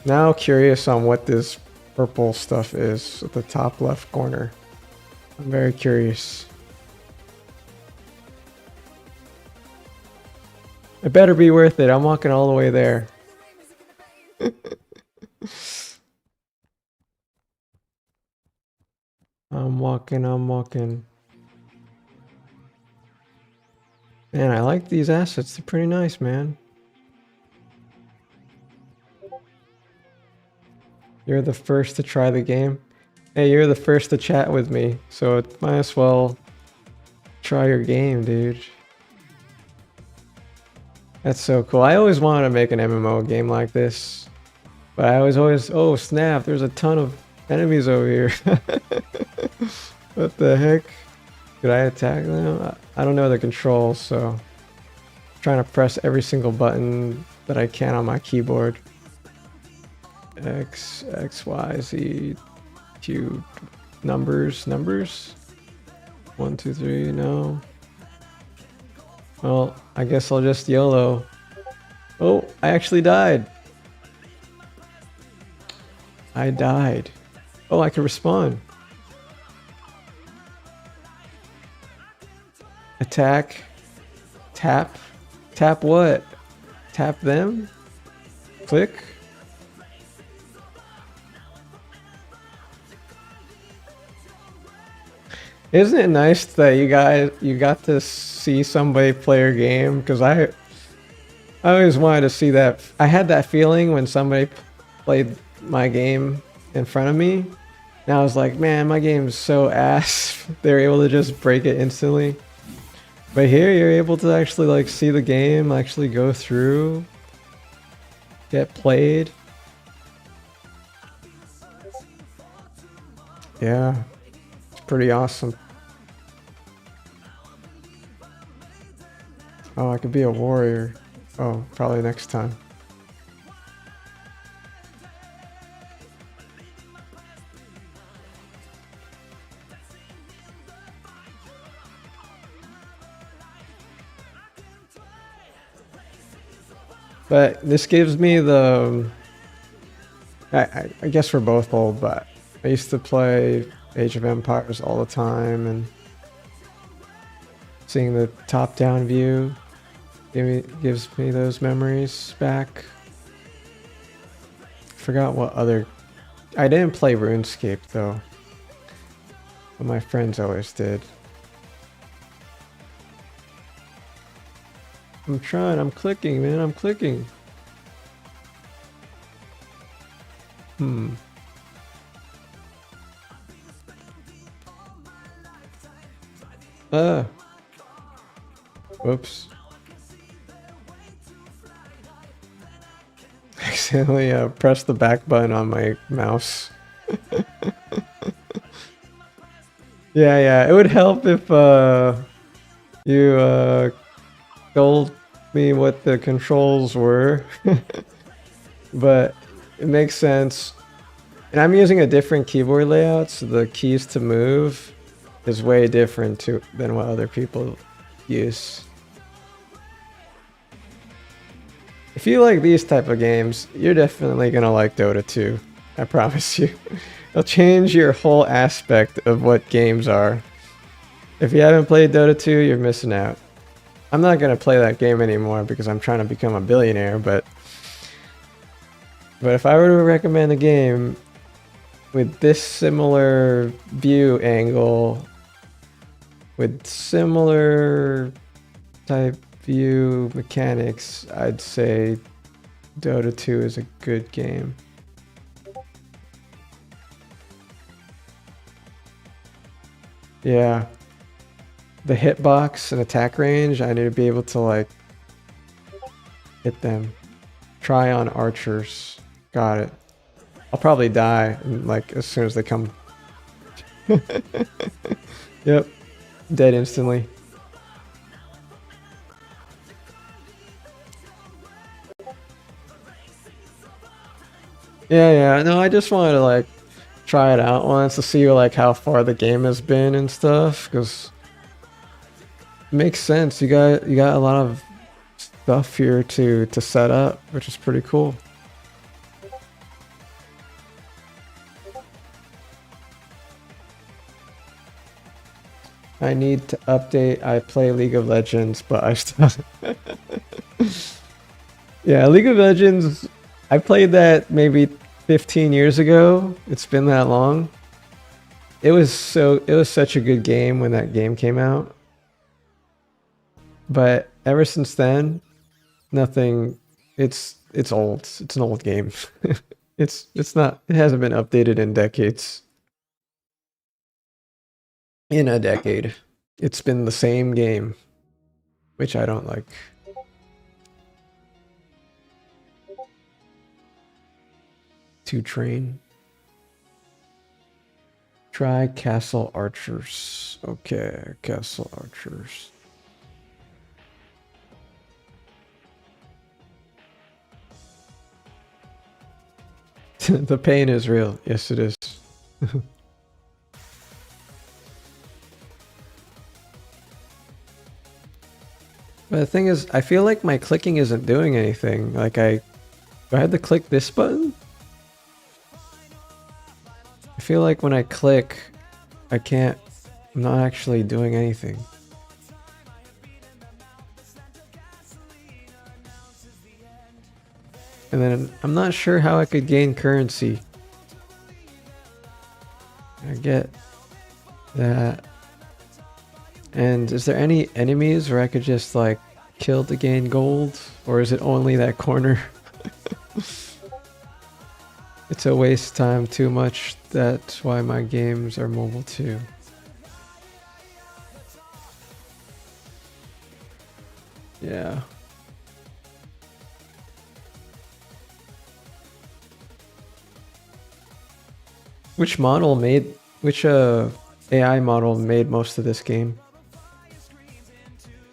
Now curious on what this purple stuff is at the top left corner. I'm very curious. It better be worth it. I'm walking all the way there. I'm walking. Man, I like these assets. They're pretty nice, man. You're the first to try the game. Hey, you're the first to chat with me, so it might as well try your game, dude. That's so cool. I always wanted to make an MMO game like this, but I was always, oh snap, there's a ton of enemies over here. What the heck? Could I attack them? I don't know the controls, so I'm trying to press every single button that I can on my keyboard. X, Y, Z, Q, numbers. 1, 2, 3, no. Well, I guess I'll just YOLO. Oh, I actually died. I died. Oh, I can respawn. Attack. Tap. Tap what? Tap them? Click. Isn't it nice that you got to see somebody play your game? Because I always wanted to see that. I had that feeling when somebody played my game in front of me. And I was like, man, my game's so ass. They're able to just break it instantly. But here you're able to actually like see the game, actually go through, get played. Yeah, it's pretty awesome. Oh, I could be a warrior. Oh, probably next time. But this gives me the... I guess we're both old, but I used to play Age of Empires all the time, and seeing the top-down view gives me those memories back. Forgot what other... I didn't play RuneScape though, but my friends always did. I'm trying, I'm clicking, man, I'm clicking. Whoops. Accidentally pressed the back button on my mouse. Yeah, it would help if you told me what the controls were. But it makes sense. And I'm using a different keyboard layout, so the keys to move is way different than what other people use. If you like these type of games, you're definitely gonna like Dota 2. I promise you. It'll change your whole aspect of what games are. If you haven't played Dota 2, you're missing out. I'm not gonna play that game anymore because I'm trying to become a billionaire, but if I were to recommend a game with this similar view angle, with similar type view mechanics, I'd say Dota 2 is a good game. Yeah. the hitbox and attack range, I need to be able to like hit them. Try on archers. Got it. I'll probably die like as soon as they come. Yep. Dead instantly. Yeah, no, I just wanted to like try it out once to see like how far the game has been and stuff, because it makes sense. You got a lot of stuff here to set up, which is pretty cool. I need to update. I play League of Legends, but I still yeah, League of Legends, I played that maybe 15 years ago. It's been that long. It was such a good game when that game came out. But ever since then, nothing. It's old. It's an old game. It hasn't been updated in decades. In a decade. It's been the same game, which I don't like. To train. Try Castle Archers. Okay, Castle Archers. The pain is real. Yes, it is. But the thing is, I feel like my clicking isn't doing anything. Like do I have to click this button? I feel like when I click, I'm not actually doing anything. And then I'm not sure how I could gain currency. I get that. And is there any enemies where I could just like kill to gain gold? Or is it only that corner? It's a waste of time too much. That's why my games are mobile too. Yeah. Which AI model made most of this game?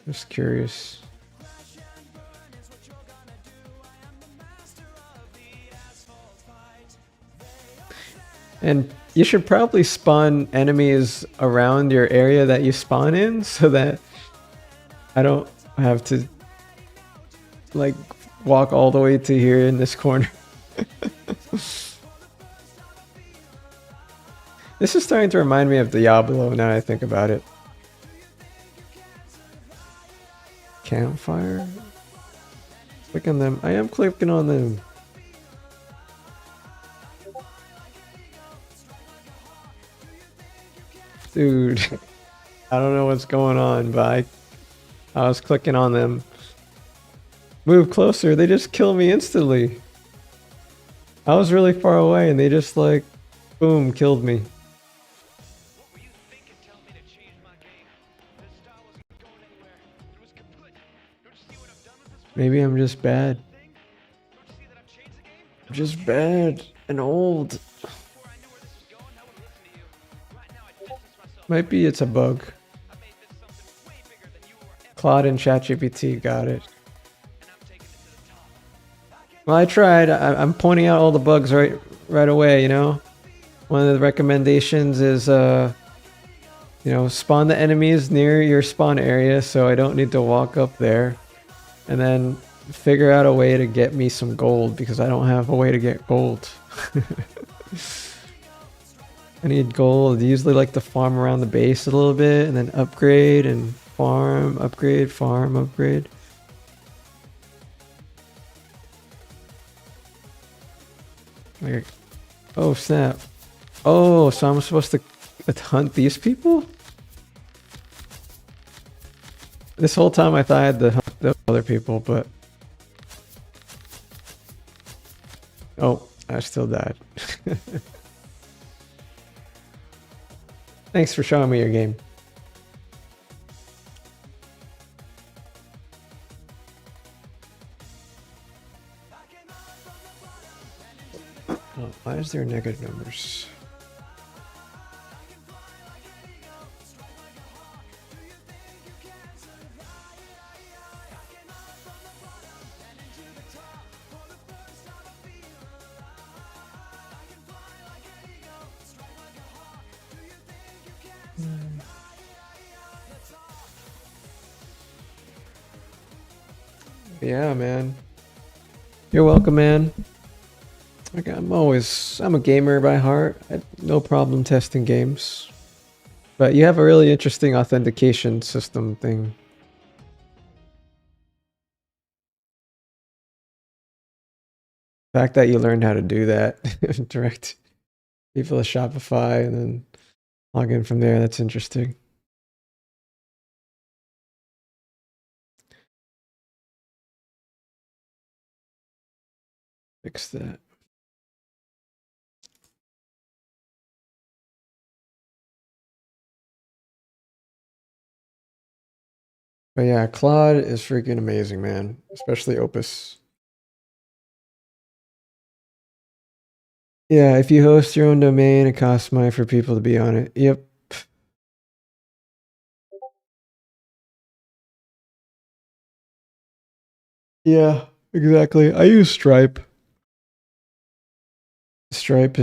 Just curious. And you should probably spawn enemies around your area that you spawn in so that I don't have to like walk all the way to here in this corner. This is starting to remind me of Diablo now that I think about it. Campfire? Click on them. I am clicking on them. Dude, I don't know what's going on, but I was clicking on them. Move closer, they just kill me instantly. I was really far away and they just like, boom, killed me. Maybe I'm just bad. I'm just bad and old. Might be it's a bug. Claude and ChatGPT got it. Well, I tried. I'm pointing out all the bugs right away, you know? One of the recommendations is, you know, spawn the enemies near your spawn area so I don't need to walk up there. And then figure out a way to get me some gold because I don't have a way to get gold. I need gold. I usually like to farm around the base a little bit and then upgrade and farm, upgrade, farm, upgrade. Like, oh snap. Oh, so I'm supposed to hunt these people? This whole time I thought I had to hunt the other people, but... Oh, I still died. Thanks for showing me your game. is there negative numbers? Yeah, man. You're welcome, man. Okay, I'm a gamer by heart. I have no problem testing games. But you have a really interesting authentication system thing. The fact that you learned how to do that, direct people to Shopify and then log in from there, that's interesting. Fix that. But yeah, Claude is freaking amazing, man. Especially Opus. Yeah, if you host your own domain, it costs money for people to be on it. Yep. Yeah, exactly. I use Stripe. Stripe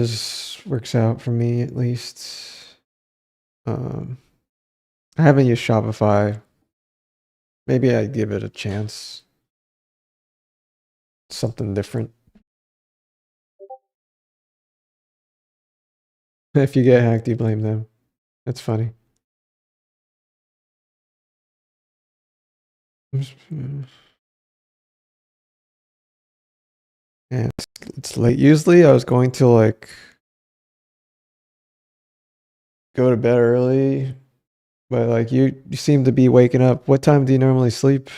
works out for me at least. I haven't used Shopify. Maybe I'd give it a chance. Something different. If you get hacked, you blame them. That's funny. Yeah, it's late. Usually I was going to like go to bed early, but like you seem to be waking up. What time do you normally sleep?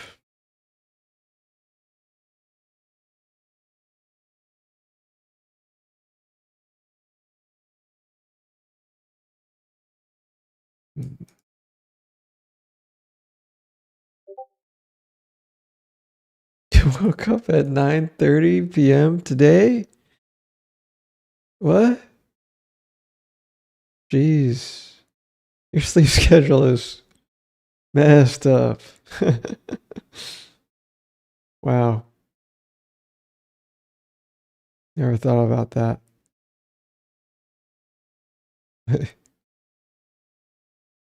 You woke up at 9:30 p.m. today? What? Jeez. Your sleep schedule is messed up. Wow. Never thought about that.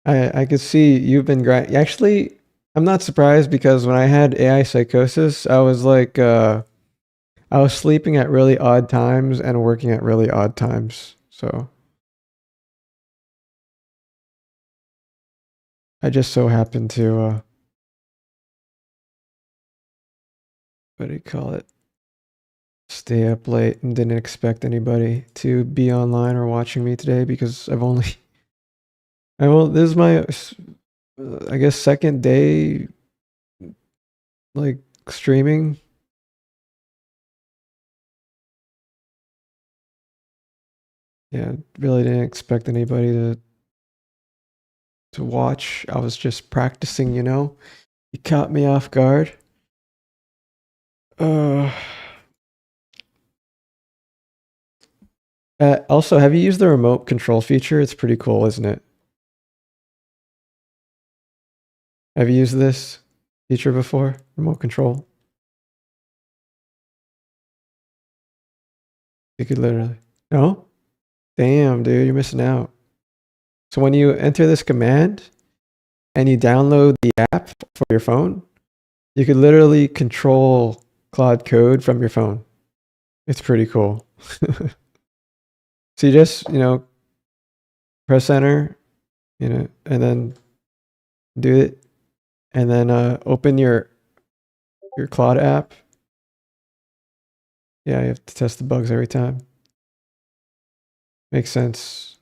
I could see you've been actually, I'm not surprised because when I had AI psychosis, I was like I was sleeping at really odd times and working at really odd times. So I just so happened to what do you call it? Stay up late and didn't expect anybody to be online or watching me today because this is my I guess second day like streaming. Yeah, really didn't expect anybody to watch. I was just practicing, you know. You caught me off guard. Also, have you used the remote control feature? It's pretty cool, isn't it? Have you used this feature before? Remote control? You could literally... No? Damn, dude, you're missing out. So when you enter this command and you download the app for your phone, you could literally control Claude Code from your phone. It's pretty cool. So you just, you know, press enter, you know, and then do it. And then open your Claude app. Yeah, you have to test the bugs every time. Makes sense.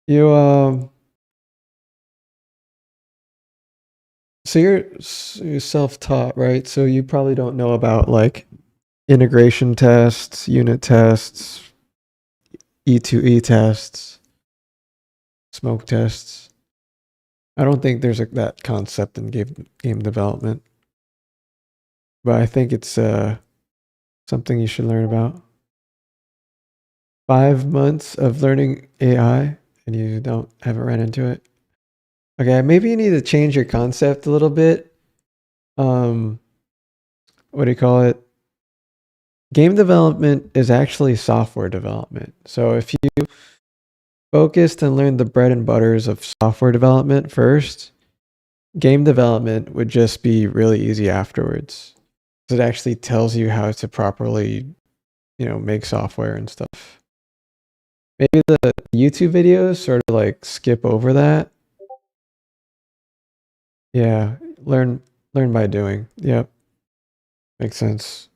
You so you're self-taught, right? So you probably don't know about like integration tests, unit tests, E2E tests, smoke tests. I don't think there's that concept in game development. But I think it's something you should learn about. 5 months of learning AI and you haven't ran into it. Okay, maybe you need to change your concept a little bit. What do you call it? Game development is actually software development. So if you focused and learned the bread and butters of software development first, game development would just be really easy afterwards. It actually tells you how to properly, make software and stuff. Maybe the YouTube videos sort of like skip over that. Yeah, learn by doing. Yep. Makes sense.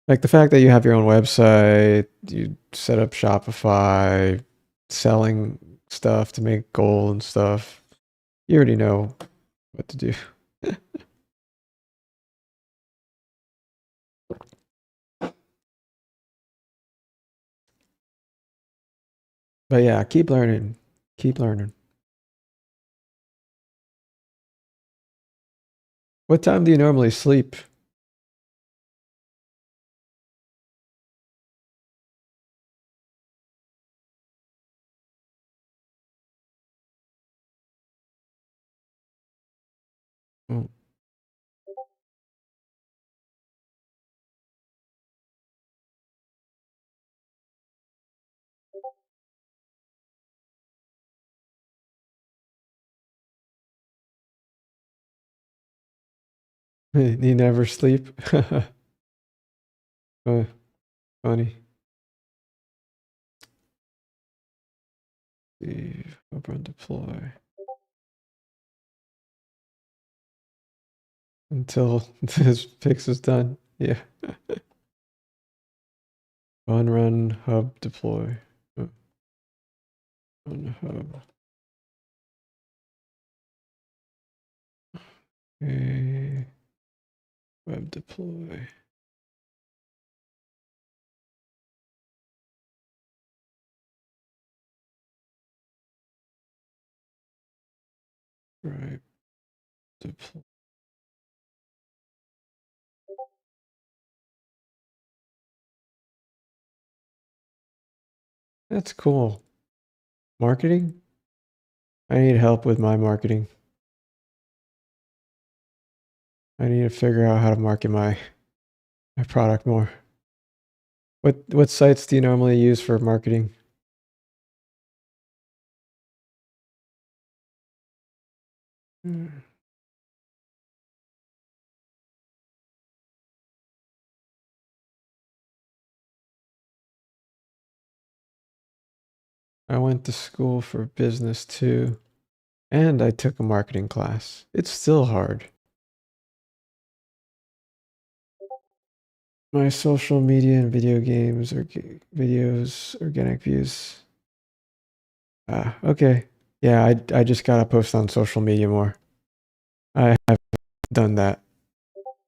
Like the fact that you have your own website, you set up Shopify, selling stuff to make gold and stuff. You already know what to do. But yeah, keep learning. Keep learning. What time do you normally sleep? Oh. You never sleep? Oh, funny. Leave, open, deploy. Until this fix is done. Yeah. Run, hub, deploy. Run, hub. Okay. Web deploy. Right. Deploy. That's cool. Marketing? I need help with my marketing. I need to figure out how to market my product more. What sites do you normally use for marketing? I went to school for business too, and I took a marketing class. It's still hard. My social media and video games or videos, organic views. Okay. Yeah, I just gotta post on social media more. I have done that.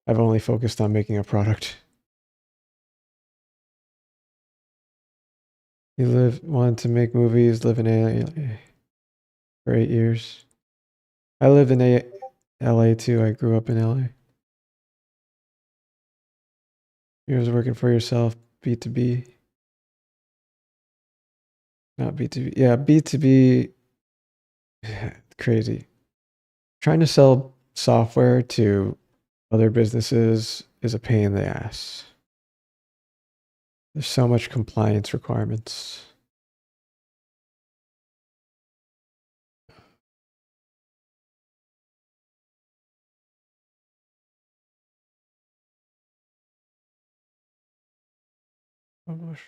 I've only focused on making a product. You wanted to make movies, live in LA for 8 years. I lived in LA too. I grew up in LA. You was working for yourself, B2B. Not B2B. Yeah, B2B. Crazy. Trying to sell software to other businesses is a pain in the ass. There's so much compliance requirements. Almost.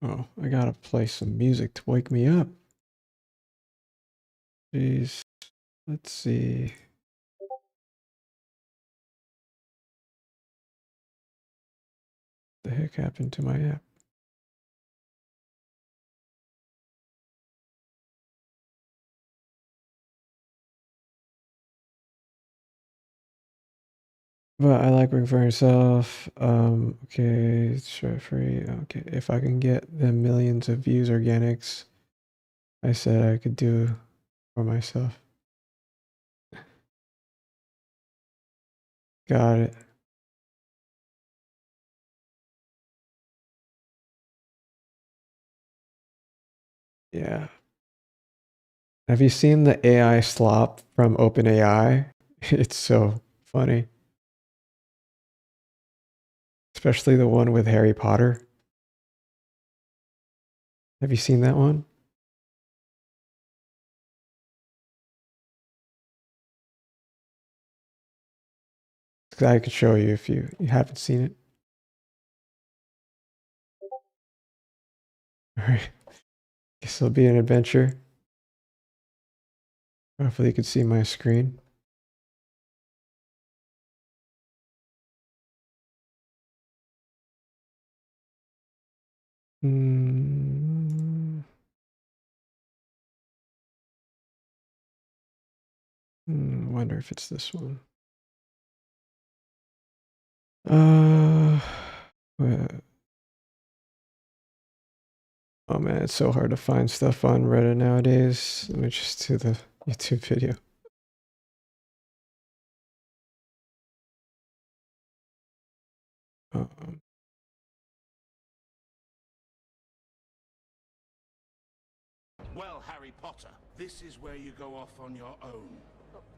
Oh, I gotta play some music to wake me up. Jeez. Let's see. What the heck happened to my app? But I like working for myself. Okay, it's free. Okay, if I can get the millions of views organics, I said I could do for myself. Got it. Yeah. Have you seen the AI slop from OpenAI? It's so funny. Especially the one with Harry Potter. Have you seen that one? I could show you if you haven't seen it. Alright. Guess it'll be an adventure. Hopefully you can see my screen. Wonder if it's this one. Oh man, it's so hard to find stuff on Reddit nowadays. Let me just do the YouTube video. Well, Harry Potter, this is where you go off on your own.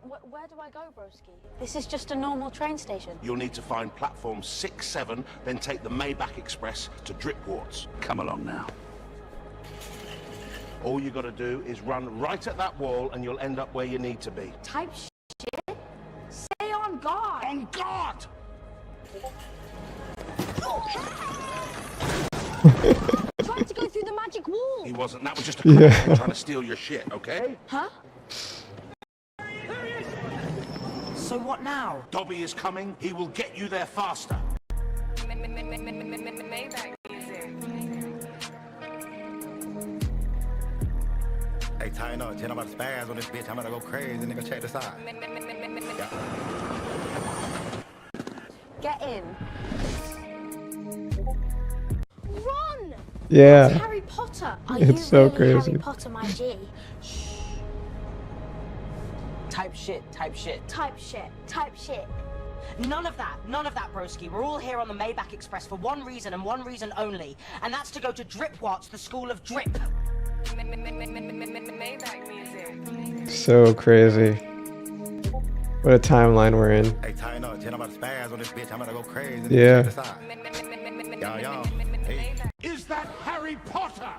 Where do I go, broski? This is just a normal train station. You'll need to find platform 6, 7, then take the Maybach Express to Dripwarts. Come along now. All you got to do is run right at that wall and you'll end up where you need to be. Type shit? Stay on guard! On guard! Tried to go through the magic wall! He wasn't. That was just a crackhead trying to steal your shit, okay? Huh? So what now? Dobby is coming. He will get you there faster. Hey, tighten up. I'm about to spaz on this bitch. I'm about to go crazy. Nigga, check this out. Get in. Run! Yeah. It's Harry Potter. Are It's you so really crazy. Harry Potter, my G? Type shit, type shit. Type shit. Type shit. None of that, broski. We're all here on the Maybach Express for one reason and one reason only, and that's to go to Dripwarts, the school of drip. So crazy. What a timeline we're in. Hey, tighten up. I'm about to spaz on this bitch. I'm about to go crazy. Nigga, Yeah. check this out. Y'all. Hey. Is that Harry Potter?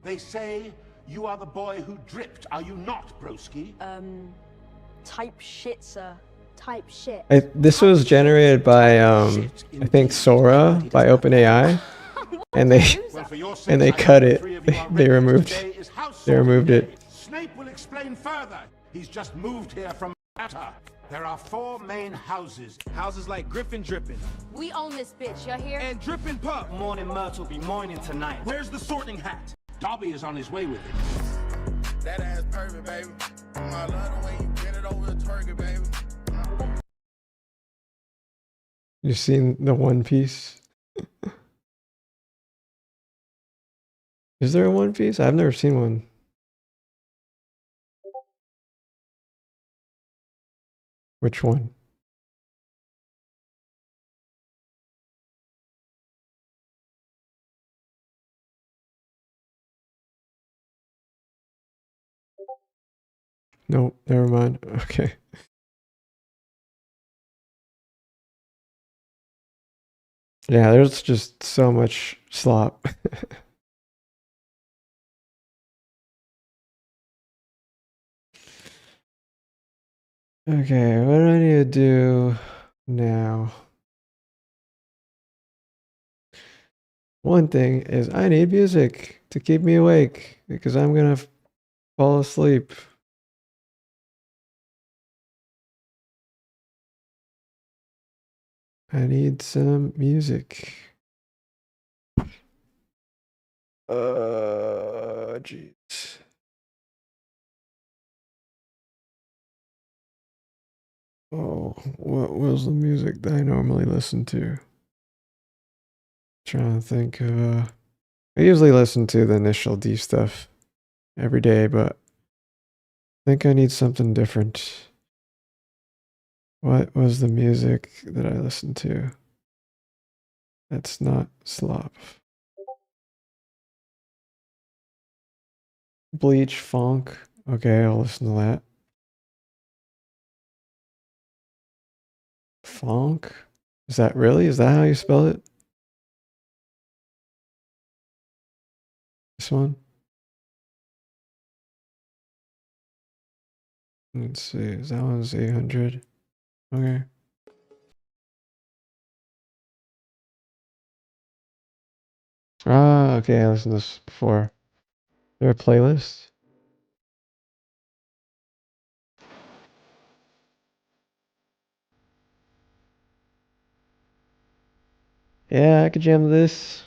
They say you are the boy who dripped. Are you not, broski? Type shit, sir. Type shit. This was generated by I think Sora by OpenAI, and they cut it. They removed it. Snape will explain further. He's just moved here from Matter. There are 4 main houses. Houses like Griffin Drippin'. We own this bitch, you hear? And Drippin' Pup. Morning Myrtle be morning tonight. Where's the sorting hat? Dobby is on his way with it. That ass perfect, baby. I love the way you get it over the turkey, baby. You seen the One Piece? Is there a One Piece? I've never seen one. Which one? Nope, never mind. Okay. Yeah, there's just so much slop. Okay, what do I need to do now? One thing is I need music to keep me awake because I'm gonna fall asleep. I need some music. Jeez. Oh, what was the music that I normally listen to? Trying to think of. I usually listen to the Initial D stuff every day, but I think I need something different. What was the music that I listened to? That's not slop. Bleach Funk. Okay, I'll listen to that. Funk? Is that really? Is that how you spell it? This one? Let's see. Is that one's 800? Okay. Ah, okay. I listened to this before. Is there a playlist? Yeah, I could jam this.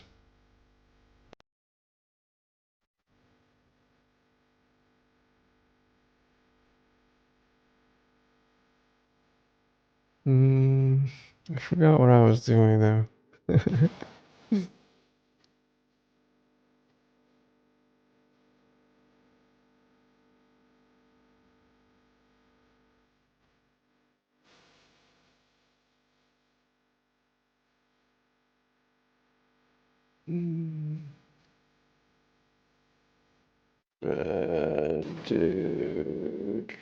I forgot what I was doing though. Dude.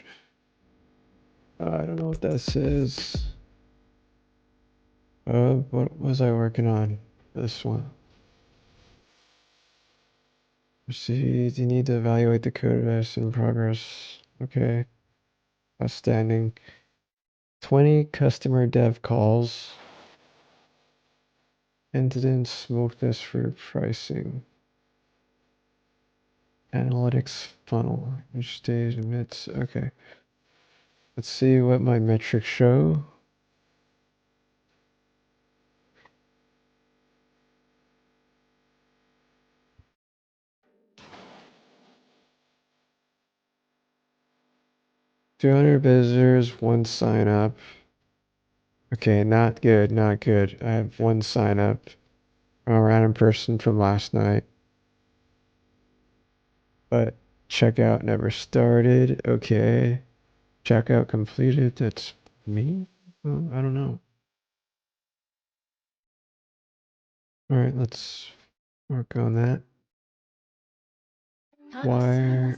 I don't know what that says. What was I working on? This one. Proceed. You need to evaluate the code that's in progress. Okay. Outstanding. 20 customer dev calls. Incident smoke test for pricing. Analytics funnel. Each stage emits. Okay. Let's see what my metrics show. $200 visitors, 1 sign up. Okay, not good, not good. I have 1 sign up from a random person from last night. But checkout never started. Okay. Checkout completed. That's me? Well, I don't know. Alright, let's work on that. Wire.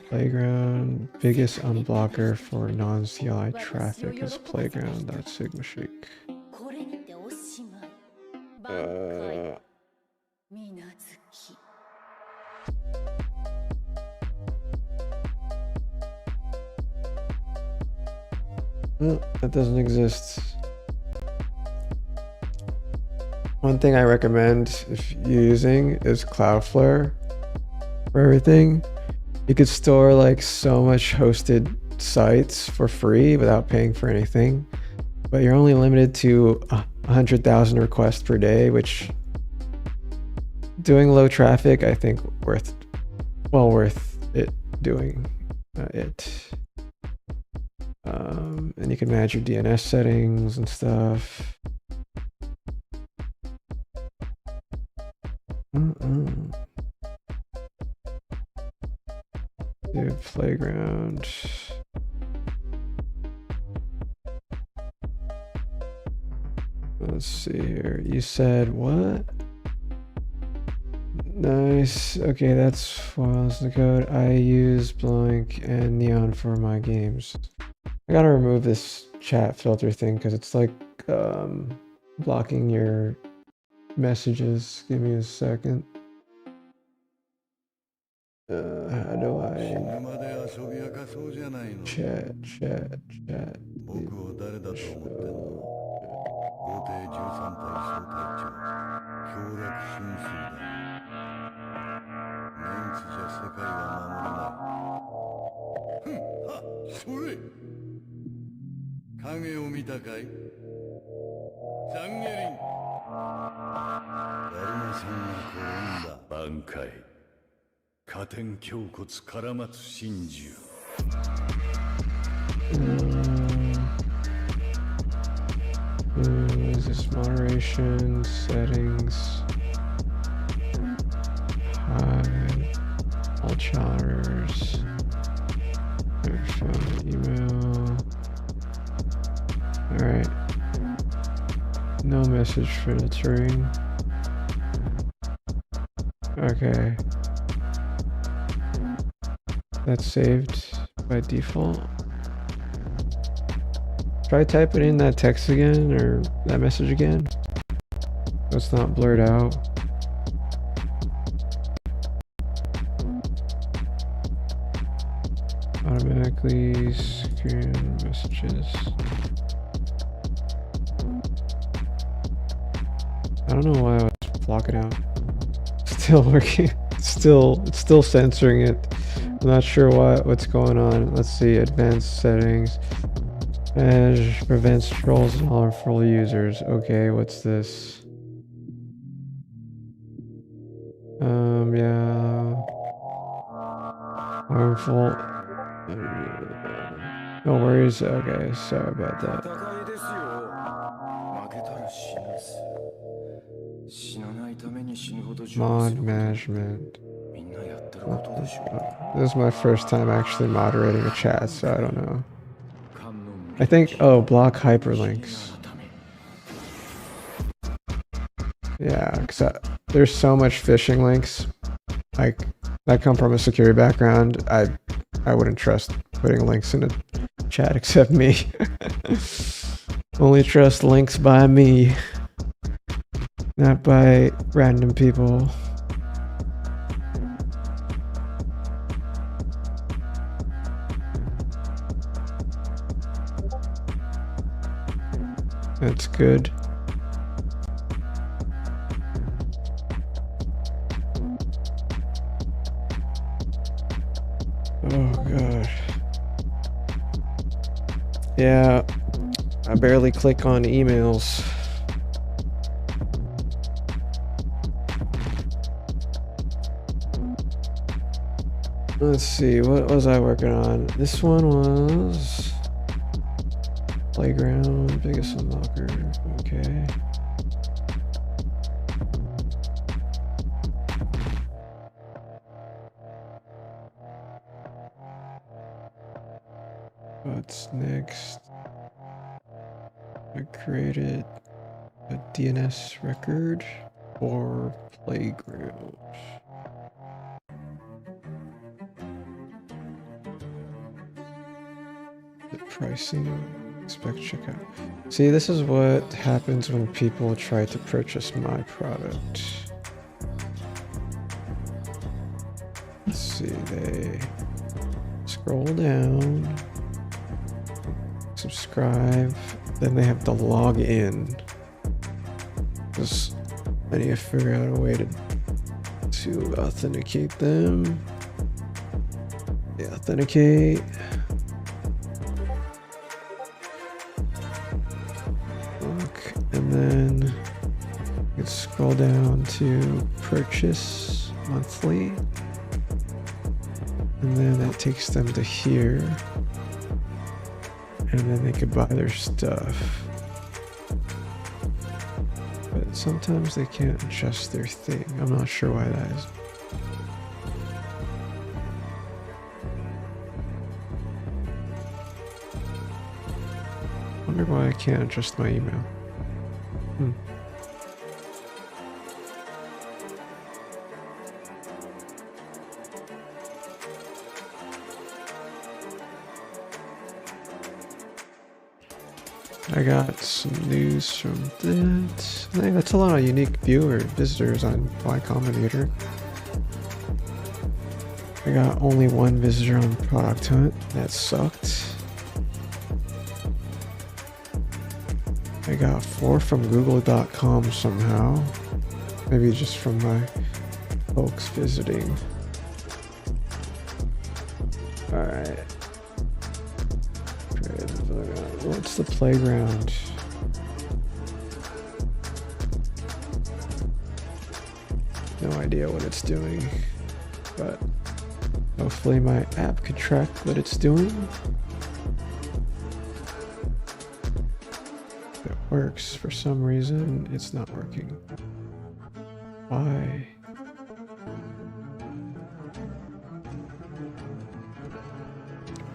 Playground. Biggest unblocker for non-CLI traffic is playground.sigmashake. Well, that doesn't exist. One thing I recommend if you're using is Cloudflare for everything. You could store like so much hosted sites for free without paying for anything, but you're only limited to 100,000 requests per day, which doing low traffic, I think worth it doing it. And you can manage your DNS settings and stuff. Dude, playground. Let's see here. You said what? Nice. Okay, that's files the code. I use Blank and Neon for my games. I gotta remove this chat filter thing because it's like blocking your messages. Give me a second. How do I chat? Is this moderation settings? Hide all chatters. Email. All right. No message filtering. Okay. That's saved by default. Try typing in that text again or that message again. So it's not blurred out. Automatically scan messages. I don't know why I was blocking out. Still working. It's still censoring it. I'm not sure what's going on. Let's see, advanced settings. Edge prevents trolls and harmful users. Okay, what's this? Yeah. Harmful. No worries. Okay, sorry about that. Mod management. This is my first time actually moderating a chat, so I don't know. I think, oh, block hyperlinks. Yeah, because there's so much phishing links. Like, I come from a security background. I wouldn't trust putting links in a chat except me. Only trust links by me, not by random people. That's good. Oh god. Yeah, I barely click on emails. Let's see, what was I working on? This one was playground, biggest unlocker. Okay. What's next? I created a DNS record for playground. The pricing. Expect checkout. See, this is what happens when people try to purchase my product. Let's see, they scroll down, subscribe, then they have to log in. Just I need to figure out a way to authenticate them. Yeah, authenticate. And then you can scroll down to purchase monthly, and then that takes them to here, and then they could buy their stuff. But sometimes they can't adjust their thing. I'm not sure why that is. I wonder why I can't adjust my email. I got some news from that. I think that's a lot of unique visitors on Y Combinator. I got only one visitor on Product Hunt. That sucked. I got 4 from Google.com somehow. Maybe just from my folks visiting. Alright. What's the playground? No idea what it's doing, but hopefully my app could track what it's doing. works. For some reason, it's not working. Why?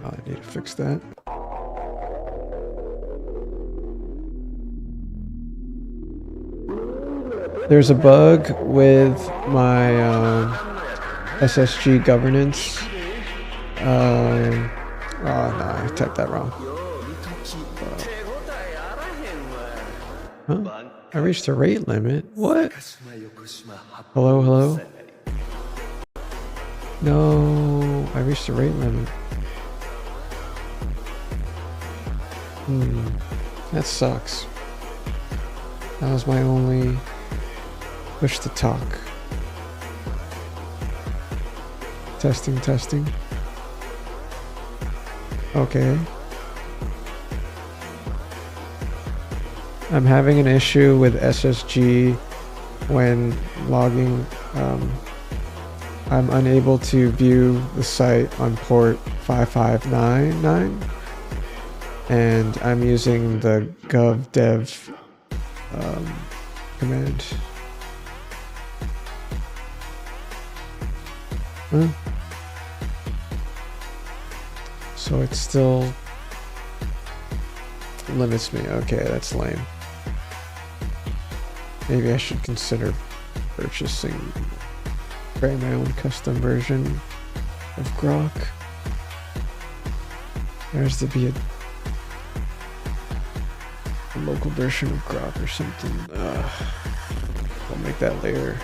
I need to fix that. There's a bug with my SSG governance. Oh no, I typed that wrong. Huh? I reached a rate limit. What? Hello, hello? No, I reached a rate limit. That sucks. That was my only push to talk. Testing, testing. Okay. I'm having an issue with SSG when logging. I'm unable to view the site on port 5599, and I'm using the govdev command. Huh? So it still limits me. Okay, that's lame. Maybe I should consider purchasing, creating my own custom version of Grok. There has to be a local version of Grok or something. I'll make that later.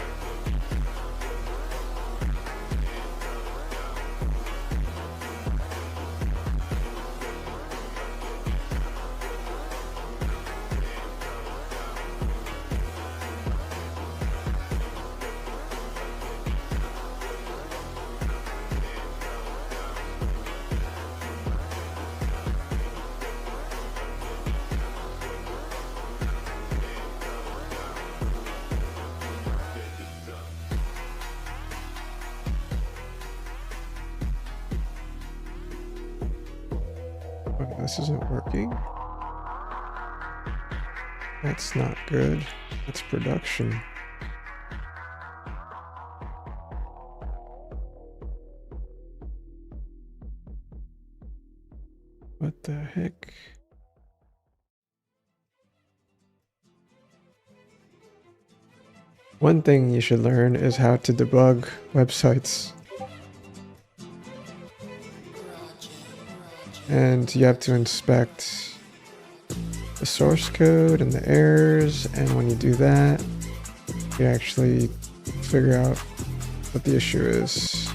This isn't working. That's not good. That's production. What the heck? One thing you should learn is how to debug websites. And you have to inspect the source code and the errors, and when you do that, you actually figure out what the issue is.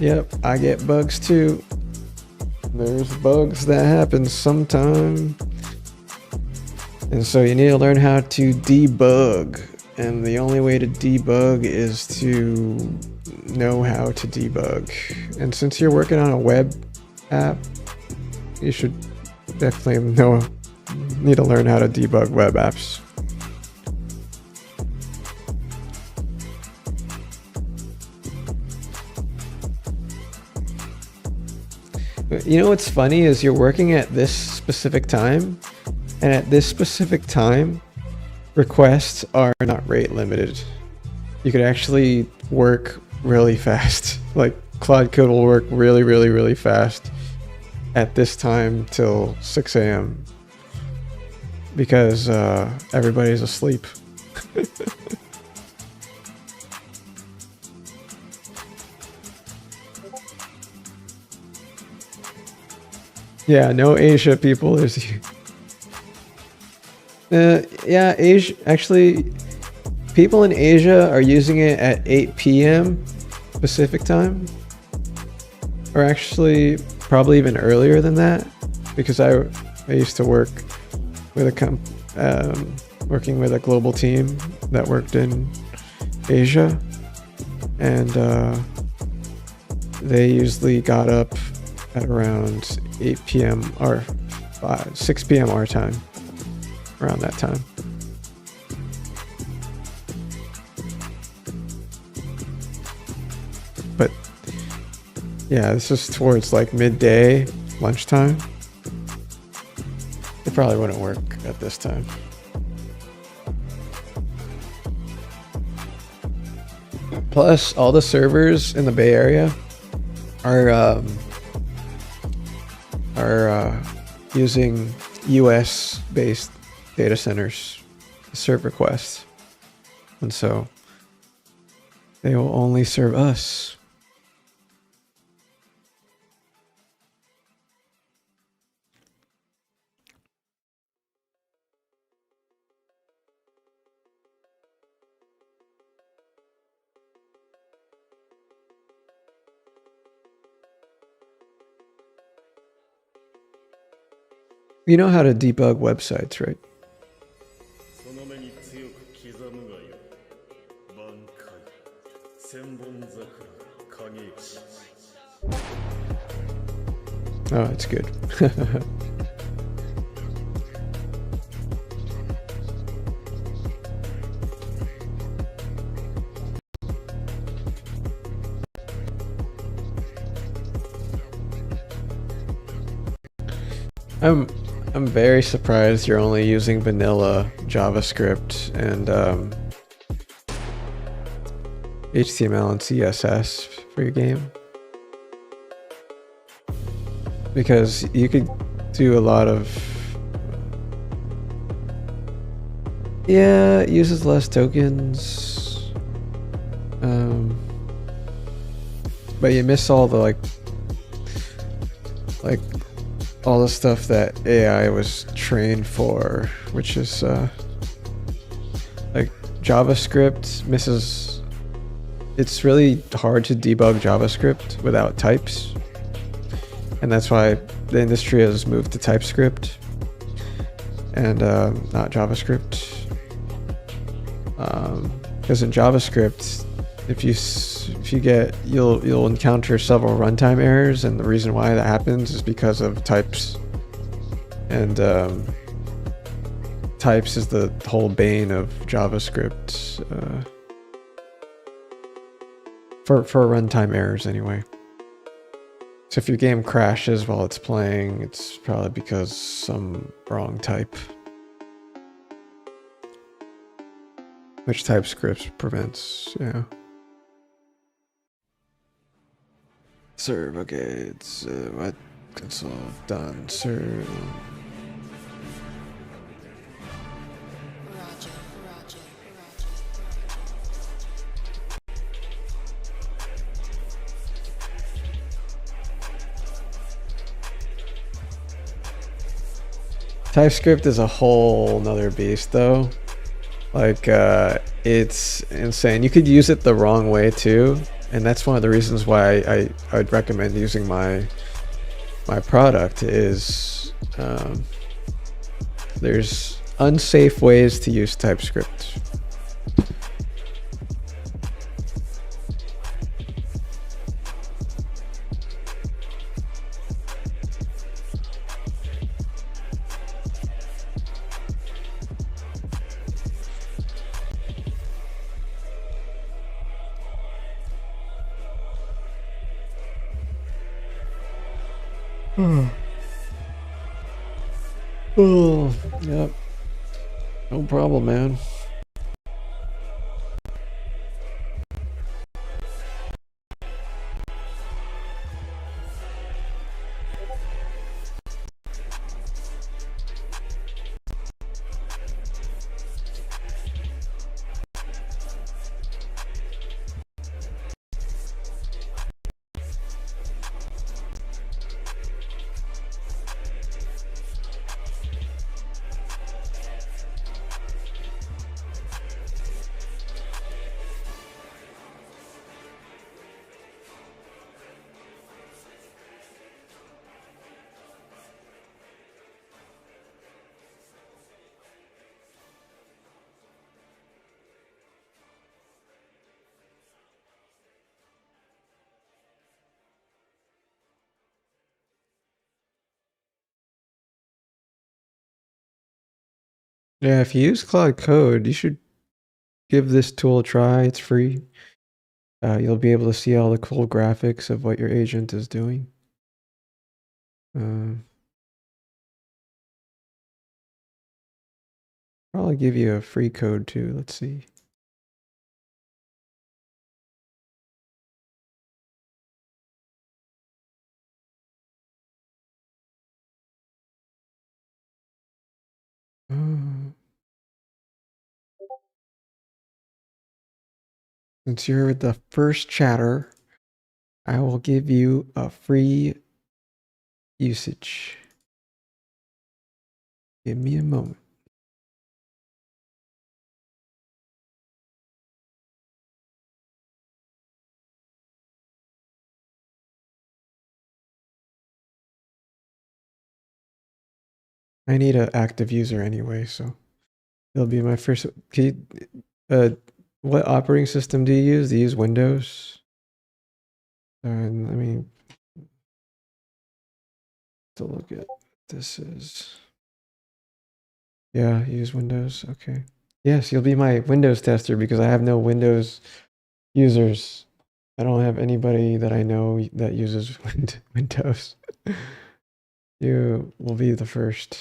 Yep, I get bugs too. There's bugs that happen sometime. And so you need to learn how to debug. And the only way to debug is to know how to debug. And since you're working on a web app, you should definitely need to learn how to debug web apps. You know what's funny is you're working at this specific time, and at this specific time, requests are not rate limited. You could actually work really fast. Like Claude Code will work really, really, really fast at this time till 6 a.m. because everybody's asleep. Yeah, no Asia people. There's yeah, Asia. Actually, people in Asia are using it at 8 p.m. Pacific time, or actually probably even earlier than that, because I used to work with a working with a global team that worked in Asia, and they usually got up at around 8 p.m. or 6 p.m. our time, around that time. But yeah, this is towards like midday, lunchtime. It probably wouldn't work at this time. Plus, all the servers in the Bay Area are using US-based data centers to serve requests, and so they will only serve us. You know how to debug websites, right? Oh, it's good. I'm very surprised you're only using vanilla JavaScript and HTML and CSS for your game, because you could do a lot of, yeah, it uses less tokens, but you miss all the like all the stuff that AI was trained for, which is like JavaScript misses. It's really hard to debug JavaScript without types, and that's why the industry has moved to TypeScript and not JavaScript. Because in JavaScript, you'll encounter several runtime errors, and the reason why that happens is because of types. And types is the whole bane of JavaScript for runtime errors anyway. So if your game crashes while it's playing, it's probably because some wrong type, which TypeScript prevents. Yeah. Serve, okay, it's what console done, serve. TypeScript is a whole nother beast though. Like it's insane. You could use it the wrong way too. And that's one of the reasons why I'd recommend using my product is there's unsafe ways to use TypeScript. Oh, yep. No problem, man. Yeah, if you use Claude Code, you should give this tool a try. It's free. you'll be able to see all the cool graphics of what your agent is doing. Probably give you a free code too. Let's see. Since you're the first chatter, I will give you a free usage. Give me a moment. I need an active user anyway, so it'll be my first. What operating system do you use? Do you use Windows? And let me to look at this is. Yeah, use Windows. Okay. Yes, you'll be my Windows tester because I have no Windows users. I don't have anybody that I know that uses Windows. You will be the first.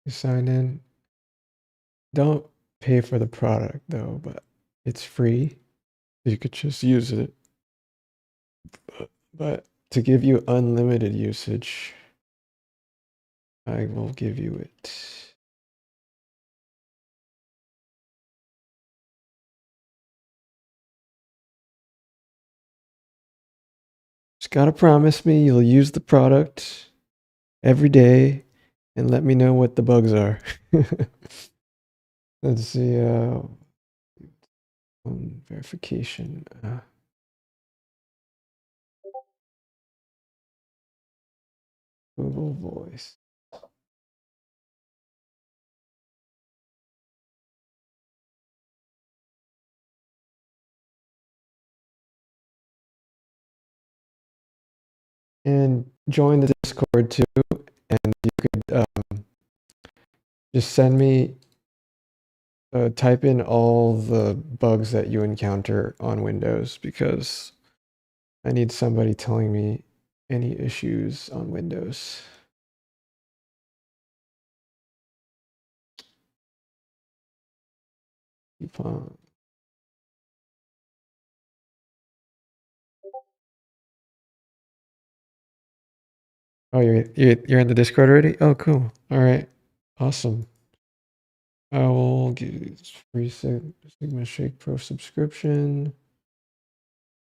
You sign in. Don't pay for the product though, but it's free. You could just use it. But to give you unlimited usage, I will give you it. Just gotta promise me you'll use the product every day and let me know what the bugs are. Let's see. Verification. Google Voice. And join the Discord too, and you could just send me, type in all the bugs that you encounter on Windows because I need somebody telling me any issues on Windows. Coupon. Oh, you're in the Discord already? Oh, cool. All right, awesome. I will get free SigmaShake Pro subscription.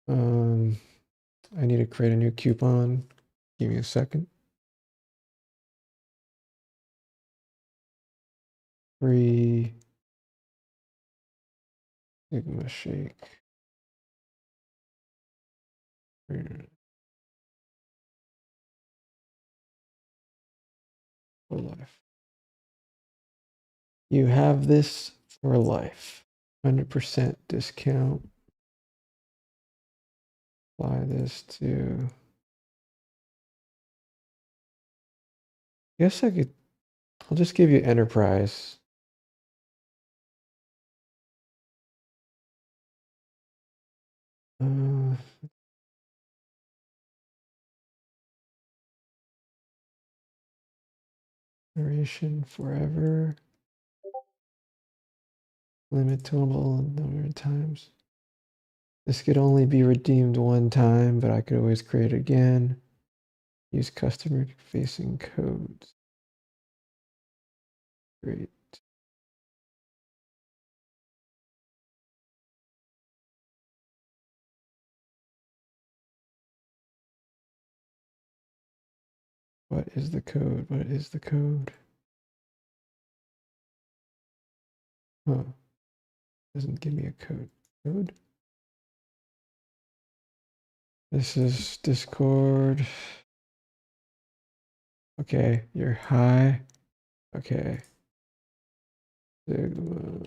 I need to create a new coupon. Give me a second. Free SigmaShake. For life. You have this for life. 100% discount. Apply this to. Guess I could. I'll just give you enterprise. Duration forever. Limitable number of times. This could only be redeemed one time, but I could always create it again. Use customer facing codes. Great. What is the code? What is the code? Huh. Doesn't give me a code. This is Discord. Okay, you're high. Okay. Sigma.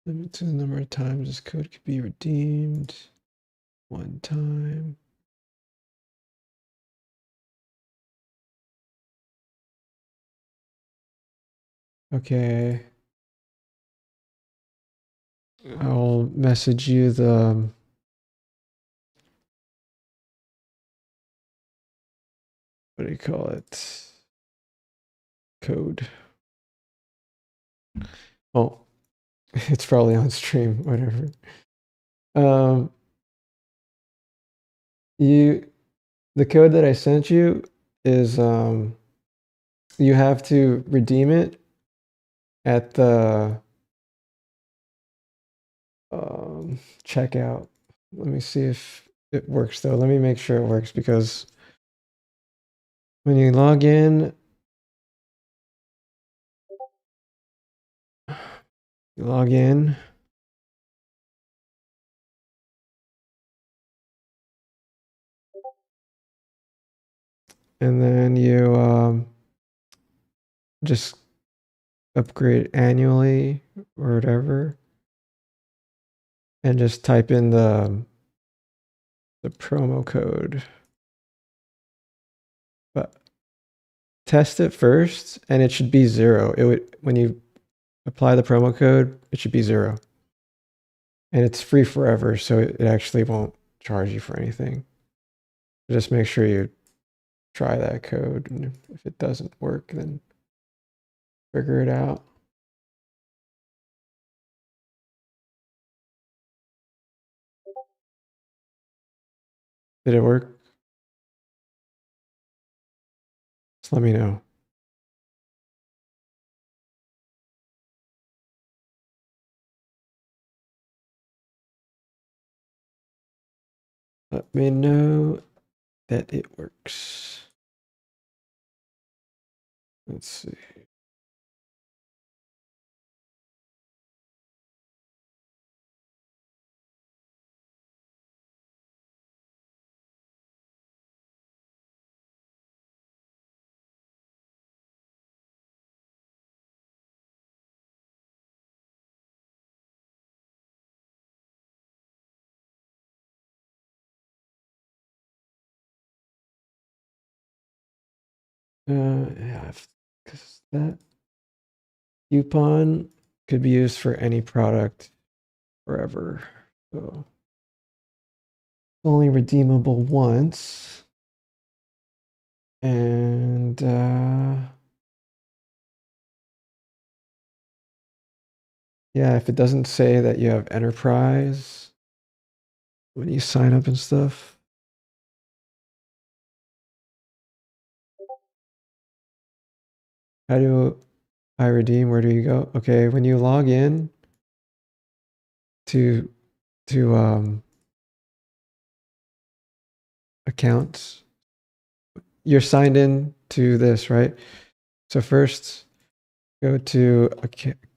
Limit to the number of times this code could be redeemed. 1 time. Okay. I'll message you the what do you call it? Code. Oh, it's probably on stream, whatever. The code that I sent you is you have to redeem it at the checkout. Let me see if it works though. Let me make sure it works because when you log in, and then you just upgrade annually or whatever, and just type in the promo code. But test it first, and it should be 0. It would when you apply the promo code, it should be 0. And it's free forever, so it actually won't charge you for anything. Just make sure you try that code, and if it doesn't work, then figure it out. Did it work? Just let me know. Let me know that it works. Let's see. Yeah, because that coupon could be used for any product forever. So only redeemable once. And yeah, if it doesn't say that you have enterprise when you sign up and stuff. How do I redeem? Where do you go? Okay, when you log in to accounts, you're signed in to this, right? So first go to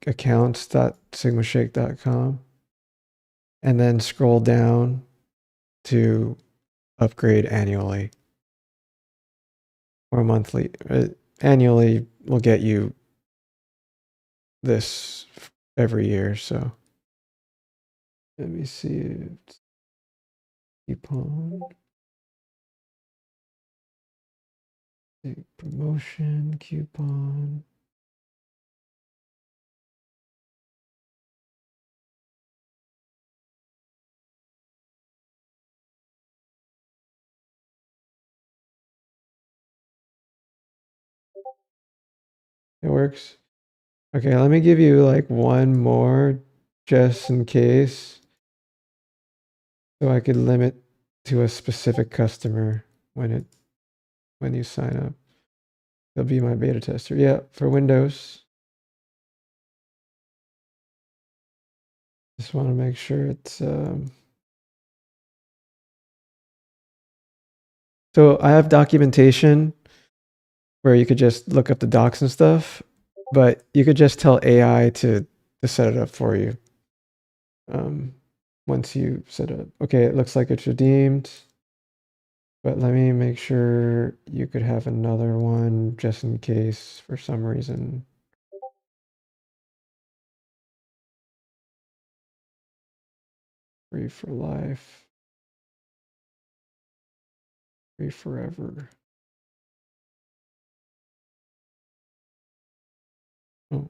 accounts.sigmashake.com and then scroll down to upgrade annually or monthly. Annually will get you this every year. So let me see. Coupon. Promotion coupon. It works. Okay, let me give you like one more just in case. So I could limit to a specific customer when you sign up. They'll be my beta tester. Yeah, for Windows. Just want to make sure it's so I have documentation where you could just look up the docs and stuff, but you could just tell AI to set it up for you. Once you set it up. Okay, it looks like it's redeemed. But let me make sure you could have another one just in case for some reason. Free for life. Free forever. Oh.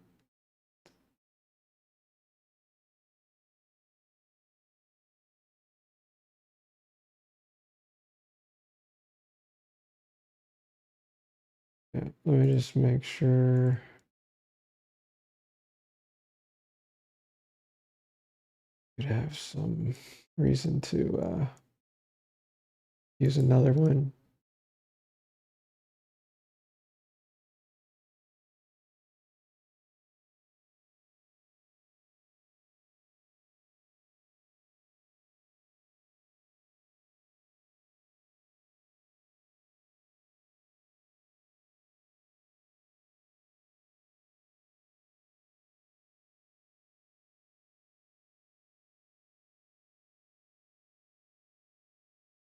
Yeah, let me just make sure. Could have some reason to use another one.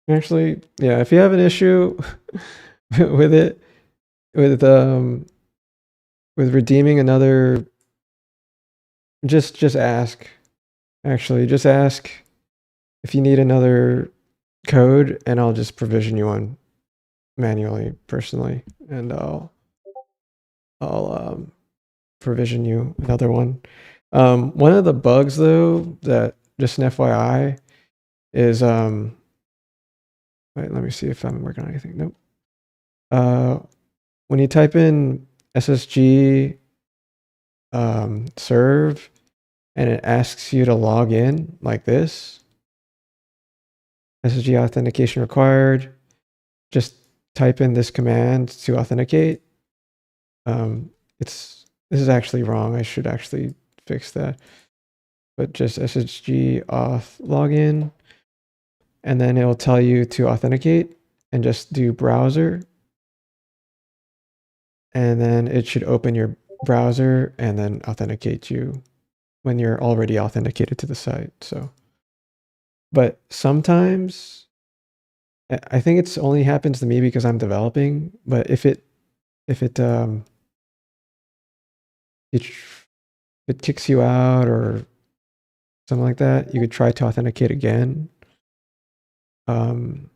Actually, yeah, if you have an issue with it, with redeeming another, just ask. Actually, just ask if you need another code, and I'll just provision you one manually, personally, and I'll provision you another one. One of the bugs though, that just an FYI, is wait, let me see if I'm working on anything. Nope. When you type in SSG serve and it asks you to log in like this, SSG authentication required, just type in this command to authenticate. This is actually wrong. I should actually fix that. But just SSG auth login, and then it will tell you to authenticate, and just do browser. And then it should open your browser and then authenticate you when you're already authenticated to the site. So, but sometimes I think it's only happens to me because I'm developing, but if it kicks you out or something like that, you could try to authenticate again. And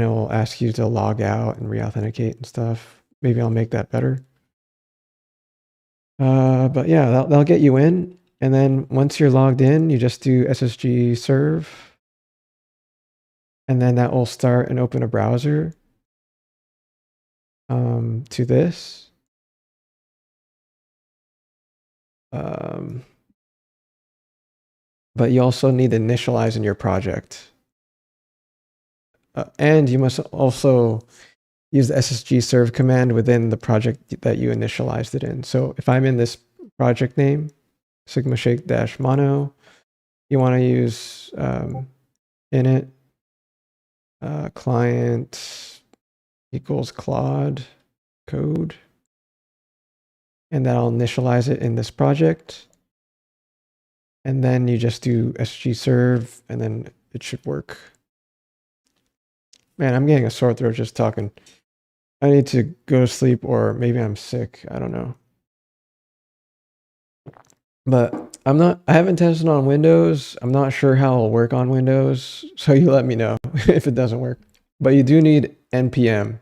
it will ask you to log out and re-authenticate and stuff. Maybe I'll make that better. But yeah, that'll get you in. And then once you're logged in, you just do SSG serve. And then that will start and open a browser to this. But you also need to initialize in your project. And you must also use the SSG serve command within the project that you initialized it in. So if I'm in this project name, SigmaShake-mono, you want to use init client equals Claude Code, and that'll initialize it in this project. And then you just do SSG serve, and then it should work. Man, I'm getting a sore throat just talking. I need to go to sleep, or maybe I'm sick. I don't know. But I haven't tested on Windows. I'm not sure how it'll work on Windows. So you let me know if it doesn't work. But you do need NPM.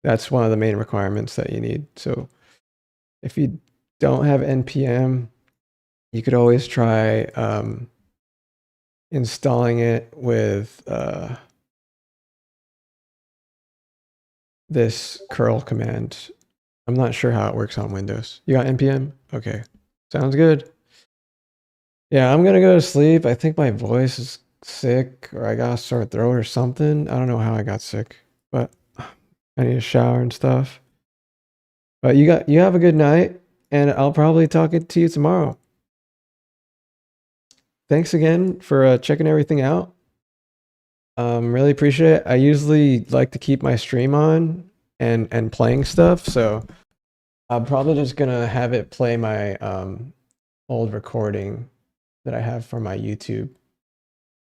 That's one of the main requirements that you need. So if you don't have NPM, you could always try installing it with this curl command. I'm not sure how it works on Windows. You got NPM? Okay, sounds good. Yeah, I'm gonna go to sleep. I think my voice is sick, or I got a sore throat or something. I don't know how I got sick, but I need a shower and stuff. But you have a good night, and I'll probably talk to you tomorrow. thanks again for checking everything out. Really appreciate it. I usually like to keep my stream on and playing stuff, so I'm probably just gonna have it play my old recording that I have for my YouTube